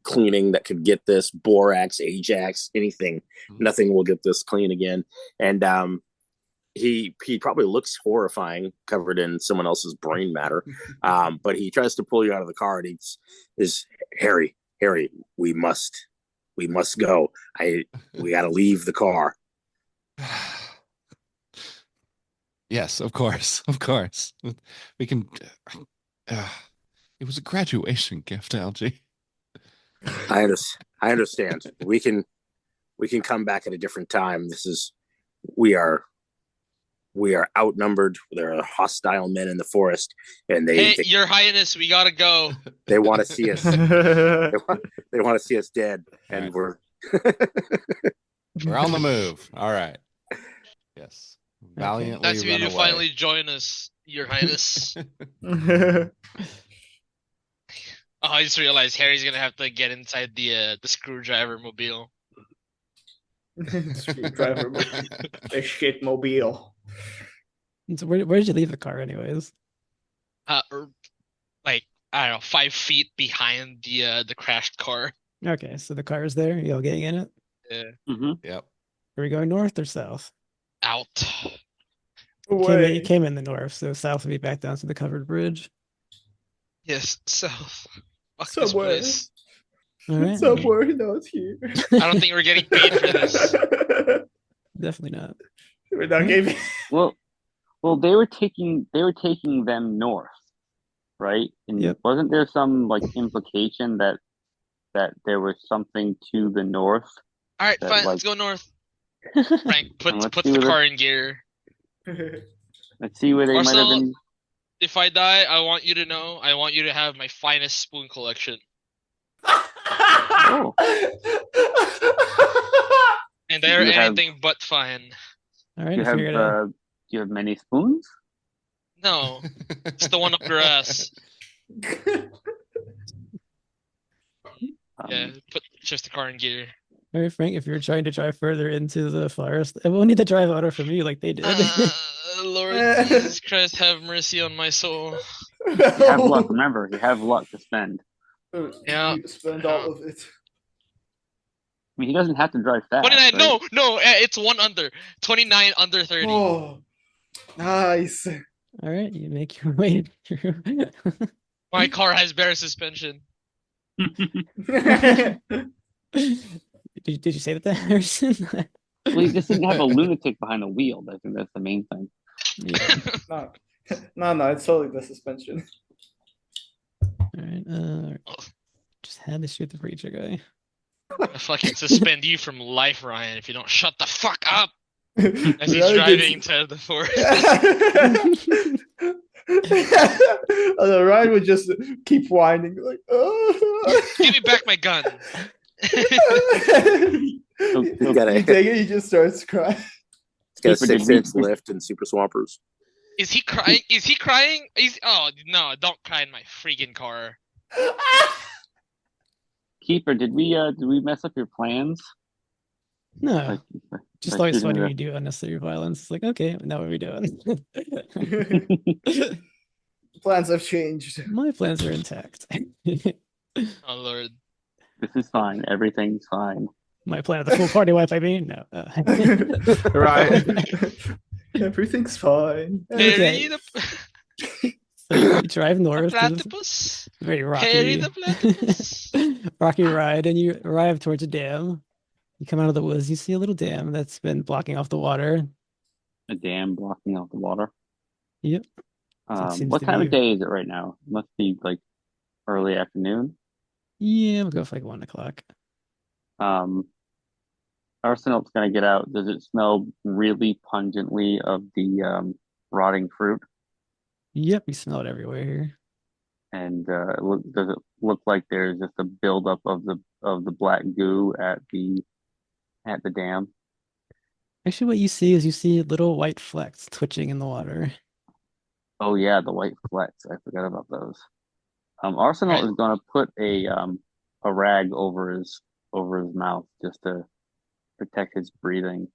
cleaning that could get this. Borax, Ajax, anything, nothing will get this clean again. And he probably looks horrifying, covered in someone else's brain matter. But he tries to pull you out of the car, and he's Harry, we must go. We got to leave the car. Yes, of course. We can. It was a graduation gift, Algie. I understand. We can come back at a different time. We are outnumbered. There are hostile men in the forest, and Hey, Your Highness, we gotta go. they want to see us. They want to see us dead, and Right. we're on the move. All right. Yes. Valiantly Nice of you run to away. finally join us, Your Highness. Oh, I just realized Harry's gonna have to get inside the screwdriver mobile. Screwdriver, the shit mobile. So where did you leave the car, anyways? Or, like, I don't know, 5 feet behind the crashed car. Okay, so the car is there. You all getting in it? Mm-hmm. Yep. Are we going north or south? Out. You came in the north, so south would be back down to the covered bridge. Yes, south. Fuck this Somewhere. place. All right. Somewhere not here. I don't think we're getting paid for this. Definitely not. We're not giving. Well, they were taking them north, right? And Yep. wasn't there some like implication that there was something to the north? All right, That, fine. like- Let's go north. Frank Let's puts see the what car in gear. Let's see where they might have Arsenault, been. if I die, I want you to know. I want you to have my finest spoon collection. Oh. And they're You have- anything but fine. All right. Do you I have figured do you have many spoons? No, it's the one up your ass. Yeah, put just the car in gear. all right, Frank, if you're trying to drive further into the forest, I won't need to drive auto from you like they did. Lord Jesus Christ, have mercy on my soul. You have luck. Remember, you have luck to spend. Yeah. You spend all of it. I mean, he doesn't have to drive fast. 29, right? no, it's 1 under. 29 under 30. Oh, nice. All right, you make your way through. My car has better suspension. Did you say that, Harrison? Well, he just didn't have a lunatic behind the wheel. I think that's the main thing. Yeah. No, it's totally the suspension. All right. Just had to shoot the preacher guy. I'll fucking suspend you from life, Ryan, if you don't shut the fuck up as he's Really driving to the forest. The Ryan would just keep whining like, oh. Give me back my gun. You got it. take it, he just starts crying. It's got a Keeper, did 6-inch we- lift and super swampers. Is he crying? Is he crying? Oh no! Don't cry in my freaking car. Keeper, did we mess up your plans? No, Like, just like always shooting funny the- when you do unnecessary violence. It's like, okay, now what are we doing? Plans have changed. My plans are intact. Oh Lord. This is fine. Everything's fine. My plan of the full party wipe, I mean? No. Right. Everything's fine. Okay. Harry the So you drive north. to this platypus. very Harry rocky, the platypus. rocky ride, and you arrive towards a dam. You come out of the woods, you see a little dam that's been blocking off the water. A dam blocking out the water. Yep. So it seems What to time be- of day is it right now? It must be like early afternoon. Yeah, we'll go for like 1 o'clock. Arsenault's gonna get out. Does it smell really pungently of the rotting fruit? Yep, you smell it everywhere here. And does it look like there's just a buildup of the black goo at the dam? Actually, what you see is you see little white flecks twitching in the water. Oh yeah, the white flecks. I forgot about those. Arsenault is gonna put a rag over his mouth just to protect his breathing.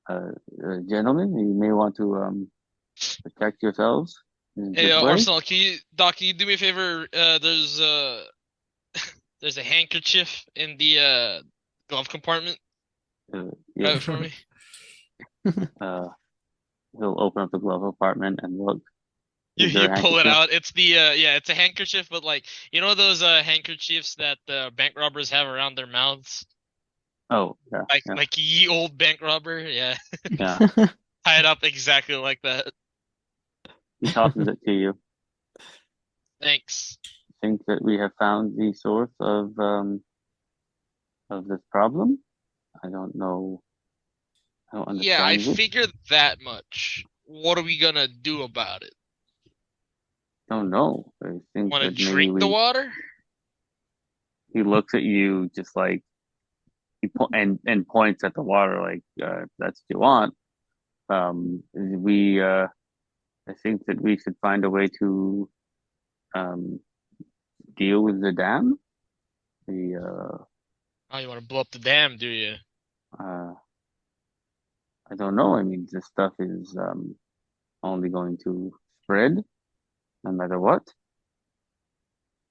Gentlemen, you may want to protect yourselves. Hey, Arsenal, can you do me a favor? There's there's a handkerchief in the glove compartment. Grab it for me. He'll open up the glove compartment and look. You Is there a pull it handkerchief? out. It's the yeah, it's a handkerchief, but like those handkerchiefs that bank robbers have around their mouths, Oh, yeah. like ye old bank robber, yeah, Yeah. tie it up exactly like that. He tosses it to you. Thanks. Think that we have found the source of this problem? I don't know. I don't Yeah, I understand it. figured that much. What are we gonna do about it? Don't know. I think Want to that maybe drink the water? he looks at you just like and points at the water like if that's what you want. I think that we should find a way to deal with the dam. Oh, you want to blow up the dam, do you? I don't know. I mean, this stuff is only going to spread no matter what.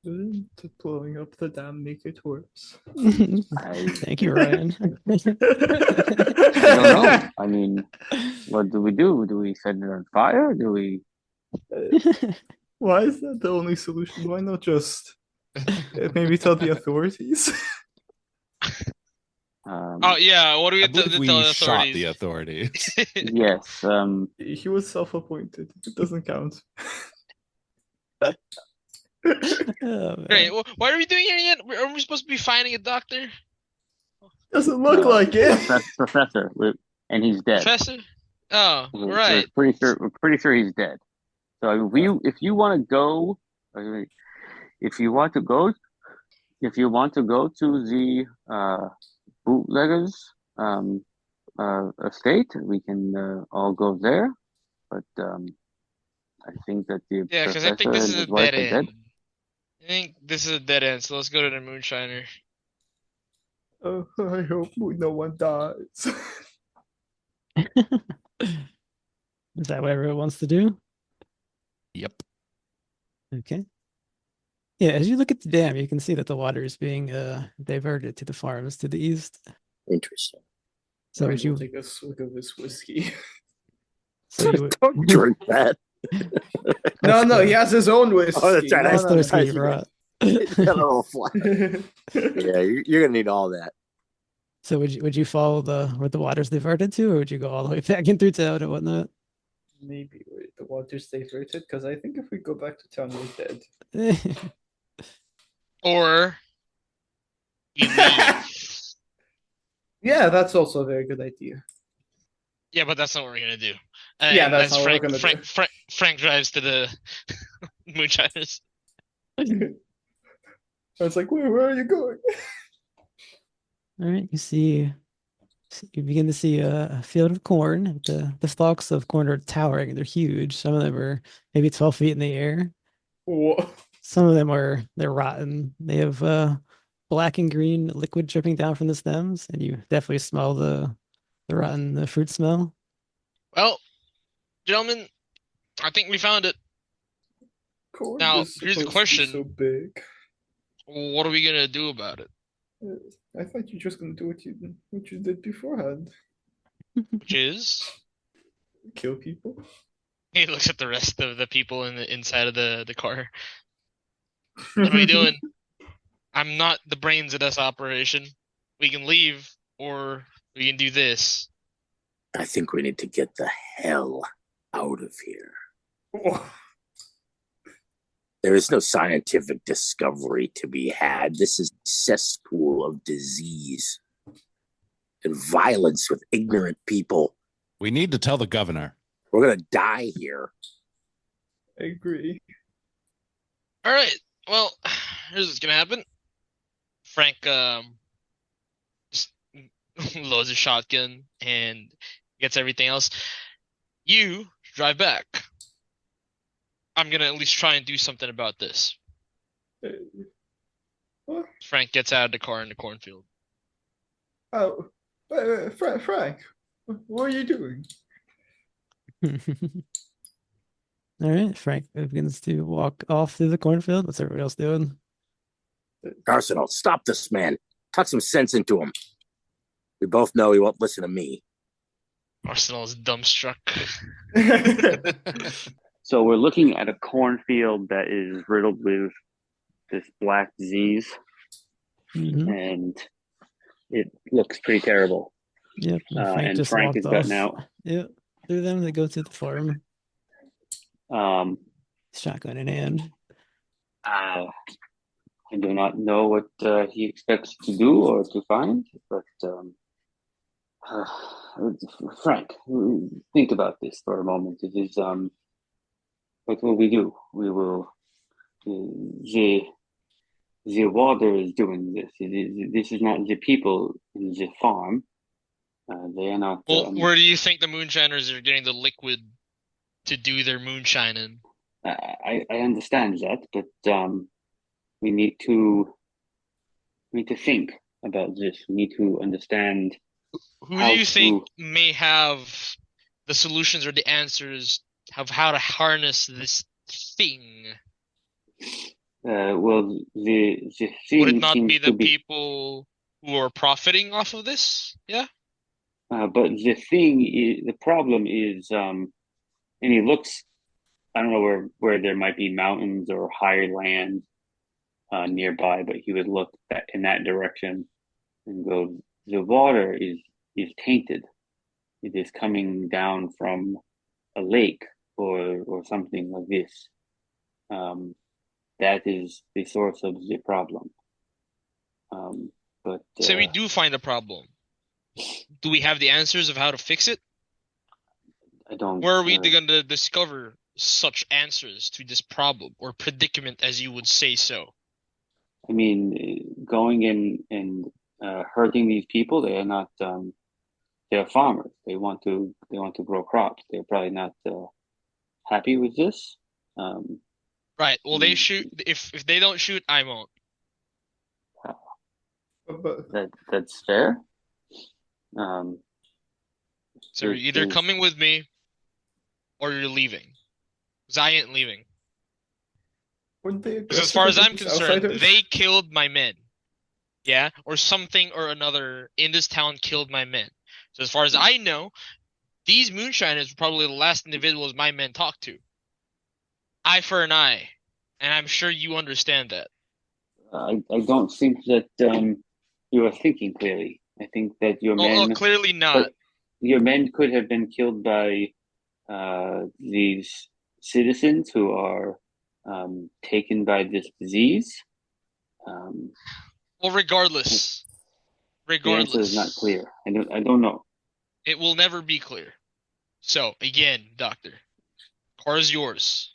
Wouldn't blowing up the dam make it worse? Thank you, Ryan. I don't know. I mean, what do we do? Do we set it on fire? Do we? Why is that the only solution? Why not just maybe tell the authorities? Oh yeah, what do we I have to believe tell we the shot authorities? the authorities. Yes. He was self-appointed. It doesn't count. Oh, man. Great. Well, why are we doing it again? Are we supposed to be finding a doctor? Doesn't look like it. Professor, and he's dead. Professor? Oh, We're right. pretty sure he's dead. So if you want to go, if you want to go to the bootleggers estate, we can all go there. But I think that the Yeah, because I professor think this and is a his wife dead are dead. end. I think this is a dead end, so let's go to the Moonshiner. Oh, I hope no one dies. Is that what everyone wants to do? Yep. Okay. Yeah, as you look at the dam, you can see that the water is being diverted to the farms to the east. Interesting. So Ryan would you? will take a swig of this whiskey. So you would, Don't drink that. No, he has his own whiskey. Oh, that's right. No, that's no, the no. whiskey you you brought. Got a little flat. Yeah, you're gonna need all that. So would you follow where the water's diverted to, or would you go all the way back in through town and whatnot? Maybe the water's diverted, because I think if we go back to town, we're dead. Or you leave. Yeah, that's also a very good idea. Yeah, but that's not what we're gonna do. Yeah, And that's as not what we're gonna do. Frank drives to the Moonshiners. I was like, where are you going? All right, you begin to see a field of corn. The stalks of corn are towering. They're huge. Some of them are maybe 12 feet in the air. Whoa. Some of them they're rotten. They have black and green liquid dripping down from the stems, and you definitely smell the rotten fruit smell. Well, gentlemen, I think we found it. Corn Now, is here's the supposed to be question. so big. What are we gonna do about it? I thought you were just gonna do what you did beforehand. Which is, Kill people. he looks at the rest of the people in the inside of the car. What are we doing? I'm not the brains of this operation. We can leave, or we can do this. I think we need to get the hell out of here. Whoa. There is no scientific discovery to be had. This is a cesspool of disease and violence with ignorant people. We need to tell the governor. We're gonna die here. I agree. All right. Well, here's what's gonna happen. Frank just loads a shotgun and gets everything else. You drive back. I'm gonna at least try and do something about this. What? Frank gets out of the car in the cornfield. Oh, Frank, what are you doing? All right, Frank begins to walk off through the cornfield. What's everybody else doing? Arsenault, stop this man. Talk some sense into him. We both know he won't listen to me. Arsenault is dumbstruck. So we're looking at a cornfield that is riddled with this black disease, Mhm. and it looks pretty terrible. Yep. Frank and just Frank walked has gotten off. out. Yep. Through them, they go to the farm, shotgun in hand. I do not know what he expects to do or to find, but Frank, think about this for a moment. It is what will we do? We will the water is doing this. This is not the people in the farm. They are not. Well, where do you think the moonshiners are getting the liquid to do their moonshining? I understand that, but we need to think about this. We need to understand. Who do you think may have the solutions or the answers of how to harness this thing? Well, the thing Would it not seems be to the people who are profiting off of this? Yeah. But the problem is, and he looks. I don't know where there might be mountains or higher land nearby, but he would look in that direction and go, the water is tainted. It is coming down from a lake or something like this. That is the source of the problem. But Say we do find a problem. Do we have the answers of how to fix it? I don't. Where are we going to discover such answers to this problem or predicament, as you would say so? I mean, going in and hurting these people, they are not. They're farmers. They want to grow crops. They're probably not happy with this. Right. Well, they shoot. If they don't shoot, I won't. That's fair. So you're either coming with me, or you're leaving. Because I ain't leaving. Because as far as I'm concerned, they killed my men. Yeah? Or something or another in this town killed my men. So as far as I know, these moonshiners were probably the last individuals my men talked to. Eye for an eye. And I'm sure you understand that. I don't think that you are thinking clearly. I think that your men... Oh, clearly not. Your men could have been killed by these citizens who are taken by this disease. Well, regardless. The answer is not clear. I don't know. It will never be clear. So, again, Doctor, car is yours.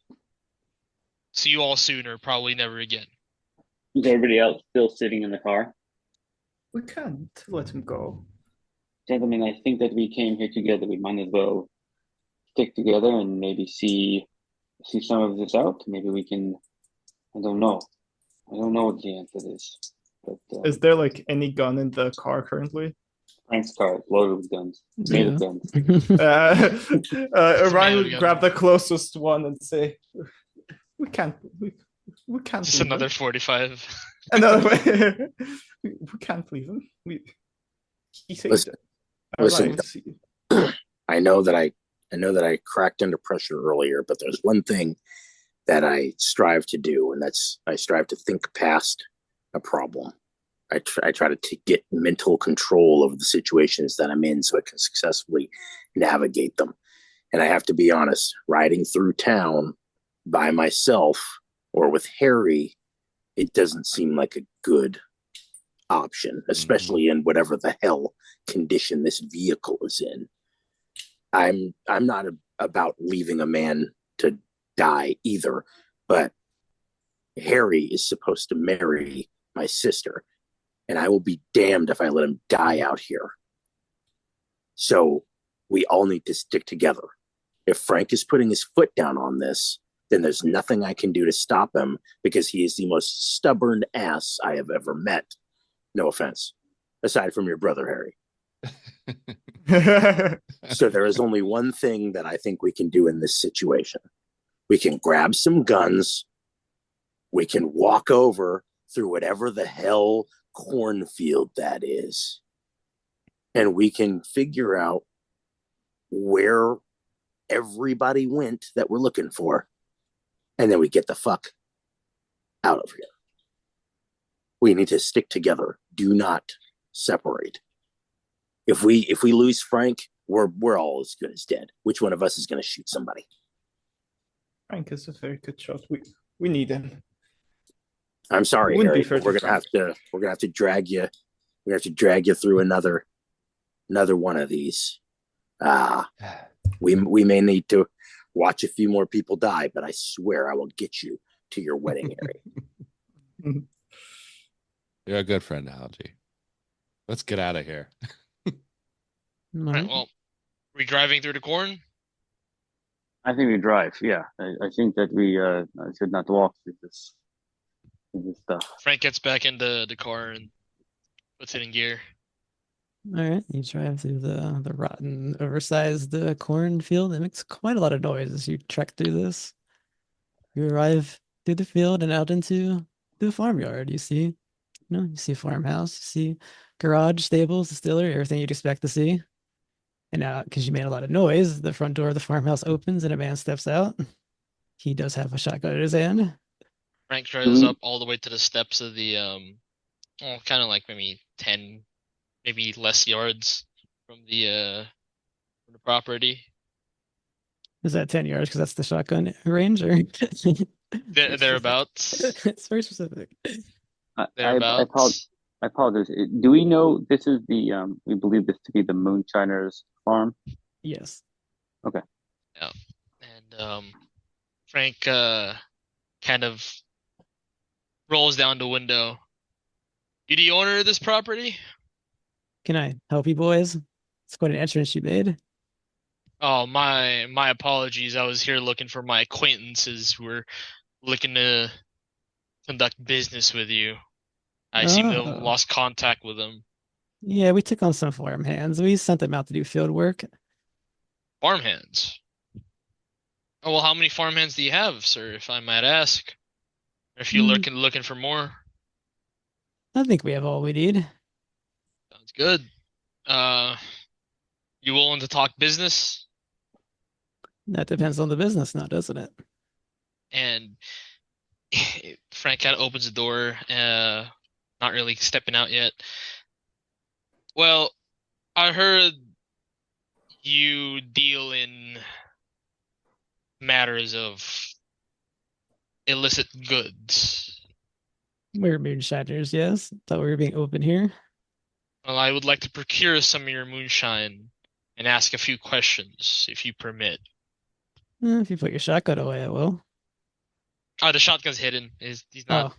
See you all soon, or probably never again. Is everybody else still sitting in the car? We can't let him go. Gentlemen, I think that we came here together. We might as well stick together and maybe see some of this out. Maybe we can. I don't know. I don't know what the answer is. But is there like any gun in the car currently? Frank's car is loaded with guns. Made of guns. Orion would grab the closest one and say, "We can't. We can't." Just another 45. Another. We can't leave him. He saved it. Listen, I know that I cracked under pressure earlier, but there's one thing that I strive to do, and that's I strive to think past a problem. I try to get mental control over the situations that I'm in so I can successfully navigate them. And I have to be honest, riding through town by myself or with Harry, it doesn't seem like a good option, especially in whatever the hell condition this vehicle is in. I'm not about leaving a man to die either, but Harry is supposed to marry my sister, and I will be damned if I let him die out here. So we all need to stick together. If Frank is putting his foot down on this, then there's nothing I can do to stop him because he is the most stubborn ass I have ever met. No offense. Aside from your brother, Harry. So there is only one thing that I think we can do in this situation. We can grab some guns. We can walk over through whatever the hell cornfield that is. And we can figure out where everybody went that we're looking for, and then we get the fuck out of here. We need to stick together. Do not separate. If we lose Frank, we're all as good as dead. Which one of us is going to shoot somebody? Frank is a very good shot. We need him. I'm sorry, Wouldn't be Harry, fair but we're to gonna have to drag you. We have to drag you through another one of these. We may need to watch a few more people die, but I swear I will get you to your wedding, Harry. You're a good friend, Algie. Let's get out of here. All Right, right. well, we driving through the corn? I think we drive. Yeah, I think that we should not walk through this stuff. Frank gets back into the car and puts it in gear. All right, you drive through the rotten, oversized cornfield. It makes quite a lot of noise as you trek through this. You arrive through the field and out into the farmyard. You see a farmhouse, you see garage, stables, distillery, everything you'd expect to see. And now, because you made a lot of noise, the front door of the farmhouse opens and a man steps out. He does have a shotgun in his hand. Frank drives up all the way to the steps of the kind of like maybe 10, maybe less yards from the property. Is that 10 yards? Because that's the shotgun range, or Thereabouts. it's very specific. Thereabouts. I apologize. Do we know this is the we believe this to be the moonshiner's farm? Yes. Yeah. And Frank kind of rolls down the window. You the owner of this property? Can I help you boys? It's quite an entrance you made. Oh, my apologies. I was here looking for my acquaintances who were looking to conduct business with you. I seem to have Oh. lost contact with them. Yeah, we took on some farm hands. We sent them out to do field work. Farmhands. Oh, well, how many farmhands do you have, sir, if I might ask? Or if you're looking for more? I think we have all we need. Sounds good. You willing to talk business? That depends on the business now, doesn't it? And Frank kind of opens the door, not really stepping out yet. Well, I heard you deal in matters of illicit goods. We're moonshiners, yes. Thought we were being open here. Well, I would like to procure some of your moonshine and ask a few questions, if you permit. If you put your shotgun away, I will. Oh, the shotgun's hidden. He's not. Oh,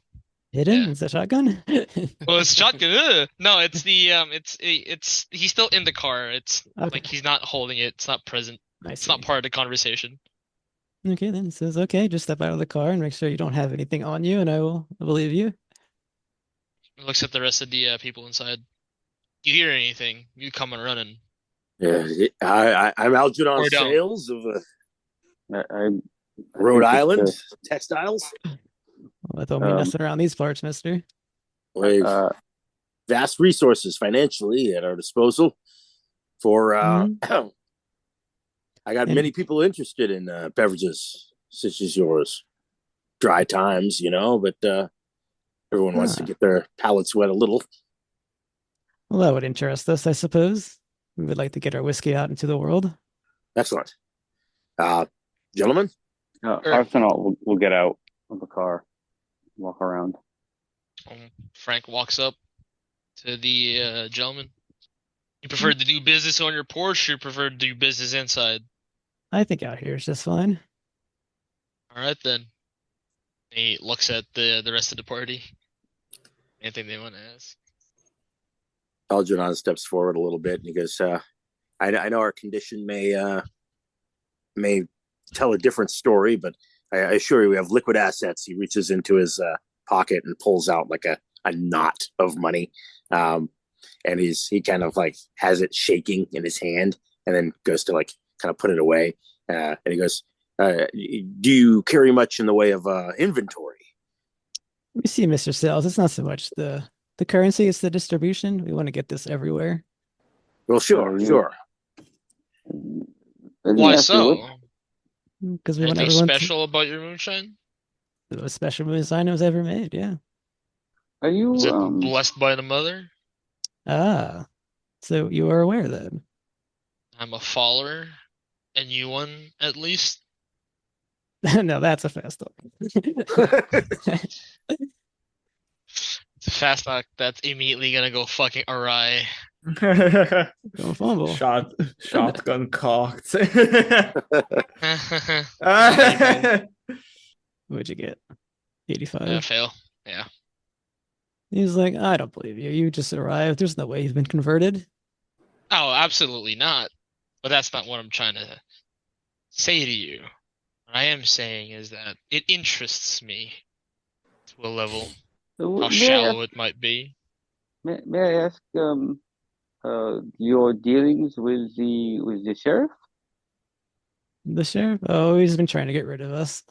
hidden? Yeah. It's a shotgun? Well, it's shotgun. No, it's the it's he's still in the car. It's Okay. like he's not holding it. It's not present. I It's see. not part of the conversation. Okay, then it says, okay, just step out of the car and make sure you don't have anything on you, and I will believe you. He looks at the rest of the people inside. You hear anything? You come and running. Yeah, I'm Algeron Or don't. Sayles of I Rhode think it's, Island Textiles. Well, I thought we messing around these parts, mister. We have vast resources financially at our disposal for I got And- many people interested in beverages such as yours. Dry times, but everyone wants to get their palates wet a little. Well, that would interest us, I suppose. We would like to get our whiskey out into the world. Excellent. Gentlemen, Arsenault will get out of the car, walk around. Frank walks up to the gentleman. You prefer to do business on your porch, or you prefer to do business inside? I think out here is just fine. All right then. He looks at the rest of the party. Anything they want to ask? Algeron steps forward a little bit and he goes, I know our condition may tell a different story, but I assure you we have liquid assets. He reaches into his pocket and pulls out like a knot of money. And he kind of like has it shaking in his hand and then goes to like kind of put it away. And he goes, do you carry much in the way of inventory? We see, Mr. Sayles, it's not so much the currency, it's the distribution. We want to get this everywhere. Well, sure. Why Yes, you would. so? Because we want Anything everyone special about your moonshine? to the most special moonshine it was ever made. Yeah. Are you Was it blessed by the mother? Ah, so you are aware then. I'm a follower, and you one at least. No, that's a fast talk. It's a fast talk that's immediately gonna go fucking awry. Don't fumble. Shotgun cocked. What'd you get? 85. Fail. Yeah. He's like, I don't believe you. You just arrived. There's no way you've been converted. Oh, absolutely not. But that's not what I'm trying to say to you. What I am saying is that it interests me to a level how shallow it might be. May I ask your dealings with the sheriff? The sheriff? Oh, he's been trying to get rid of us.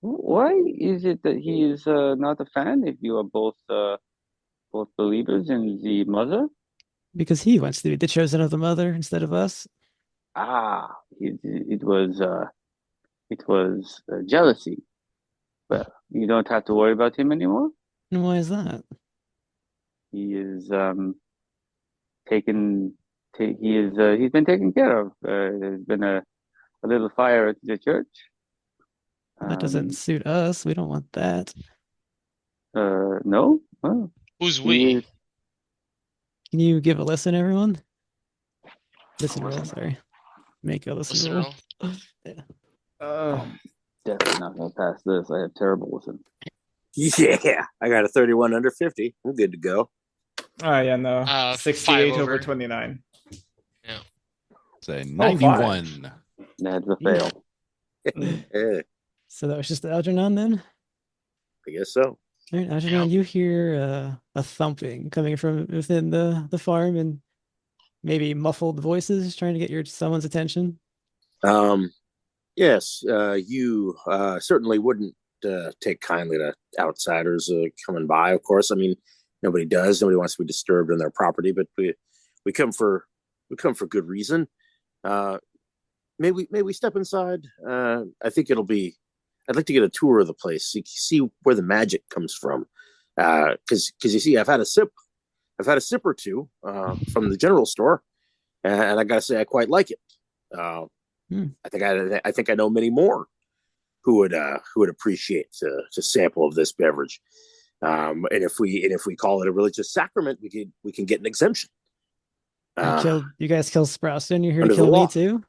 Why is it that he is not a fan if you are both believers in the mother? Because he wants to be the chosen of the mother instead of us. Ah, it was jealousy. Well, you don't have to worry about him anymore. And why is that? He is he's been taken care of. There's been a little fire at the church. That doesn't suit us. We don't want that. No? Well, Who's we? Can you give a listen, everyone? Listen roll, sorry. Make a listen roll. Uh, definitely not gonna pass this. I have terrible listen. Yeah, I got a 31 under 50. I'm good to go. oh yeah, no. 68 5 over over. 29. Say 91. That's a fail. Eh, So that was just Algernon then? I guess so. All right, Algernon, you hear a thumping coming from within the farm and maybe muffled voices trying to get someone's attention. Yes, you certainly wouldn't take kindly to outsiders coming by. Of course, I mean nobody does. Nobody wants to be disturbed on their property, but we come for good reason. May we step inside? I think I'd like to get a tour of the place, see where the magic comes from. Because you see, I've had a sip or two from the general store, and I gotta say I quite like it. I think I know many more who would appreciate a sample of this beverage. And if we call it a religious sacrament, we can get an exemption. You guys killed Sprouston. You're here to under the kill me law. too?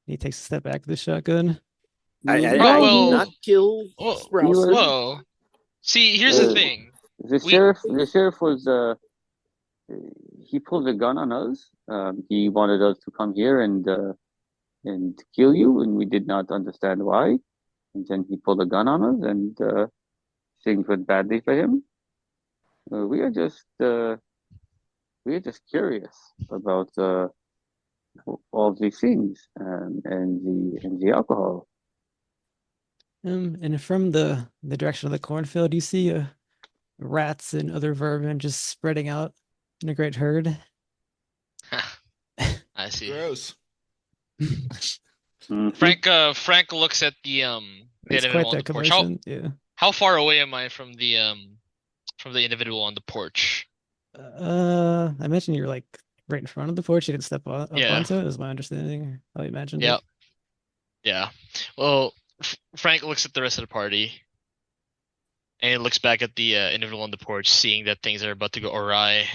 He takes a step back with the shotgun. I well, did not kill Sprouse. Whoa. See, here's the thing. The sheriff was he pulled a gun on us. He wanted us to come here and kill you, and we did not understand why. And then he pulled a gun on us, and things went badly for him. We are just curious about all these things and the alcohol. And from the direction of the cornfield, you see rats and other vermin just spreading out in a great herd. I see. Gross. Frank looks at the It's individual quite on that the porch. commotion. Yeah. How far away am I from the individual on the porch? I imagine you're like right in front of the porch. You didn't step up Yeah. onto it, is my understanding. How I imagined Yep. it. Yeah. Well, Frank looks at the rest of the party, and he looks back at the individual on the porch, seeing that things are about to go awry.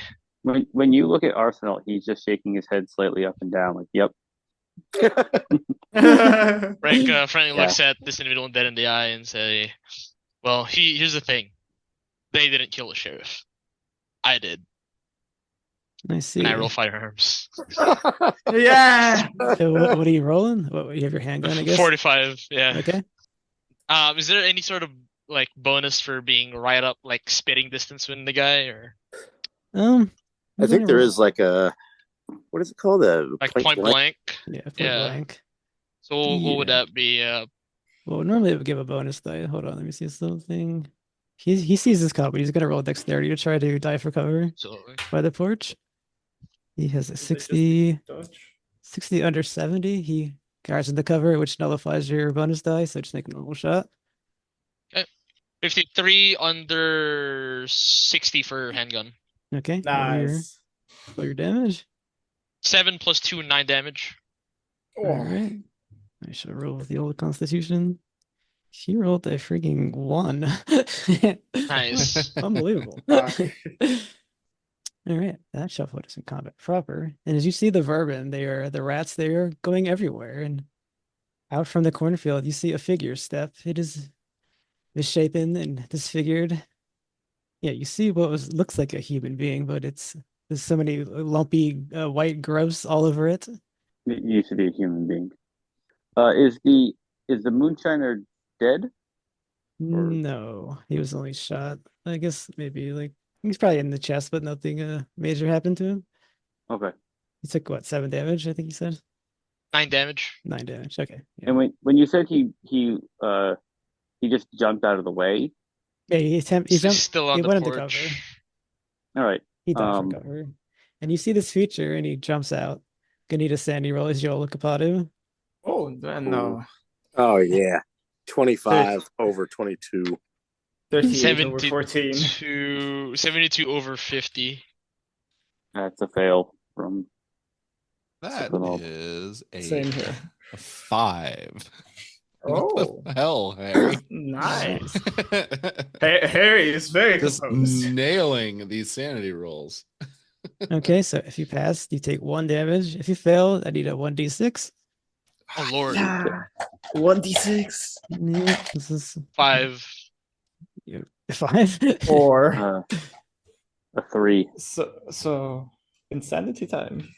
When you look at Arsenault, he's just shaking his head slightly up and down, like, "Yep." Frank looks at this individual dead in the eye and say, "Well, here's the thing. They didn't kill the sheriff. I did. I see. And I roll firearms." Yeah. So what are you rolling? What, you have your handgun, I guess? 45, yeah. Okay. Is there any sort of like bonus for being right up like spitting distance with the guy, or I think there is like a, what is it called? like point blank? Yeah, point Yeah. blank. So what would that be? Well, normally it would give a bonus die. Hold on, let me see something. He sees this cop, but he's gonna roll dexterity to try to dive for cover So by the porch. He has a Is it just 60. Dutch? 60 under 70. He guards in the cover, which nullifies your bonus die, so just make a normal shot. 53 under 60 for handgun. Okay. Nice. Roll your damage. 7 plus 2, 9 damage. Oh. All right. I should roll with the old constitution. He rolled a freaking 1. Nice. Unbelievable. Fuck. All right, that shuffle is in combat proper. And as you see the vermin, the rats, they are going everywhere. And out from the cornfield, you see a figure step. It is misshapen and disfigured. Yeah, you see what looks like a human being, but there's so many lumpy white growths all over it. It used to be a human being. Is the moonshiner dead? No, he was only shot. I guess maybe like he's probably in the chest, but nothing major happened to him. Okay. He took what, 7 damage, I think he said? 9 damage. 9 damage. Okay. Yeah. And when you said he just jumped out of the way. Yeah, he jumped. Still on He the went into cover. All right. He died for cover. And you see this feature, and he jumps out. Gonna need a sandy roll as you all look upon him. Oh, no. Oh yeah, 25 over 22. 38 over 14. 72 over 50. That's a fail from. That Something is Same here. a 5. Oh, What the hell, Harry? nice. Harry is very Just composed. nailing these sanity rolls. Okay, so if you pass, you take 1 damage. If you fail, I need a 1d6. Oh lord. Yeah. 1d6. Yeah, this is 5. 5. Or A 3. so insanity time.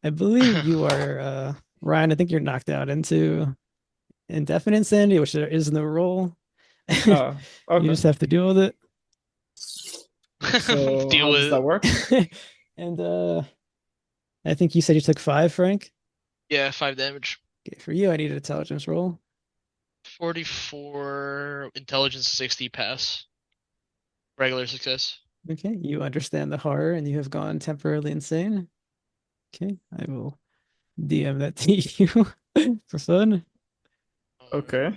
I believe you are Ryan. I think you're knocked out into indefinite insanity, which there is no roll. Oh, okay. You just have to deal with it. So Deal how with does that work? And I think you said you took 5, Frank. Yeah, 5 damage. Okay, for you, I need an intelligence roll. 44 intelligence, 60 pass. Regular success. Okay, you understand the horror and you have gone temporarily insane. Okay, I will DM that to you for fun. Okay.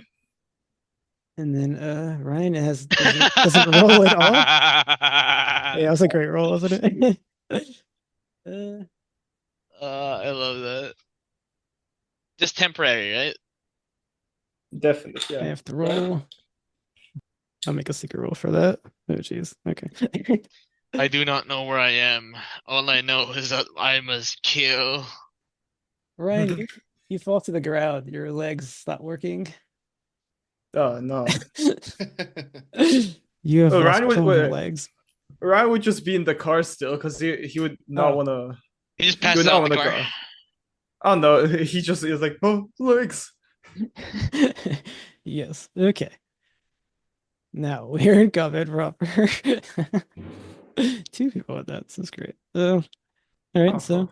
And then Ryan doesn't roll at all. Yeah, that was a great roll, wasn't it? I love that. Just temporary, right? Definitely. I Yeah. have to roll. I'll make a secret roll for that. Oh, jeez. Okay. I do not know where I am. All I know is that I must kill. Ryan, you fall to the ground. Your legs stop working. Oh no. You have Oh, lost Ryan would- control of your wait. legs. Ryan would just be in the car still because he would not Oh. want to. He just He passed would not out in want the to car. go. Oh no, he just is like, oh, legs. Yes. Okay. Now we're in combat proper. 2 people with that. This is great. All right. Oh, So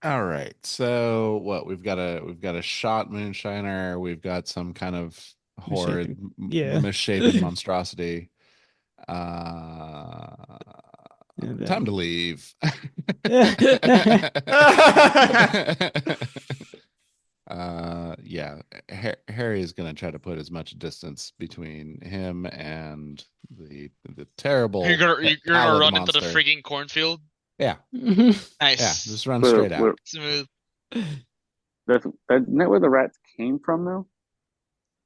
All right. So what we've got a shot moonshiner. We've got some kind of horrid, yeah. misshapen monstrosity. Time to leave. Yeah. Harry is gonna try to put as much distance between him and the terrible. You're gonna pallid run into the monster. frigging cornfield. Yeah. Nice. Yeah. Just run straight out. Smooth. Isn't that where the rats came from, though?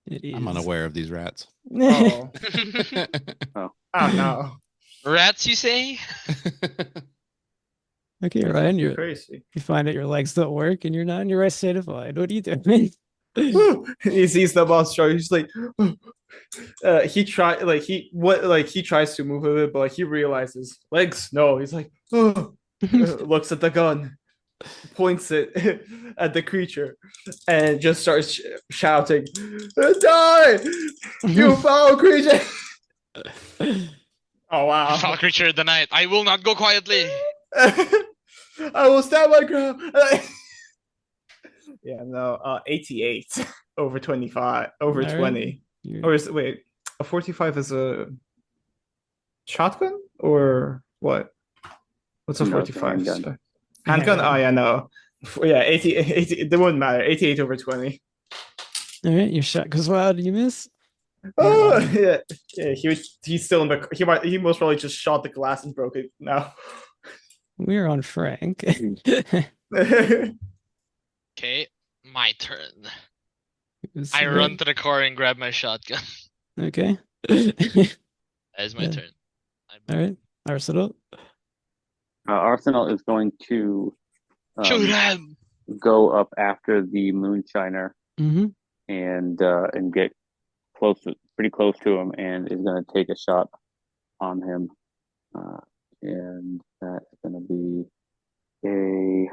it is. I'm unaware of these rats. oh. Oh. Oh no. Rats, you say? Okay, Ryan, you Crazy. find that your legs don't work and you're not in your right state of mind. What are you doing? He sees the monster. He's like, he tries to move a bit, but like he realizes legs. No, he's like, looks at the gun, points it at the creature, and just starts shouting, "Die, you foul creature!" Oh wow! Foul creature of the night. I will not go quietly. I will stand my ground. Yeah, no, 88 over 25 over All right. 20. You're- Or wait, a 45 is a shotgun or what? What's a No, it's a 45? handgun. Handgun? Oh yeah, no. Yeah, 80, it wouldn't matter. 88 over 20. All right, your shot goes wild. You miss. Oh yeah, yeah. He's still in the. He most probably just shot the glass and broke it now. We're on Frank. Okay, my turn. It's I very- run to the car and grab my shotgun. Okay. That is my Yeah. turn. All right. Arsenault. Arsenal is going to Shoot him! go up after the moonshiner Mm-hmm. and get pretty close to him, and is going to take a shot on him, and that's going to be a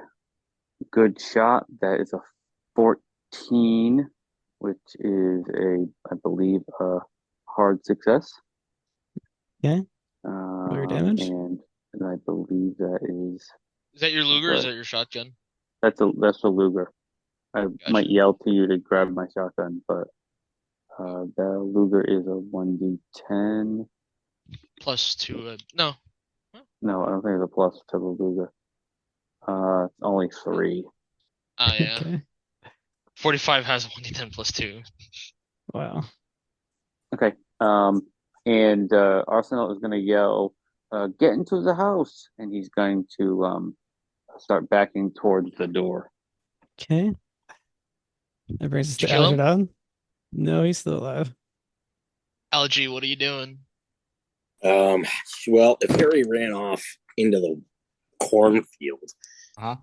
good shot. That is a 14, which is I believe, a hard success. Okay. Roll your damage. And I believe that is Is that your Luger or is that your shotgun? that's a Luger. I might yell to you to grab my shotgun, but the Luger is a 1d10. +2. No. No, I don't think it's a plus to the Luger. It's only 3. Oh, yeah. Okay. 45 has a 1d10 +2. Wow. Okay. And Arsenal is going to yell, "Get into the house!" And he's going to start backing towards the door. Okay. That brings us Did to you kill him? Algeron. No, he's still alive. LG, what are you doing? Well, if Harry ran off into the cornfield, Uh-huh.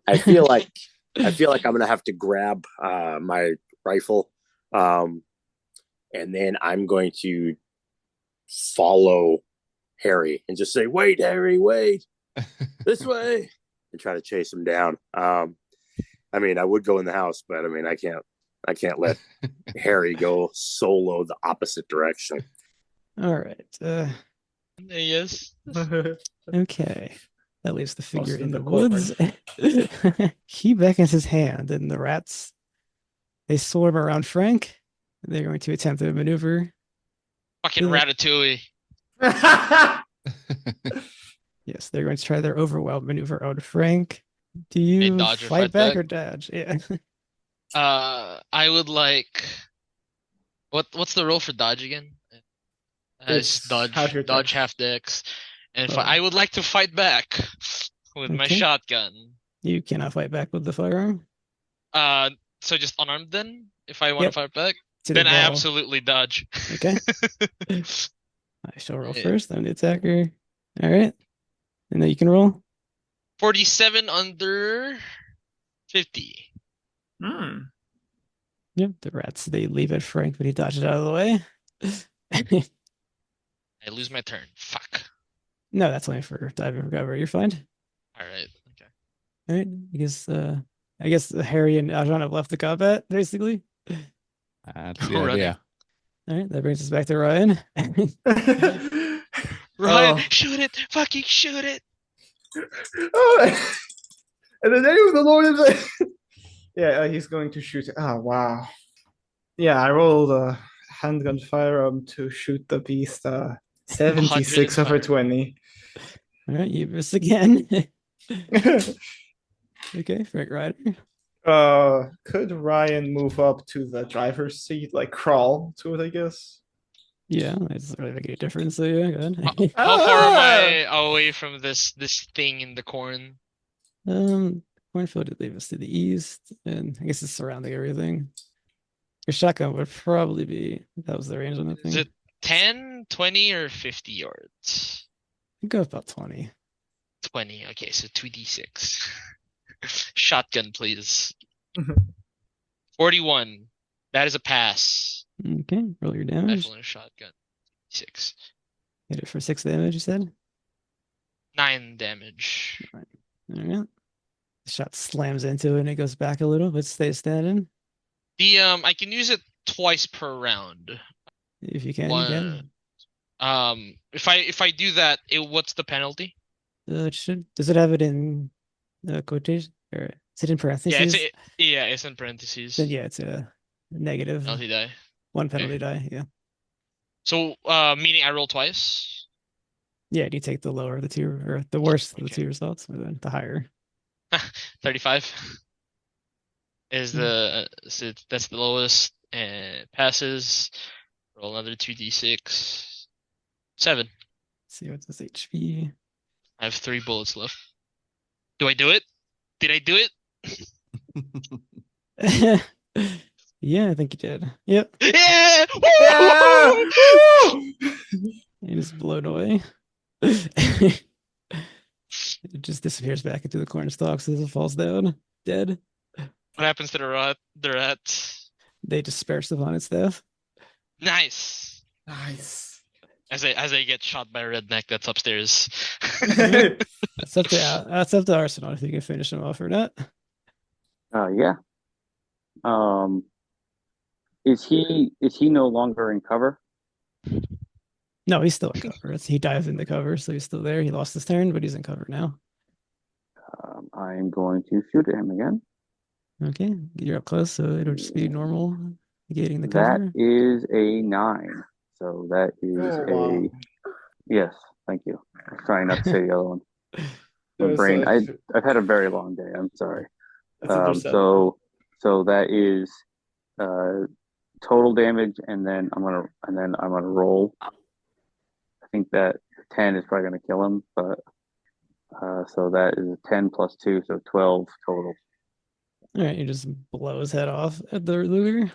I feel like I'm gonna have to grab my rifle, and then I'm going to follow Harry and just say, "Wait, Harry, wait, this way," and try to chase him down. I mean, I would go in the house, but I mean, I can't let Harry go solo the opposite direction. All right. Yes. Okay. That leaves the figure Most in of the the woods. He beckons his hand, and the rats they swarm around Frank. They're going to attempt a maneuver. Fucking Yeah. Ratatouille. Yes, they're going to try their overwhelm maneuver on Frank. Do They you dodge or fight fight back back? or dodge? Yeah. I would like. What's the roll for dodge again? It's Dodge, half your dodge dex. half dex, and Oh. I would like to fight back with my Okay. shotgun. You cannot fight back with the firearm. So just unarmed then. If I want Yep. to fight back, To the then I ball. absolutely dodge. Okay. I shall roll Yeah. first. I'm the attacker. All right. And then you can roll. 47 under 50. Hmm. Yep. The rats, they leave at Frank, but he dodges out of the way. I lose my turn. Fuck. No, that's only for diving recovery. You're fine. All right. Okay. All right. I guess Harry and Algeron have left the combat, basically. That's the Running. idea. All right. That brings us back to Ryan. Ryan, Oh. shoot it! Fucking shoot it! Oh, and the name of the Lord is like, yeah, he's going to shoot. Oh wow. Yeah, I rolled a handgun firearm to shoot the beast. 76 over 20. All right. You miss again. Okay. Frank Ryder. Could Ryan move up to the driver's seat, like crawl to it? I guess. Yeah. That doesn't really make any difference. So yeah, go ahead. How far am I away from this thing in the corn? Cornfield would leave us to the east, and I guess it's surrounding everything. Your shotgun would probably be, that was the range on that thing. Is it 10, 20, or 50 yards? I'd go about 20. 20. Okay, so 2d6. Shotgun, please. 41. That is a pass. Okay, roll your damage. Rifle and a shotgun. 6. Hit it for 6 damage, you said? 9 damage. All right. The shot slams into it and it goes back a little, but stays standing. I can use it twice per round. If you can, you can. If I do that, what's the penalty? Does it have it in quotation? Or is it in parentheses? Yeah, it's in parentheses. Then yeah, it's a negative. Penalty die. 1 penalty die, yeah. So, meaning I roll twice? Yeah, you take the lower of the two, or the worst of the Okay. two results, or the higher. 35 is so that's the lowest, and passes. Roll another 2d6. 7. See what's his HP. I have 3 bullets left. Do I do it? Did I do it? Yeah, I think you did. Yep. Yeah! Yeah! He just blown away. It just disappears back into the corn stalks as it falls down, dead. What happens to the rats? They disperse upon its death. Nice. Nice. As I get shot by a redneck that's upstairs. That's up to Arsenault if you can finish him off or not. Yeah. Is he no longer in cover? No, he's still in cover. He dives into cover, so he's still there. He lost his turn, but he's in cover now. I'm going to shoot at him again. Okay, you're up close, so it'll just be normal, negating the That cover. is a 9. So that is Oh, wow. yes. Thank you. I was trying not to say the other one. My That's brain. a- I've had a very long day. I'm sorry. that's understandable. So that is total damage, and then I'm gonna roll. I think that 10 is probably gonna kill him, but so that is a 10 plus 2, so 12 total. All right, you just blow his head off at the Luger,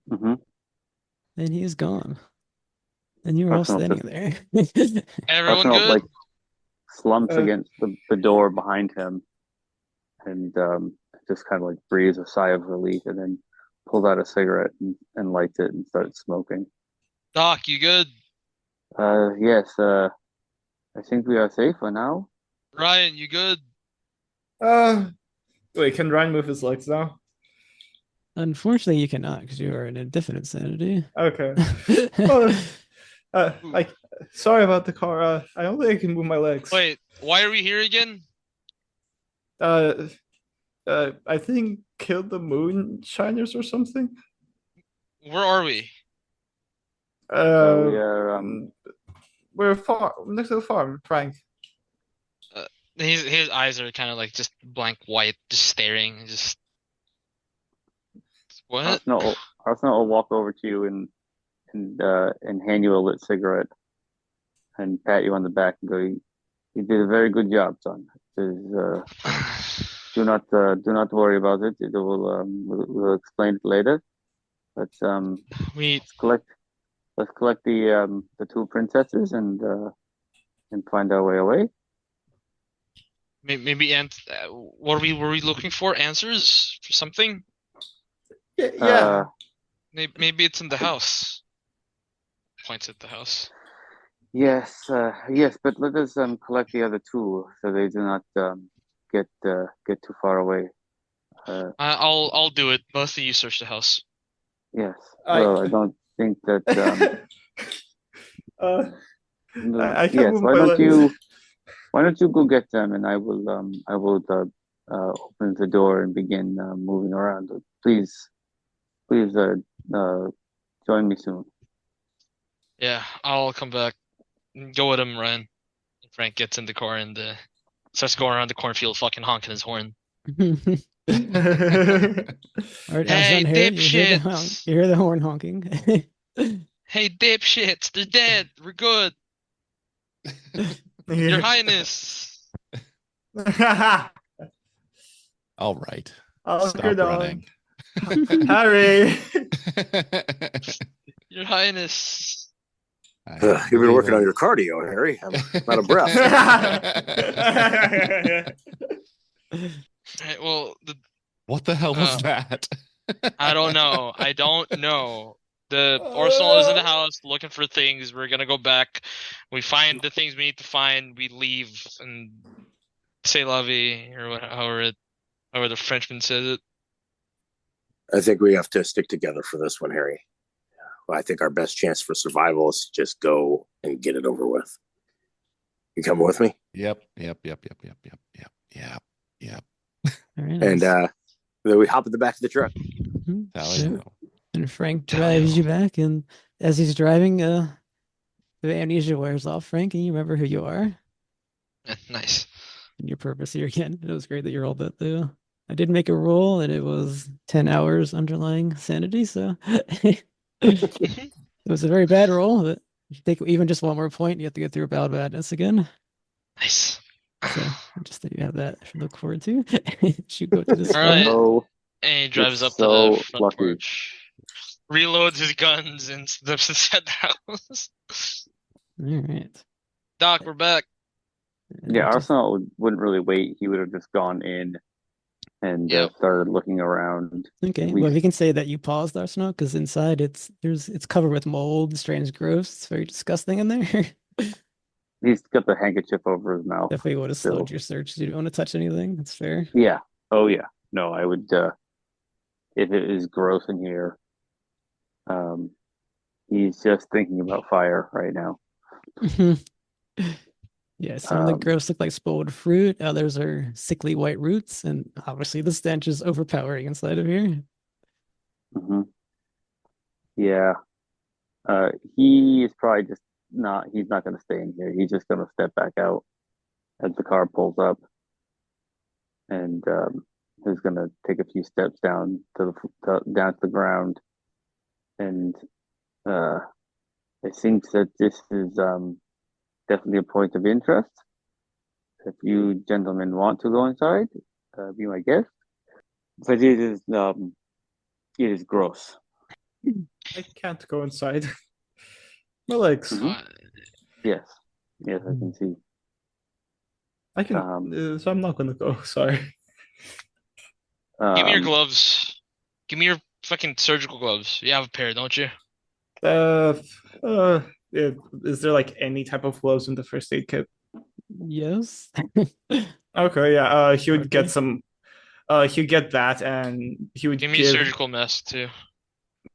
Mm-hmm. and he is gone. And you were all Arsenault standing there. Everyone Arsenault, good? like slumps Uh, against the door behind him, and just kind of like breathes a sigh of relief, and then pulls out a cigarette and lights it and starts smoking. Doc, you good? Yes. I think we are safe for now. Ryan, you good? Wait, can Ryan move his legs now? Unfortunately, you cannot because you are in indefinite sanity. Okay. Like, sorry about the car. I don't think I can move my legs. Wait, why are we here again? I think killed the moonshiners or something. Where are we? We are We're next to the farm, Frank. His eyes are kind of like just blank white, just staring. Just what? Arsenault will walk over to you and hand you a lit cigarette and pat you on the back and go, "You did a very good job, son. Do not worry about it. We'll explain it later. Let's We collect the 2 princesses and find our way away." maybe what were we looking for? Answers for something? Yeah. Maybe it's in the house. Points at the house. Yes, but let us collect the other 2 so they do not get too far away. I'll do it. Both of you search the house. Yes. Well, I don't think that. I can't Yes. move Why my don't you? legs. Why don't you go get them, and I will open the door and begin moving around. Please, join me soon. Yeah, I'll come back. Go with him, Ryan. Frank gets in the car and starts going around the cornfield, fucking honking his horn. All right, Hey, Aslan, dipshits! you hear the horn honking. Hey, dipshits! They're dead. We're good. Your Highness. All right. I'll Stop go down. running. Harry. Your Highness. You've been working on your cardio, Harry. I'm out of breath. Right, well, What the hell was that? I don't know. I don't know. The Arsenal is in the house looking for things. We're gonna go back. We find the things we need to find. We leave and say la vie, or however the Frenchman says it. I think we have to stick together for this one, Harry. Well, I think our best chance for survival is to just go and get it over with. You come with me? Yep. Very And nice. then we hop in the back of the truck. Mhm. Sally, Sure. no. And Frank drives you back, and as he's driving, the amnesia wears off, Frank, and you remember who you are. Nice. in your purpose here again. It was great that you rolled that though. I did make a roll and it was 10 hours underlying sanity, so it was a very bad roll, but if you take even just one more point, you have to get through a bout of madness again. Nice. So just that you have that to look forward to. Shoot, go to this All right. So And he drives up to so the front lucky. porch, reloads his guns, and steps inside the house. All right. Doc, we're back. Yeah, Just- Arsenault wouldn't really wait. He would have just gone in and Yep. started looking around. Okay, We- well, we can say that you paused Arsenault because inside it's covered with mold, strange growths. It's very disgusting in there. He's got the handkerchief over his mouth. Definitely would have Still. slowed your search. You don't want to touch anything. That's fair. Yeah. Oh yeah. No, I would. If it is gross in here, he's just thinking about fire right now. Yeah, some of the Um, growths look like spoiled fruit. Others are sickly white roots, and obviously the stench is overpowering inside of here. mhm. Yeah. He is probably just not. He's not going to stay in here. He's just going to step back out as the car pulls up, and he's going to take a few steps down down to the ground, and it seems that this is definitely a point of interest. If you gentlemen want to go inside, be my guest. But it is gross. I can't go inside. My legs. Mhm. Yes, yes, I can see. I can. So I'm not gonna go. Sorry. Give me your Um, gloves. Give me your fucking surgical gloves. You have a pair, don't you? Yeah, is there like any type of gloves in the first aid kit? Yes. Okay, yeah. He would Okay. get some. He'd get that, and he would Give me a give. surgical mask too.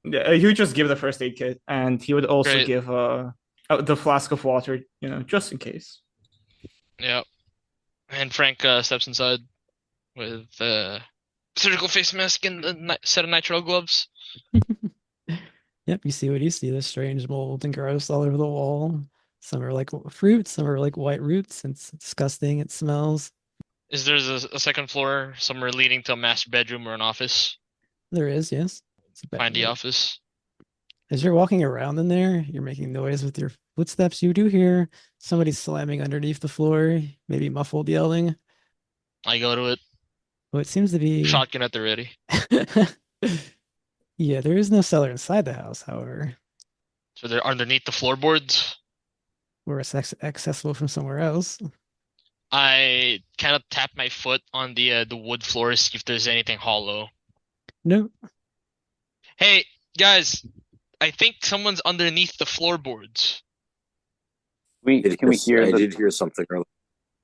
Yeah, he would just give the first aid kit, and he would also Great. give the flask of water, just in case. Yep. And Frank steps inside with surgical face mask and a set of nitrile gloves. Yep, you see what you see. There's strange mold and gross all over the wall. Some are like fruit, some are like white roots. It's disgusting. It smells. Is there a second floor somewhere leading to a master bedroom or an office? There is, yes. It's a Find the bad- office. As you're walking around in there, you're making noise with your footsteps. You do hear somebody slamming underneath the floor, maybe muffled yelling. I go to it. Well, it seems to be. Shotgun at the ready. Yeah, there is no cellar inside the house, however, So they're underneath the floorboards. or it's accessible from somewhere else. I kind of tap my foot on the wood floor, see if there's anything hollow. No, Hey, guys, I think someone's underneath the floorboards. can we hear I the did hear something earlier.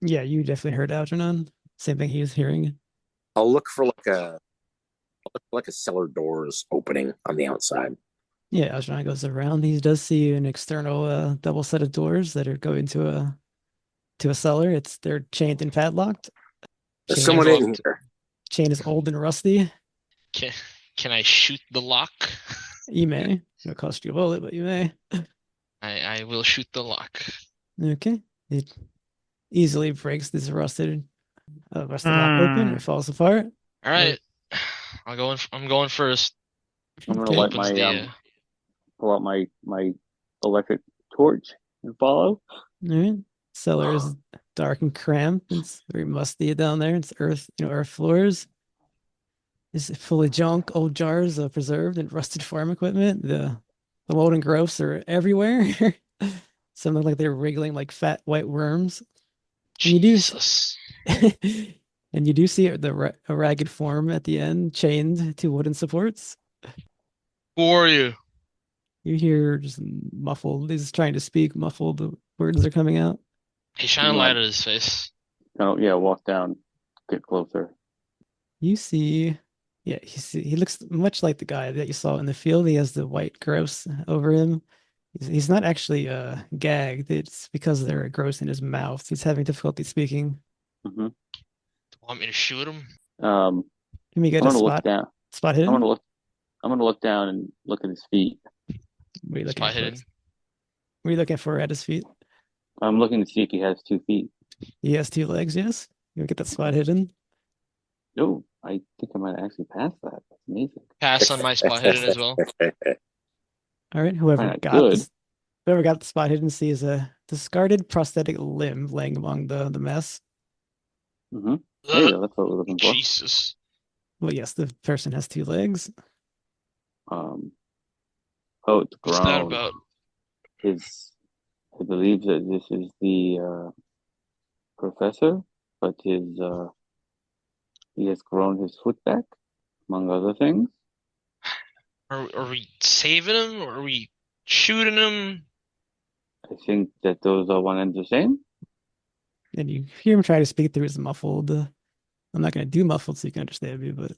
yeah, you definitely heard Algernon. Same thing he was hearing. I'll look for like a cellar doors opening on the outside. Yeah, Algernon goes around. He does see an external double set of doors that are going to a cellar. They're chained and padlocked. There's Chain someone is, in here. chain is old and rusty. Can I shoot the lock? You may. It'll cost you a bullet, but you may. I will shoot the lock. Okay. It easily breaks this rusted lock open. It falls apart. All right, I'm going first. I'm gonna Okay. light Opens the, pull out my electric torch and follow. All right. Cellar is dark and cramped. It's very musty down there. It's earth, earth floors. It's full of junk, old jars of preserved and rusted farm equipment. The mold and growths are everywhere. Some look like they're wriggling like fat white worms. And you do, Jesus. and you do see a ragged form at the end, chained to wooden supports. Who are you? You hear just muffled. He's trying to speak. Muffled words are coming out. He shine a light at his face. Oh yeah, walk down, get closer. You see, yeah, he looks much like the guy that you saw in the field. He has the white gross over him. He's not actually gagged. It's because there are gross in his mouth. He's having difficulty speaking. Mm-hmm. Want me to shoot him? Can we get I'm a gonna look down. spot hidden? I'm gonna look down and look at his feet. What are you looking Spot for? hidden. What are you looking for at his feet? I'm looking to see if he has 2 feet. He has 2 legs, yes. You get that spot hidden. No, I think I might actually pass that. That's amazing. Pass on my spot hidden as well. All right, whoever Alright, got good. this, whoever got the spot hidden sees a discarded prosthetic limb laying among the mess. Mm-hmm. There you Ugh, go. That's what we're looking for. Jesus. Well, yes, the person has 2 legs. Oh, it's What's that grown. about? I believe that this is the professor, but he has grown his foot back, among other things. Are we saving him or are we shooting him? I think that those are one and the same. And you hear him try to speak through his muffled. I'm not going to do muffled so you can understand me, but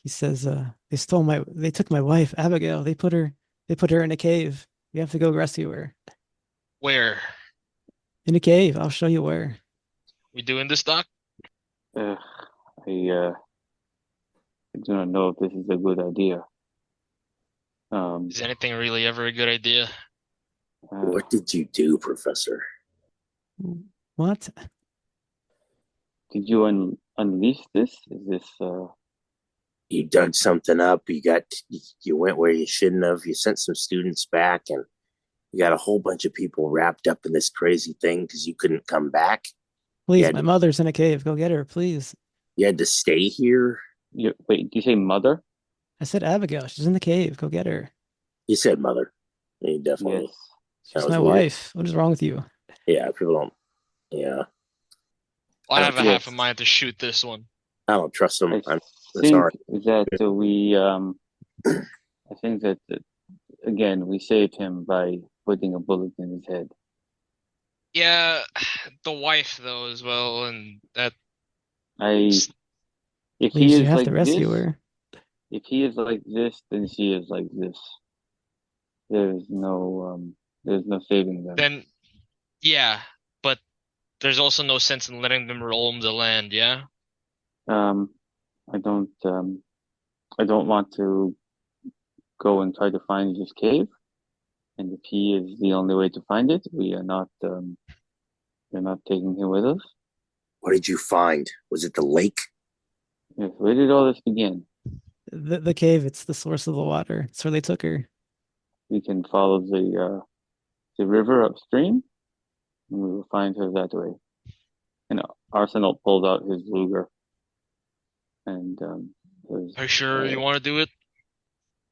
he says, they took my wife, Abigail. They put her in a cave. We have to go rescue her. Where? In a cave. I'll show you where. We doing this, Doc? I do not know if this is a good idea. Is anything really ever a good idea? What did you do, Professor? What? Did you unleash this? Is this You dug something up. You went where you shouldn't have. You sent some students back, and you got a whole bunch of people wrapped up in this crazy thing because you couldn't come back. Please, Yeah. my mother's in a cave. Go get her, please. You had to stay here. wait, did you say mother? I said Abigail. She's in the cave. Go get her. You said mother. You definitely. Yes. She's That was my weird. wife. What is wrong with you? Yeah, people don't. Yeah, I have a Yes. half a mind to shoot this one. I don't trust them. I I'm think sorry. that I think that again we saved him by putting a bullet in his head. Yeah, the wife though as well, and that If Please, he you is have like to rescue this, her. if he is like this, then she is like this. There's no saving them. then yeah, but there's also no sense in letting them roam the land, yeah? I don't want to go and try to find his cave. And if he is the only way to find it, we're not taking him with us. What did you find? Was it the lake? Yes, where did all this begin? The cave, it's the source of the water. It's where they took her. We can follow the river upstream, and we will find her that way. And Arsenault pulled out his Luger, and says, Are you sure you want to do it?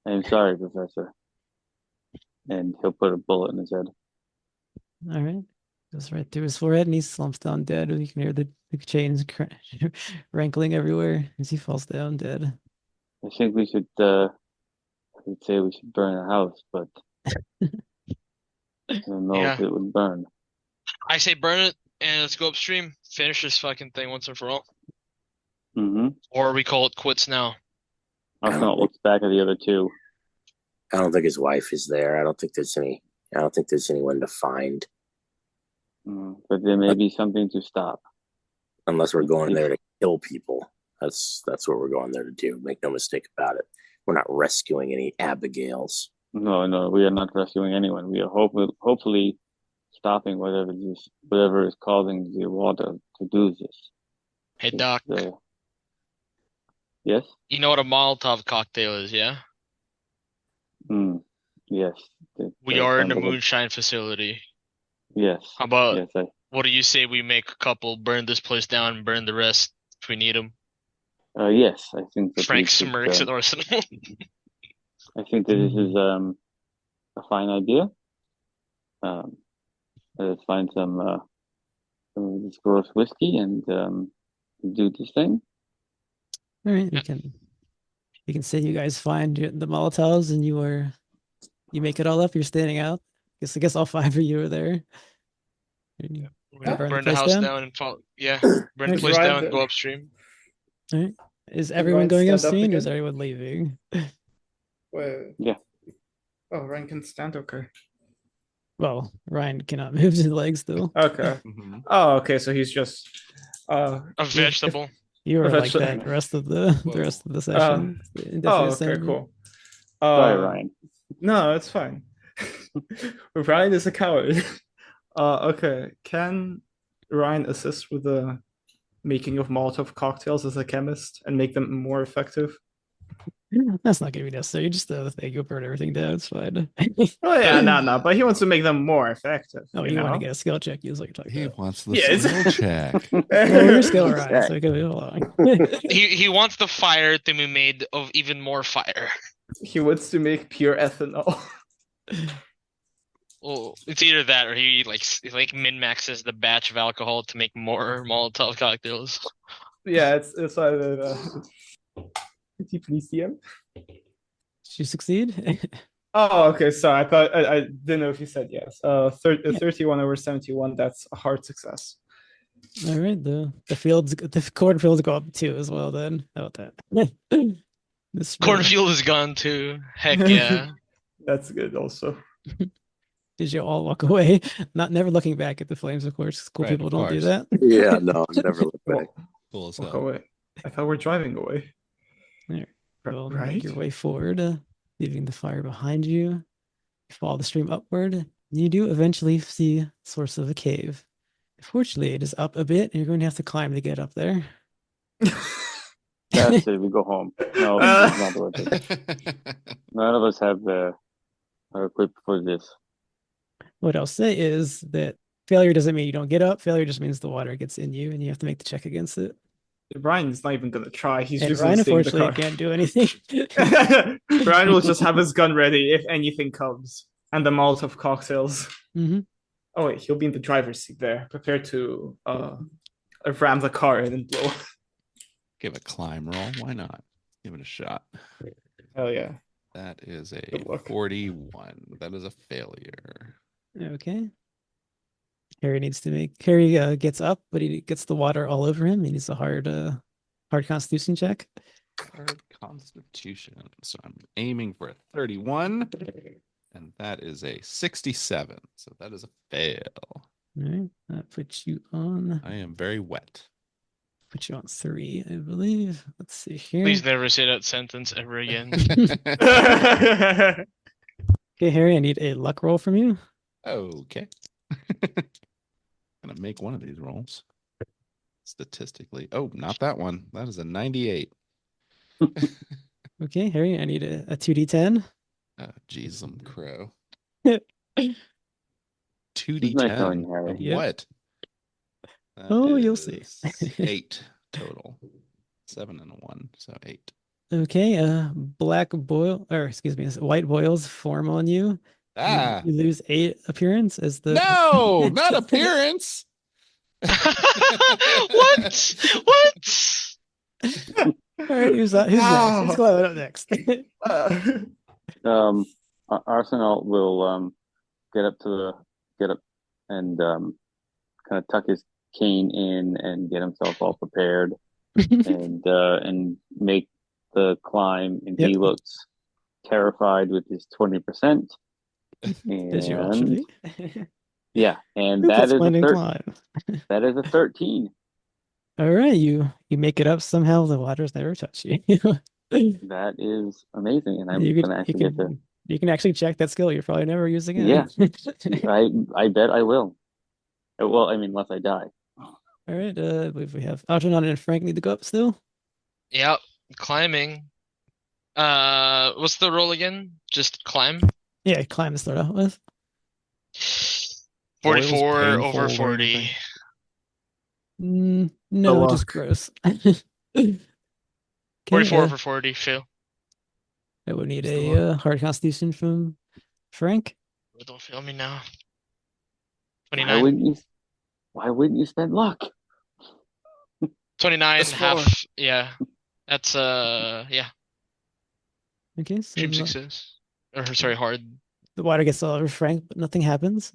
"I'm sorry, Professor." And he'll put a bullet in his head. All right. Goes right through his forehead and he slumps down dead. You can hear the chains rankling everywhere as he falls down dead. I think we should. I would say we should burn the house, but I don't know if Yeah. it would burn. I say burn it and let's go upstream. Finish this fucking thing once and for all. Mm-hmm. Or we call it quits now. Arsenault looks back at the other two. I don't think his wife is there. I don't think there's anyone to find But there may be something to stop. unless we're going there to kill people. That's what we're going there to do. Make no mistake about it. We're not rescuing any Abigails. No, we are not rescuing anyone. We are hopefully stopping whatever is causing the water to do this. Hey, Doc, Yes? you know what a Molotov cocktail is, yeah? Yes. We are in a moonshine facility. Yes. How about, Yes. what do you say we make a couple, burn this place down, and burn the rest if we need them? Yes, I think that Frank smirks at Arsenal. I think that this is a fine idea. Let's find some this gross whiskey and do this thing. All right. You can say you guys find the Molotovs and you make it all up. You're standing out. I guess all 5 of you are there. We Burn the burn the place house down? down and fall. Yeah, burn the place Right down and there. go upstream. All right. Is Can everyone Ryan going stand up upstream or is again? everyone leaving? Wait. Yeah. Oh, Ryan can stand. Okay. Well, Ryan cannot move his legs though. Okay. Mm-hmm. Oh, okay. So he's just. A vegetable. You were like Eventually- that the rest of the session. Oh, Indefinite okay, sentence. cool. Sorry, Ryan. No, it's fine. Ryan is a coward. Okay. Can Ryan assist with the making of Molotov cocktails as a chemist and make them more effective? That's not gonna be necessary. Just the thing, you'll burn everything down. It's fine. Oh yeah, no, but he wants to make them more effective. Oh, you want to get a skill check? Use what you're talking He about. wants the Yes. skill check. Well, your skill rise, so it could be long. He wants the fire to be made of even more fire. He wants to make pure ethanol. Well, it's either that or he like min maxes the batch of alcohol to make more Molotov cocktails. Yeah, it's either that. Could you please DM? Did you succeed? Oh, okay. Sorry, I didn't know if you said yes. 31 over 71. That's a hard success. All right, the cornfields go up too as well. Then how about that? This Cornfield is gone too. Heck yeah. That's good. Also, Did you all walk away? Never looking back at the flames, of course. Cool Right, people of don't do course. that. Yeah, no, never look back. Cool as walk hell. away. I thought we're driving away. There. Well, Right. make your way forward, leaving the fire behind you. You follow the stream upward. You do eventually see the source of a cave. Fortunately, it is up a bit, and you're going to have to climb to get up there. That's it. We go home. No, it's not worth it. None of us are equipped for this. What I'll say is that failure doesn't mean you don't get up. Failure just means the water gets in you, and you have to make the check against it. Brian's not even gonna try. He's And just Ryan, gonna stay in the unfortunately, car. can't do anything. Brian will just have his gun ready if anything comes, and the Molotov cocktails. hmm Oh wait, he'll be in the driver's seat there, prepared to ram the car in and blow. Give a climb roll. Why not? Give it a shot. Hell yeah. That is a Good luck. 41. That is a failure. Okay. Harry gets up, but he gets the water all over him. He needs a hard Constitution check. Hard Constitution. So I'm aiming for a 31, and that is a 67. So that is a fail. All right, that puts you on. I am very wet. Put you on 3, I believe. Let's see here. Please never say that sentence ever again. Okay, Harry, I need a luck roll from you. Okay. Gonna make one of these rolls. Statistically. Oh, not that one. That is a 98. Okay, Harry, I need a 2d10. Oh, jeez, I'm crow. Nice 2d10. knowing you, Harry. Of Yep. what? That Oh, you'll see. is 8 total. 7 and a 1, so 8. Okay, white boils form on you. Ah, You lose 8 appearance as the no, not appearance. What? What? All right, who's next? Wow. Who's going up next? Arsenault will get up and kind of tuck his cane in and get himself all prepared and make the climb. And he Yep. looks terrified with his 20%. As you all should be. Yeah, and Who that puts is one in a climb? that is a 13. All right, you make it up somehow. The water's never touched you. That is amazing, and I'm gonna actually get to. You can actually check that skill. You're probably never using it. Yeah. I bet I will. Well, I mean, unless I die. All right. I believe we have Algeron and Frank need to go up still. Yep, climbing. What's the roll again? Just climb. Yeah, climb to start out with. 44 painful over or 40. anything? No, luck. just gross. Okay, 44 over 40, fail. I would need Just the a hard constitution from Frank. Don't fail me now. Why 29. wouldn't you spend luck? 29, That's half. Yeah. That's, yeah. Okay, so Extreme success. Or, sorry, hard. the water gets all over Frank, but nothing happens.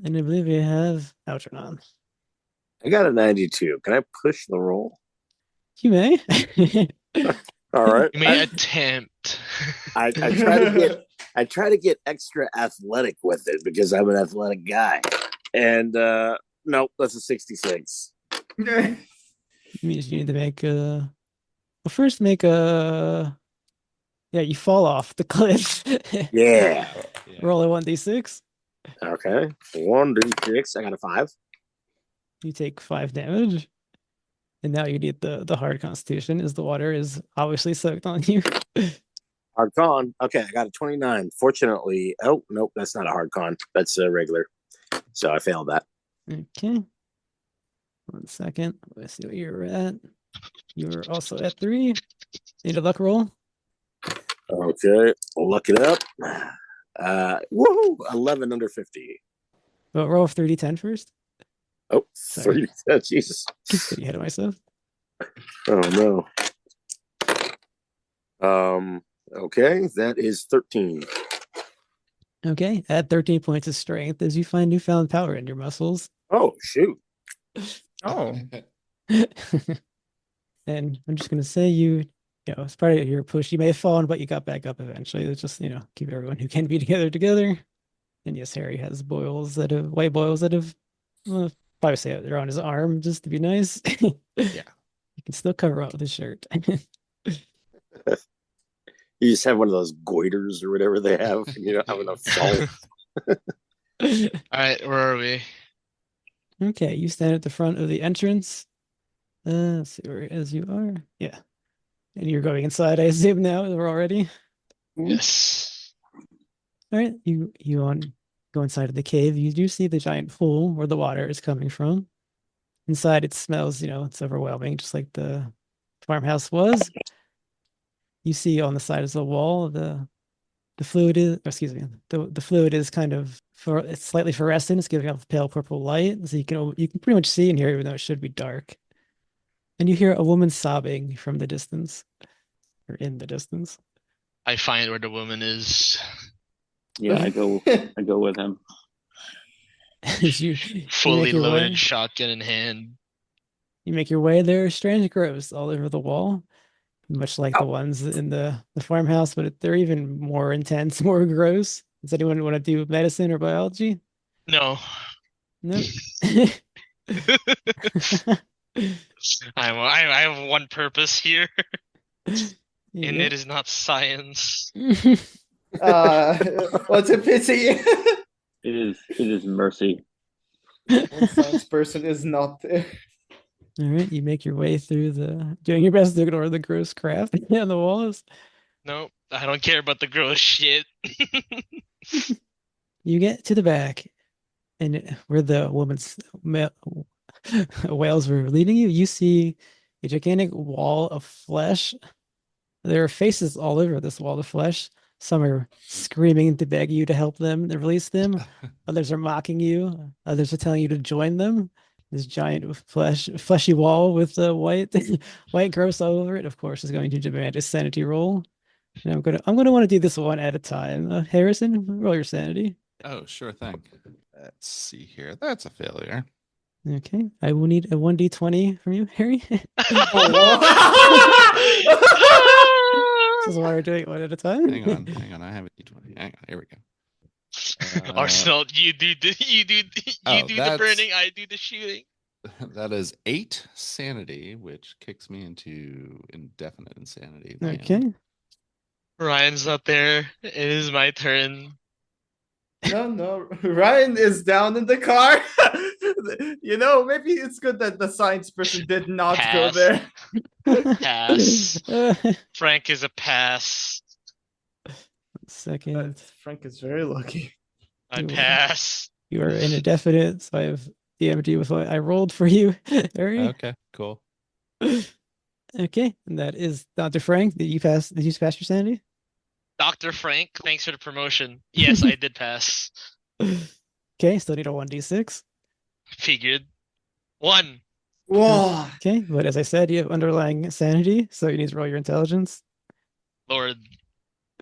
And I believe we have Algeron. I got a 92. Can I push the roll? You may. All right. You may attempt. I try to get extra athletic with it because I'm an athletic guy. And nope, that's a 66. Means you need to make well, first make a you fall off the cliff. Yeah. Yeah. Roll a 1d6. Okay. 1d6. I got a 5. You take 5 damage. And now you need the hard constitution, as the water is obviously soaked on you. Hard con. Okay, I got a 29. Fortunately, oh nope, that's not a hard con. That's a regular. So I failed that. Okay. 1 second. Let's see what you're at. You're also at 3. Need a luck roll. Okay, we'll look it up. Woohoo! 11 under 50. But roll 3d10 first. Oh, Sorry. 30. Jesus. Getting ahead of myself. Oh no. Okay, that is 13. Okay. Add 13 points of strength as you find newfound power in your muscles. Oh shoot. Oh. And I'm just gonna say it's part of your push. You may have fallen, but you got back up eventually. It's just, keep everyone who can be together. And yes, Harry has white boils that have, well, probably say they're on his arm just to be nice. Yeah. You can still cover up with his shirt. You just have one of those goiters or whatever they have, and you don't have enough salt. All right, where are we? Okay, you stand at the front of the entrance. Let's see where as you are. Yeah. And you're going inside, I assume now we're already. Yes. All right, you go inside of the cave. You do see the giant pool where the water is coming from. Inside it smells, it's overwhelming, just like the farmhouse was. You see on the side of the wall the fluid is, the fluid is kind of it's slightly fluorescent. It's giving off pale purple light, so you can pretty much see in here, even though it should be dark. And you hear a woman sobbing from the distance, or in the distance. I find where the woman is. Yeah, I go with him. As you Fully make your loaded, way. shotgun in hand. You make your way. There are strange growths all over the wall, much like the ones in the farmhouse, but they're even more intense, more gross. Does anyone want to do medicine or biology? No. No. I have one purpose here, and Yeah. it is not science. What's a pity? It is mercy. One science person is not there. All right, you make your way through doing your best to ignore the gross crap on the walls. Nope, I don't care about the gross shit. You get to the back, and where the woman's whales were leading you, you see a gigantic wall of flesh. There are faces all over this wall of flesh. Some are screaming to beg you to help them, to release them. Others are mocking you. Others are telling you to join them. This giant fleshy wall with the white gross all over it, of course, is going to demand a sanity roll. And I'm gonna want to do this one at a time. Harrison, roll your sanity. Oh, sure thing. Let's see here. That's a failure. Okay, I will need a 1d20 from you, Harry. This is why we're doing it one at a time. Hang on. I have a d20. Hang on. Here we go. Arsenault, you do the burning, I do the shooting. That is 8 sanity, which kicks me into indefinite insanity land. Okay. Ryan's not there. It is my turn. No. Ryan is down in the car. Maybe it's good that the science person did not go Pass. there. Pass. Frank is a pass. Second. Frank is very lucky. I You- pass. You are in indefinite, so I have DM'd you with what I rolled for you, Harry. Okay, cool. Okay, and that is Dr. Frank. Did you pass your sanity? Dr. Frank, thanks for the promotion. Yes, I did pass. Okay, still need a 1d6. Figured. 1. Whoa. Okay, but as I said, you have underlying sanity, so you need to roll your intelligence. Lord.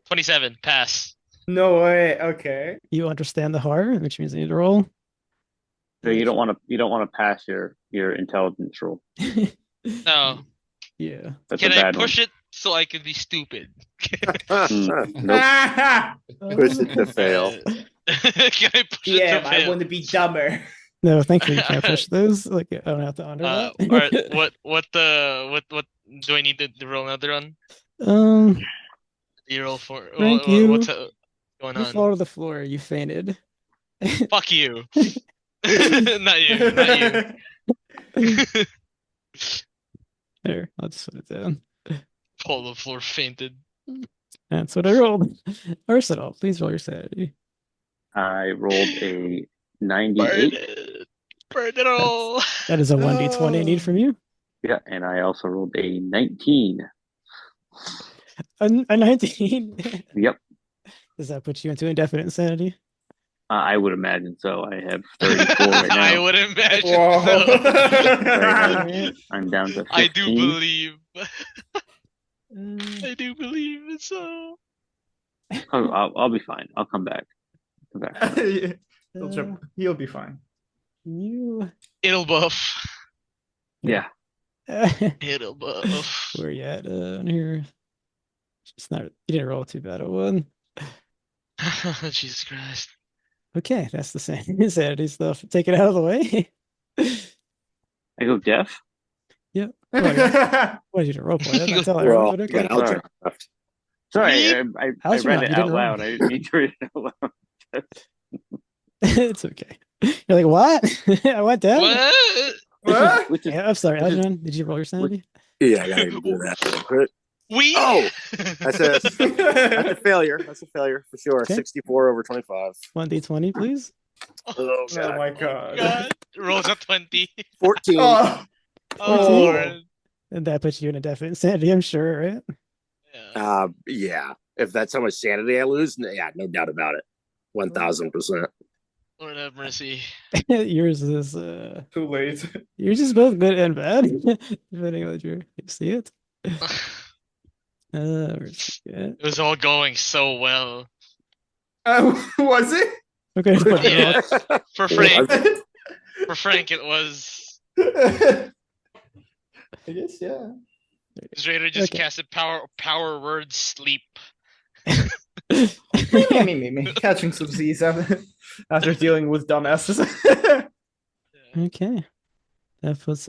27. Pass. No way. Okay. You understand the horror, which means you need to roll. So you don't want to pass your intelligence roll. No. Yeah. That's Can a I bad push it so I can be stupid? Nope. Push it to fail. Can I push it Yeah, to I fail? want to be dumber. No, thankfully you can't push those. Like I don't have to under that. All right. What do I need to roll another one? You roll for. Thank What's you. going You on? fall to the floor. You fainted. Fuck you. Not you. Not you. There, I'll just put it down. Paul the floor fainted. That's what I rolled. Arsenault, please roll your sanity. I rolled a Burn 98. it. Burn it all. That is a 1d20 I need from you. Yeah, and I also rolled a 19. A 19. Yep. Does that put you into indefinite insanity? I would imagine so. I have 34 right now. I would imagine Whoa. so. I'm down to 15. I do believe. Uh, I do believe it so. Oh, I'll be fine. I'll come back. He'll be fine. you. It'll buff. Yeah. It'll buff. Where you at on here? It's not. You didn't roll too bad a one. Jesus Christ. Okay, that's the same insanity stuff. Take it out of the way. I go deaf? Yep. Oh, yeah. What did you do? Roll play? I'm not telling Well, everyone. you got Okay. Algeron left. Sorry, I How's your read mouth? it You out didn't roll. loud. I didn't mean to read it out loud. It's okay. You're like, what? I went down. What? What? Which is, Yeah, I'm sorry, which is- Algeron. Did you roll your sanity? Yeah, I gotta do that real quick. We? Oh, that's a failure. That's a failure for sure. Okay. 64 over 25. 1d20, please. Oh, Oh God. my god. God. Rolls a 20. 14. Oh, Oh, Oh. Lord. And that puts you in indefinite insanity, I'm sure, right? Yeah. Yeah. If that's how much sanity I lose, yeah, no doubt about it. 1000%. Lord have mercy. Yours is too late. yours is both good and bad, depending on what you see it. Where's it at? It was all going so well. Was it? Okay, just put it Yeah. on. For Frank. For Frank, it was. I guess, yeah. Zraitor just Okay. casted power word sleep. Me. Catching some Z's after dealing with dumbasses. Okay. That puts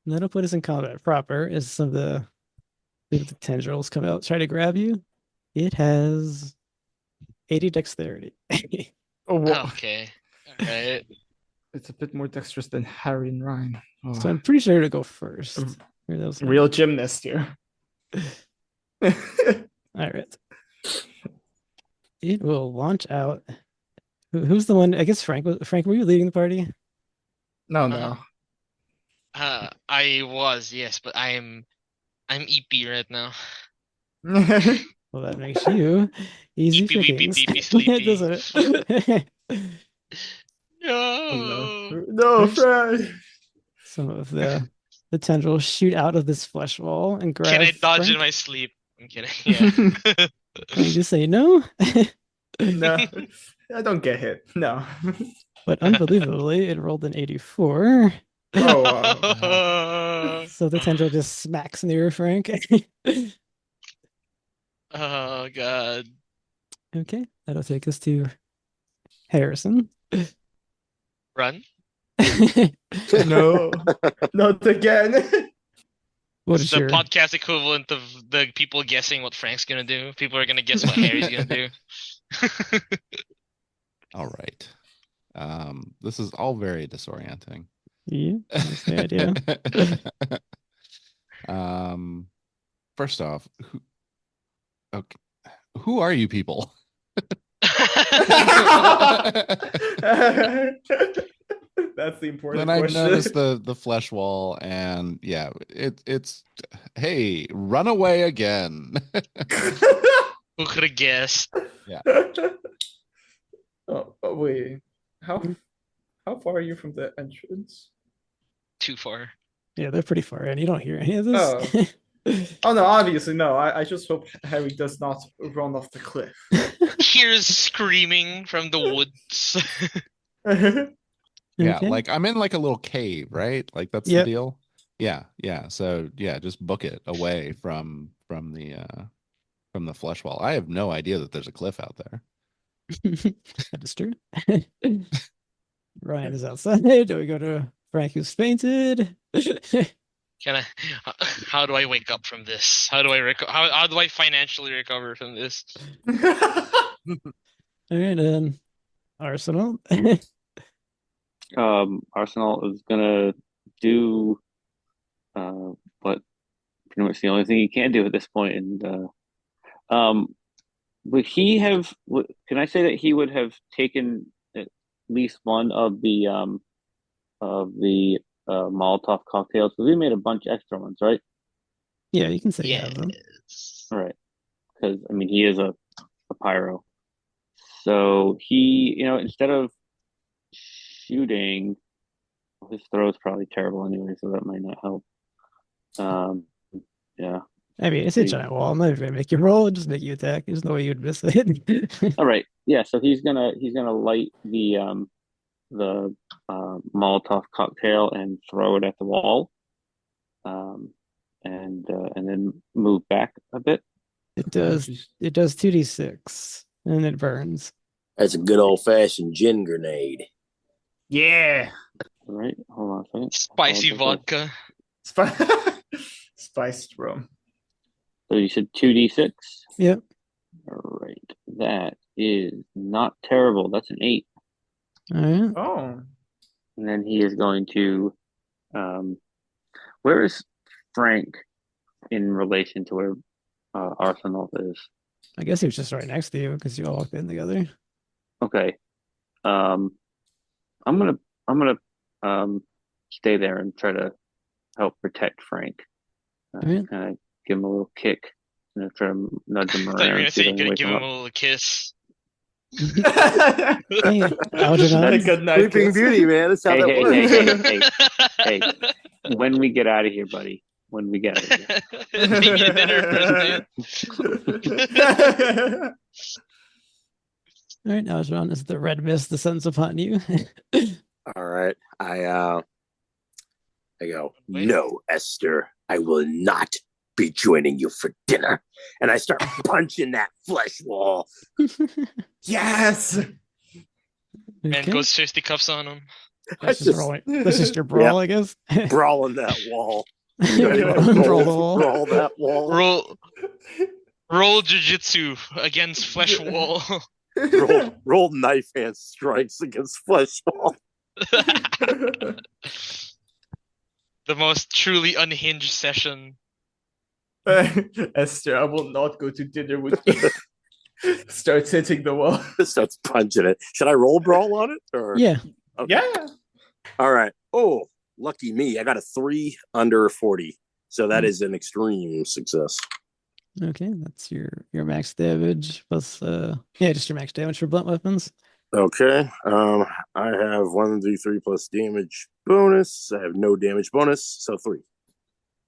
that'll put us in combat proper as some of the tendrils come out, try to grab you. It has 80 dexterity. Okay. Alright. It's a bit more dexterous than Harry and Ryan. Oh, So I'm pretty sure to go first. Or those real gymnast here. All right. It will launch out. Who's the one? I guess Frank. Frank, were you leading the party? No. I was, yes, but I'm EP right now. Well, that makes you easy Eepy, weepy, pickings, beepy, sleepy. doesn't it? No. No, Frank. Some of the tendrils shoot out of this flesh wall and grab. Can I dodge Frank. in my sleep? I'm kidding. Yeah. Can you just say no? No, I don't get hit. No. But unbelievably, it rolled an 84. Oh, wow. So the tendril just smacks near Frank. Oh God. Okay, that'll take us to Harrison. Run. No, not again. What It's is the your podcast equivalent of the people guessing what Frank's gonna do. People are gonna guess what Harry's gonna do. All right. This is all very disorienting. Yeah, that's the idea. First off, who are you people? That's the important Then I question. noticed the flesh wall, and yeah, it's hey, run away again. Who could have guessed? Oh, wait. How far are you from the entrance? Too far. Yeah, they're pretty far in. You don't hear any of this. Oh no, obviously no. I just hope Harry does not run off the cliff. Here's screaming from the woods. Yeah, Okay. like I'm in like a little cave, right? Like that's Yep. the deal. Yeah. So yeah, just book it away from the flesh wall. I have no idea that there's a cliff out there. That is true. Ryan is outside. Do we go to Frank who's fainted? Can I? How do I wake up from this? How do I how do I financially recover from this? All right, Arsenault. Arsenault is gonna do but pretty much the only thing he can do at this point. And would he have? Can I say that he would have taken at least one of the Molotov cocktails? Because we made a bunch of extra ones, right? Yeah, you can say you have them. Yes. All right. Because I mean, he is a pyro. So he, instead of shooting, his throw is probably terrible anyway, so that might not help. Yeah. I mean, it's a giant wall. I'm not even gonna make you roll, just make you attack. There's no way you'd miss it. All right. Yeah. So he's gonna light the Molotov cocktail and throw it at the wall, and then move back a bit. It does 2d6 and it burns. That's a good old fashioned gin grenade. Yeah. All right. Hold on a second. Spicy vodka. Spiced rum. So you said 2d6? Yep. All right. That is not terrible. That's an 8. All right. Oh. And then he is going to where is Frank in relation to where Arsenault is? I guess he was just right next to you because you all walked in together. Okay. I'm gonna stay there and try to help protect Frank. Alright. Kind of give him a little kick and try to nudge him I thought you were around. gonna say see you're if I can gonna wake give him him up. a little kiss. Hey, Algeron. Good night, Sleeping kiss. Beauty, man. That's how Hey, that hey, works. hey. When we get out of here, buddy. When we get out of here. Take you to dinner first, All right, Algeron, as the red mist descends upon you. All right. I go, Wait. no, Esther, I will not be joining you for dinner. And I start punching that flesh wall. Yes. And Okay. goes fisticuffs on him. That's I just rolling. That's just your brawl, I guess. brawling that wall. Brawl the wall. Brawl that wall. Roll jujitsu against flesh wall. Roll knife hand strikes against flesh wall. The most truly unhinged session. Esther, I will not go to dinner with you. Starts hitting the wall. Starts punching it. Should I roll brawl on it? Or? Yeah. Okay. Yeah. All right. Oh, lucky me. I got a 3 under 40. So that is an extreme success. Okay, that's your max damage plus just your max damage for blunt weapons. Okay. I have 1d3 plus damage bonus. I have no damage bonus, so 3.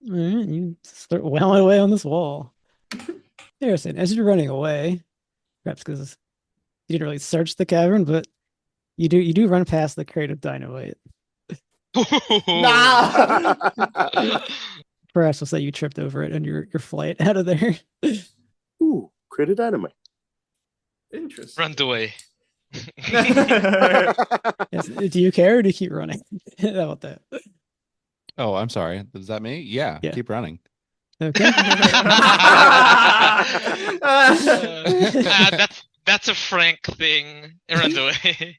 All right, you start wailing away on this wall. Harrison, as you're running away, perhaps because you didn't really search the cavern, but you do run past the crate of dynamite. Nah. Perhaps we'll say you tripped over it on your flight out of there. Ooh, critted dynamite. Interesting. Runs away. Yes. Do you care or do you keep running? How about that? Oh, I'm sorry. Is that me? Yeah. Yeah. Keep running. Okay. That's a Frank thing. It runs away.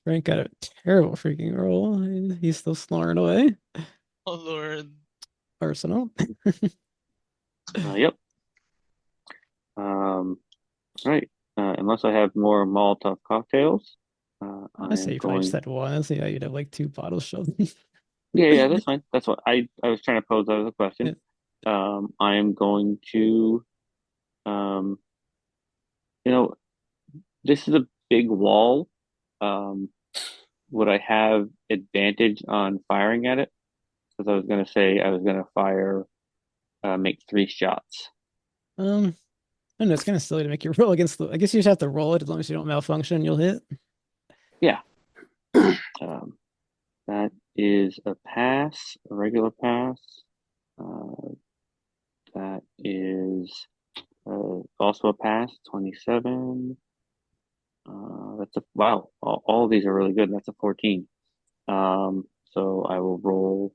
Frank got a terrible freaking roll. He's still snoring away. Oh Lord. Arsenault. Yep. Right. Unless I have more Molotov cocktails. I say you probably just had one. I see how you'd have like 2 bottles shoved. Yeah, that's fine. That's what I was trying to pose that as a question. I am going to, this is a big wall. Would I have advantage on firing at it? Because I was going to say I was going to fire, make 3 shots. I don't know. It's kind of silly to make you roll against the. I guess you just have to roll it as long as you don't malfunction. You'll hit. Yeah. That is a pass, a regular pass. That is also a pass, 27. That's a wow. All of these are really good. That's a 14. So I will roll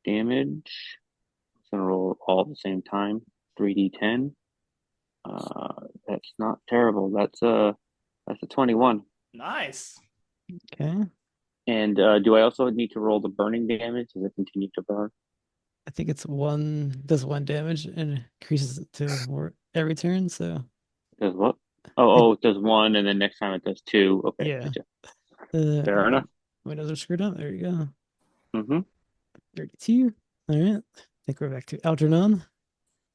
damage. I'm gonna roll all at the same time. 3d10. That's not terrible. That's a 21. Nice. Okay. And do I also need to roll the burning damage? Does it continue to burn? I think it's does 1 damage and increases it to more every turn. So Does what? I- Oh, it does 1, and then next time it does 2. Okay, yeah. gotcha. All Fair right. enough. Windows are screwed up. There you go. Mm-hmm. 32. All right. I think we're back to Algernon.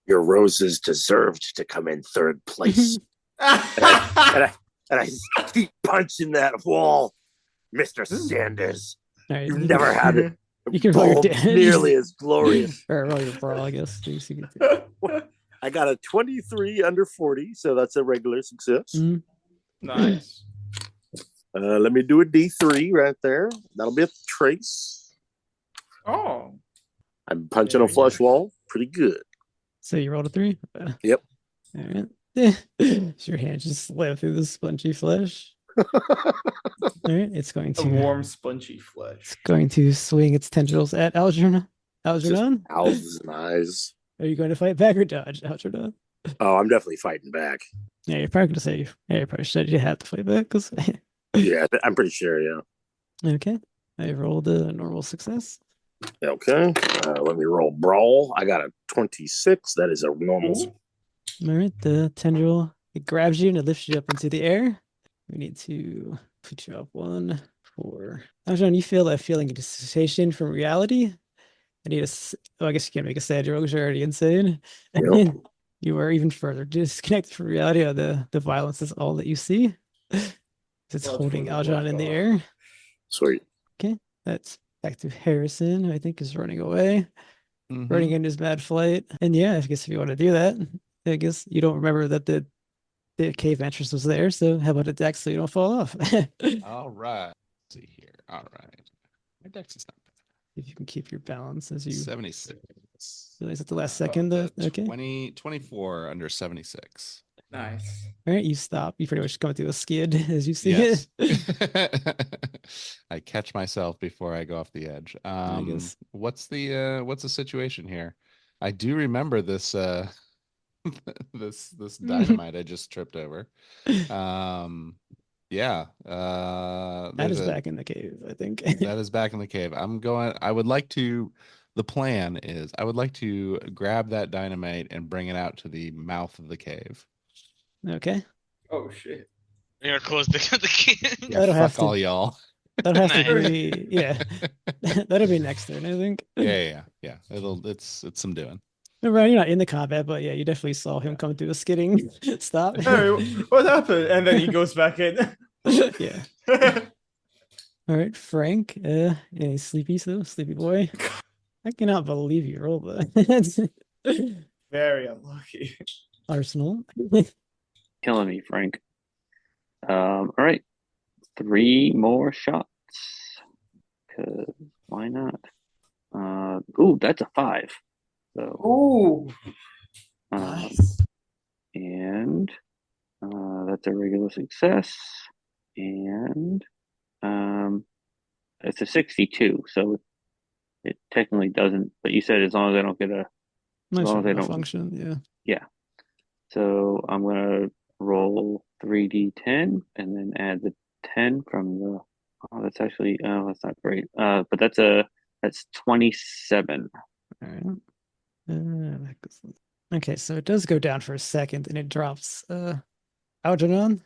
Your roses deserved to come in third place. and I keep punching that wall, Mr. Sanders. All right. You've never had it You can roll your bulbs damage. nearly as glorious. Or roll your brawl, I guess. So you can do. I got a 23 under 40, so that's a regular success. Mhm. Nice. Let me do a D3 right there. That'll be a trace. Oh. I'm punching a Very flush nice. wall. Pretty good. So you rolled a 3? Yep. All right. So your hand just slammed through the spongy flesh. All right. It's going A to warm, spongy flesh. It's going to swing its tendrils at Algernon. Just Algernon, owls and eyes. are you going to fight back or dodge, Algernon? Oh, I'm definitely fighting back. Yeah, you're probably going to say, yeah, you probably said you have to fight back. Cause Yeah, I'm pretty sure, yeah. okay. I rolled a normal success. Okay. Let me roll brawl. I got a 26. That is a normal. All right. The tendril, it grabs you and it lifts you up into the air. We need to put you up 1 for Algernon. You feel that feeling of dissociation from reality. I need I guess you can't make a sad joke because you're already insane. Yep. And you are even further disconnected from reality. The violence is all that you see. It's Blood holding from the Algernon black in the eye. air. Sweet. That's back to Harrison, who I think is running away, Mhm. running in his mad flight. And yeah, I guess if you want to do that, I guess you don't remember that the cave entrance was there. So how about a dex so you don't fall off? All right. Let's see here. All right. My dex is not If you can keep your balance as bad. you 76. realize at the last second. Okay. 24 under 76. Nice. All right, you stop. You pretty much come to a skid as you see Yes. it. I catch myself before I go off the edge. guess. What's the situation here? I do remember this this dynamite I just tripped over. Yeah. That There's is back in the cave, I think. that is back in the cave. The plan is I would like to grab that dynamite and bring it out to the mouth of the cave. Okay. Oh shit. You're gonna close the Yeah, that'll have Fuck all to y'all. that'll have to Nice. be that'll be next turn, I think. Yeah. It's some doing. No, Ryan, you're not in the combat, but yeah, you definitely saw him come through a skidding stop. Hey, what happened? And then he goes back in. Yeah. All right, Frank. Yeah, he's sleepy, so sleepy boy. I cannot believe you rolled that. Very unlucky. Arsenal. Killing me, Frank. All right. 3 more shots. 'Cause why not? Ooh, that's a 5. So, Ooh. nice. And that's a regular success. And it's a 62. So it technically doesn't. But you said as long as I don't get a. Nice long as I roll don't. function, yeah. Yeah. So I'm gonna roll 3d10 and then add the 10 from the. Oh, that's actually. Oh, that's not great. But that's 27. All right. Okay, so it does go down for a second and it drops Algernon.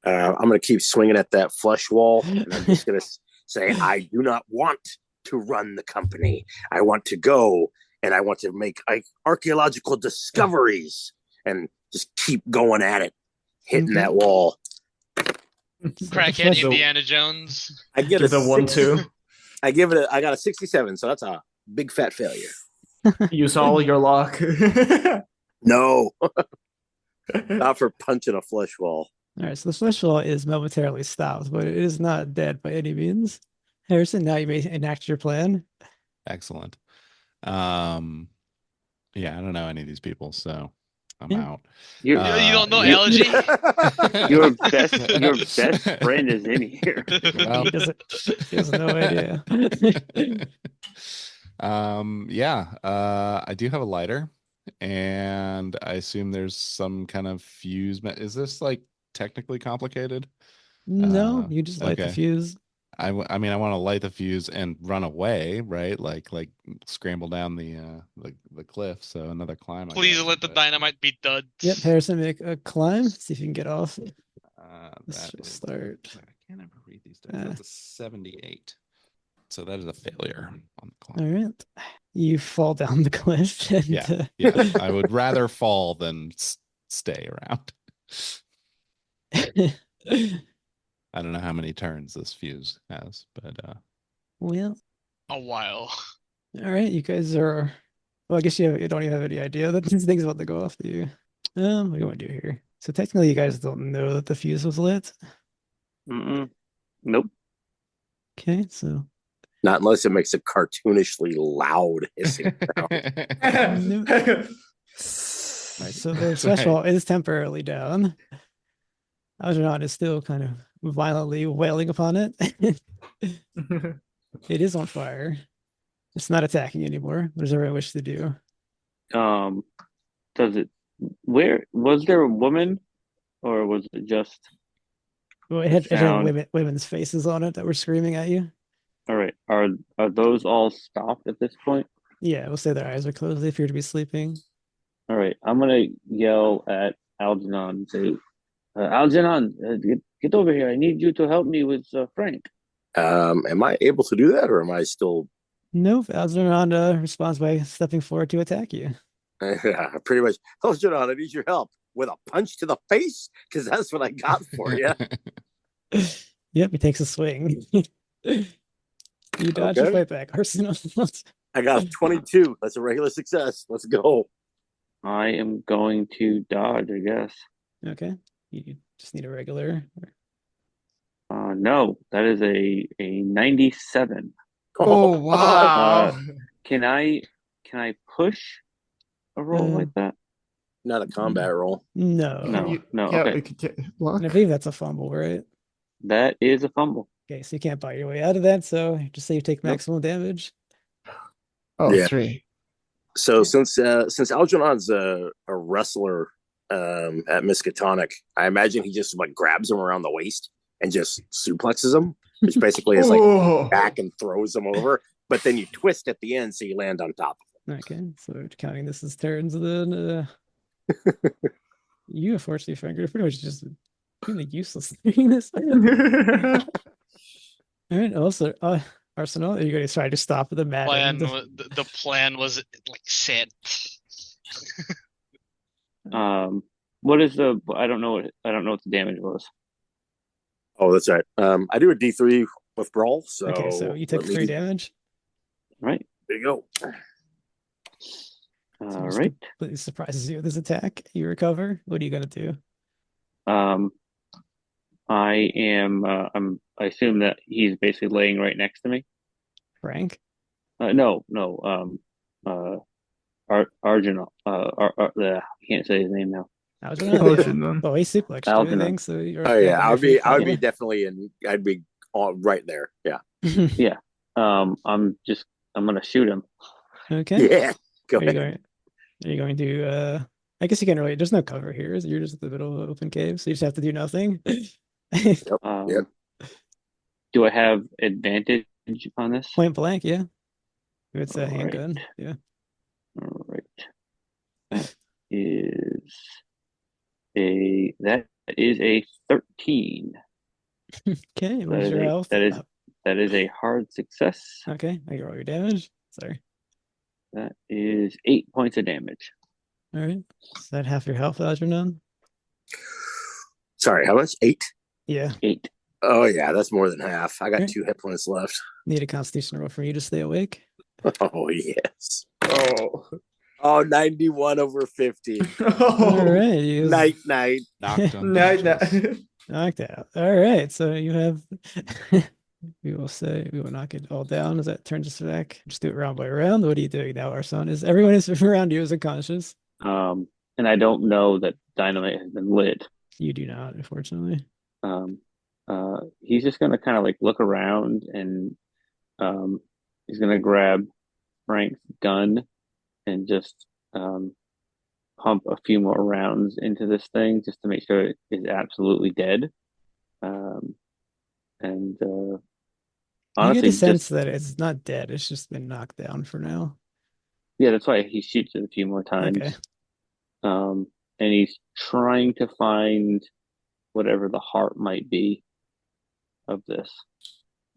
I'm going to keep swinging at that flush wall, and I'm just going to say, I do not want to run the company. I want to go, and I want to make archaeological discoveries, and just keep going at it, hitting Okay. that wall. Crackhead flesh- Indiana Jones. I get Give a the 1-2. I got a 67, so that's a big fat failure. Use all your luck. No, not for punching a flush wall. All right, so the flesh wall is momentarily stopped, but it is not dead by any means. Harrison, now you may enact your plan. Excellent. Yeah, I don't know any of these people, so I'm Yeah. out. You don't know you- Elegy? your best friend is in here. Well. He has no idea. I do have a lighter, and I assume there's some kind of fuse. Is this like technically complicated? No, you just light the okay. fuse. I mean, I want to light the fuse and run away, right? Like scramble down the cliff. So another climb. I Please guess, let the but, dynamite be dud. Yep, Harrison, make a climb. See if you can get off. Let's that just is- start. I can't ever read these dice. That's a 78. So that is a failure on the All climb. right. You fall down the cliff. And, Yeah, yeah. I would rather fall than stay around. I don't know how many turns this fuse has, but well, A while. all right. You guys are. Well, I guess you don't even have any idea that this thing's about to go off to you. What do you want to do here? So technically, you guys don't know that the fuse was lit. Nope. Okay, so Not unless it makes a cartoonishly loud hissing sound. so the threshold is temporarily down. Algeron is still kind of violently wailing upon it. It is on fire. It's not attacking anymore. What does everyone wish to do? Does it? Where was there a woman, or was it just? Well, it had sound? women's faces on it that were screaming at you. All right. Are those all stopped at this point? Yeah, we'll say their eyes are closed. They appear to be sleeping. All right. I'm gonna yell at Algernon and say, Algernon, get over here. I need you to help me with Frank. Am I able to do that, or am I still Nope, Algeron responds by stepping forward to attack you. pretty much? Algernon, I need your help with a punch to the face, because that's what I got for you. Yep, he takes a swing. You dodge or Okay. fight back, Arsenault. I got a 22. That's a regular success. Let's go. I am going to dodge, I guess. Okay, you just need a regular. No, that is a 97. Oh wow! Can I push a roll like that? Not a combat roll. No. No, no. Yeah, Okay, you could block. And I believe that's a fumble, right? that is a fumble. Okay, so you can't bite your way out of that. So just say you take Nope. maximum damage. Oh, Yeah. 3. So since Algernon's a wrestler at Miskatonic, I imagine he just like grabs him around the waist and just suplexes him, which basically is like Oh. back and throws him over. But then you twist at the end so you land on top of Okay, so counting this as turns, then you unfortunately, Frank, are pretty much just really useless doing this. All right, also, Arsenault, are you going to try to stop the Plan Madden? the plan was like set. What is the? I don't know what the damage was. Oh, that's right. I do a D3 with brawl, so Okay, so you take let me- 3 damage. Right. There you go. So All just right. completely surprises you with this attack. You recover. What are you going to do? I am. I assume that he's basically laying right next to me. Frank? No. Arjun. I can't say his name now. Algernon. Oh, he suplexed you, I Algernon. think. So you're Oh yeah, I would be definitely definitely I'd be right there. Yeah. Yeah. I'm gonna shoot him. Okay. Yeah. Go Are you ahead. going to I guess you can't really there's no cover here. You're just at the middle of an open cave, so you just have to do nothing. Yep. Do I have advantage on this? Point blank, yeah. It's a All handgun. right. Yeah. All right. That is a 13. Okay, what is your health? That is a hard success. Okay, I can roll your damage. Sorry. That is 8 points of damage. All right. Is that half your health, Algernon? Sorry, how much? 8? Yeah. 8. Oh yeah, that's more than half. I got Okay. 2 hit points left. Need a constitution roll for you to stay awake. Oh yes. Oh. Oh, 91 over 50. All right. You Night. knocked Night. knocked out. All right. So you have we will knock it all down as that turns us back. Just do it round by round. What are you doing now, Arson? Is everyone is around you is unconscious? And I don't know that dynamite has been lit. You do not, unfortunately. He's just gonna kind of like look around and he's gonna grab Frank's gun and just pump a few more rounds into this thing just to make sure it is absolutely dead. And You get honestly, the sense just that it's not dead. It's just been knocked down for now. yeah, that's why he shoots it a few more times. Okay. And he's trying to find whatever the heart might be of this.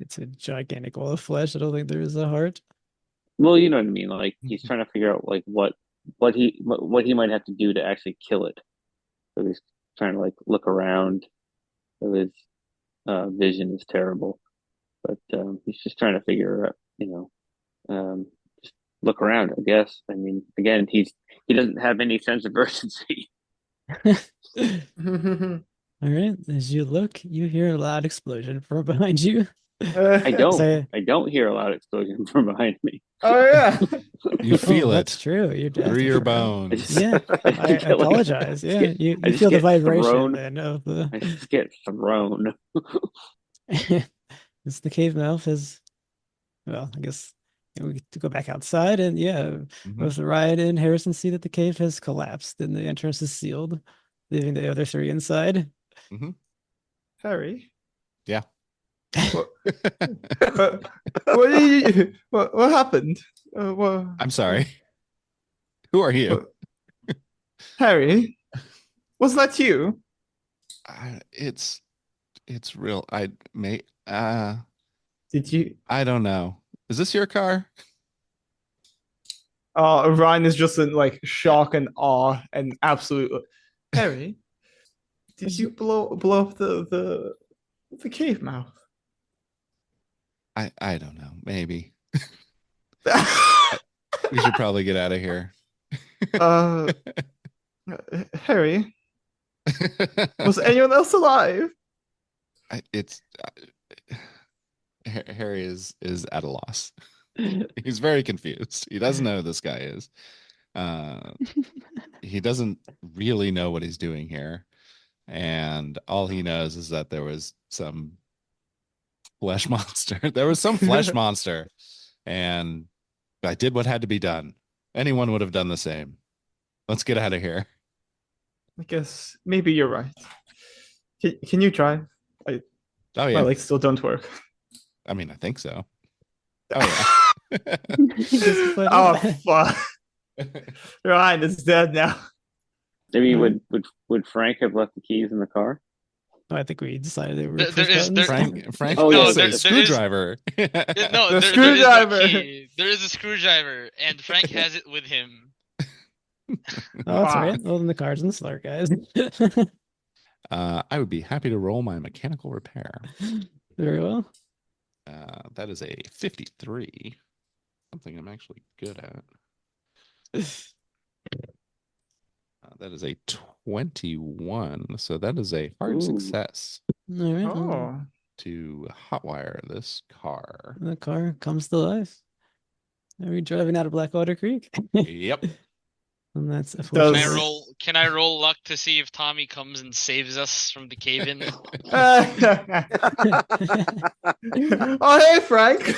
It's a gigantic wall of flesh. I don't think there is a heart. Well, you know what I mean. Like he's trying to figure out like what he might have to do to actually kill it. So he's trying to like look around. So his vision is terrible, but he's just trying to figure out, just look around. I guess. I mean, again, he doesn't have any sense of urgency. All right. As you look, you hear a loud explosion from behind you. I don't. Say, I don't hear a loud explosion from behind me. Oh yeah. You feel it That's true. You're dead. through your I bones. just, Yeah, I I get, like, apologize. I just Yeah, get- you I just feel the get vibration thrown. then of I just get thrown. it's the cave mouth is, well, I guess we get to go back outside and yeah, Mhm. both Riot and Harrison see that the cave has collapsed and the entrance is sealed, leaving the other three inside. Harry. Yeah. What, what happened? What, I'm sorry. Who are you? Harry, was that you? It's real. Did you? I don't know. Is this your car? Ryan is just in like shock and awe and absolute. Harry, did you blow up the cave mouth? I don't know. Maybe. We should probably get out of here. Harry, was anyone else alive? Harry is at a loss. He's very confused. He doesn't know who this guy is. He doesn't really know what he's doing here. And all he knows is that there was some flesh monster. There was some flesh monster. And I did what had to be done. Anyone would have done the same. Let's get out of here. I guess maybe you're right. Can you drive? Oh My yeah. legs still don't work. I mean, I think so. Oh yeah. Oh fuck! Ryan is dead now. I mean, would Frank have left the keys in the car? I think we decided they were There push is- buttons. there- Frank Oh, was yeah, a there is- screwdriver. No, The there is screwdriver. no key. There is a screwdriver, and Frank has it with him. Oh, that's right. Fuck. Well, then the car's in the slur, guys. I would be happy to roll my mechanical repair. Very well. That is a 53. Something I'm actually good at. That is a 21. So that is a hard Ooh. success All right. Oh, to hotwire this car. The car comes to life. Are we driving out of Blackwater Creek? Yep. And that's Does- unfortunate. Can I roll luck to see if Tommy comes and saves us from the cave-in? oh hey Frank.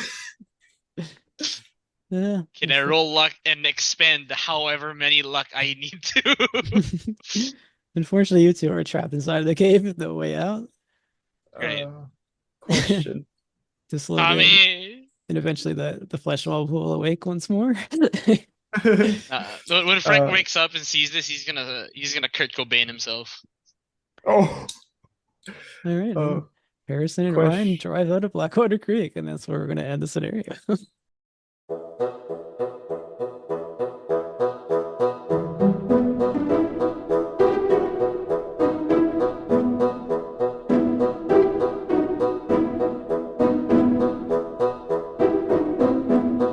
Yeah. Can I roll luck and expend however many luck I need to? Unfortunately, you two are trapped inside the cave with no way out. Great. Question. To slow down. Tommy, And eventually the flesh mob will awake once more. when Frank Uh, wakes up and sees this, he's gonna Kurt Cobain himself. Oh. All right. Oh. Harrison and Question. Ryan drive out of Blackwater Creek, and that's where we're going to end the scenario.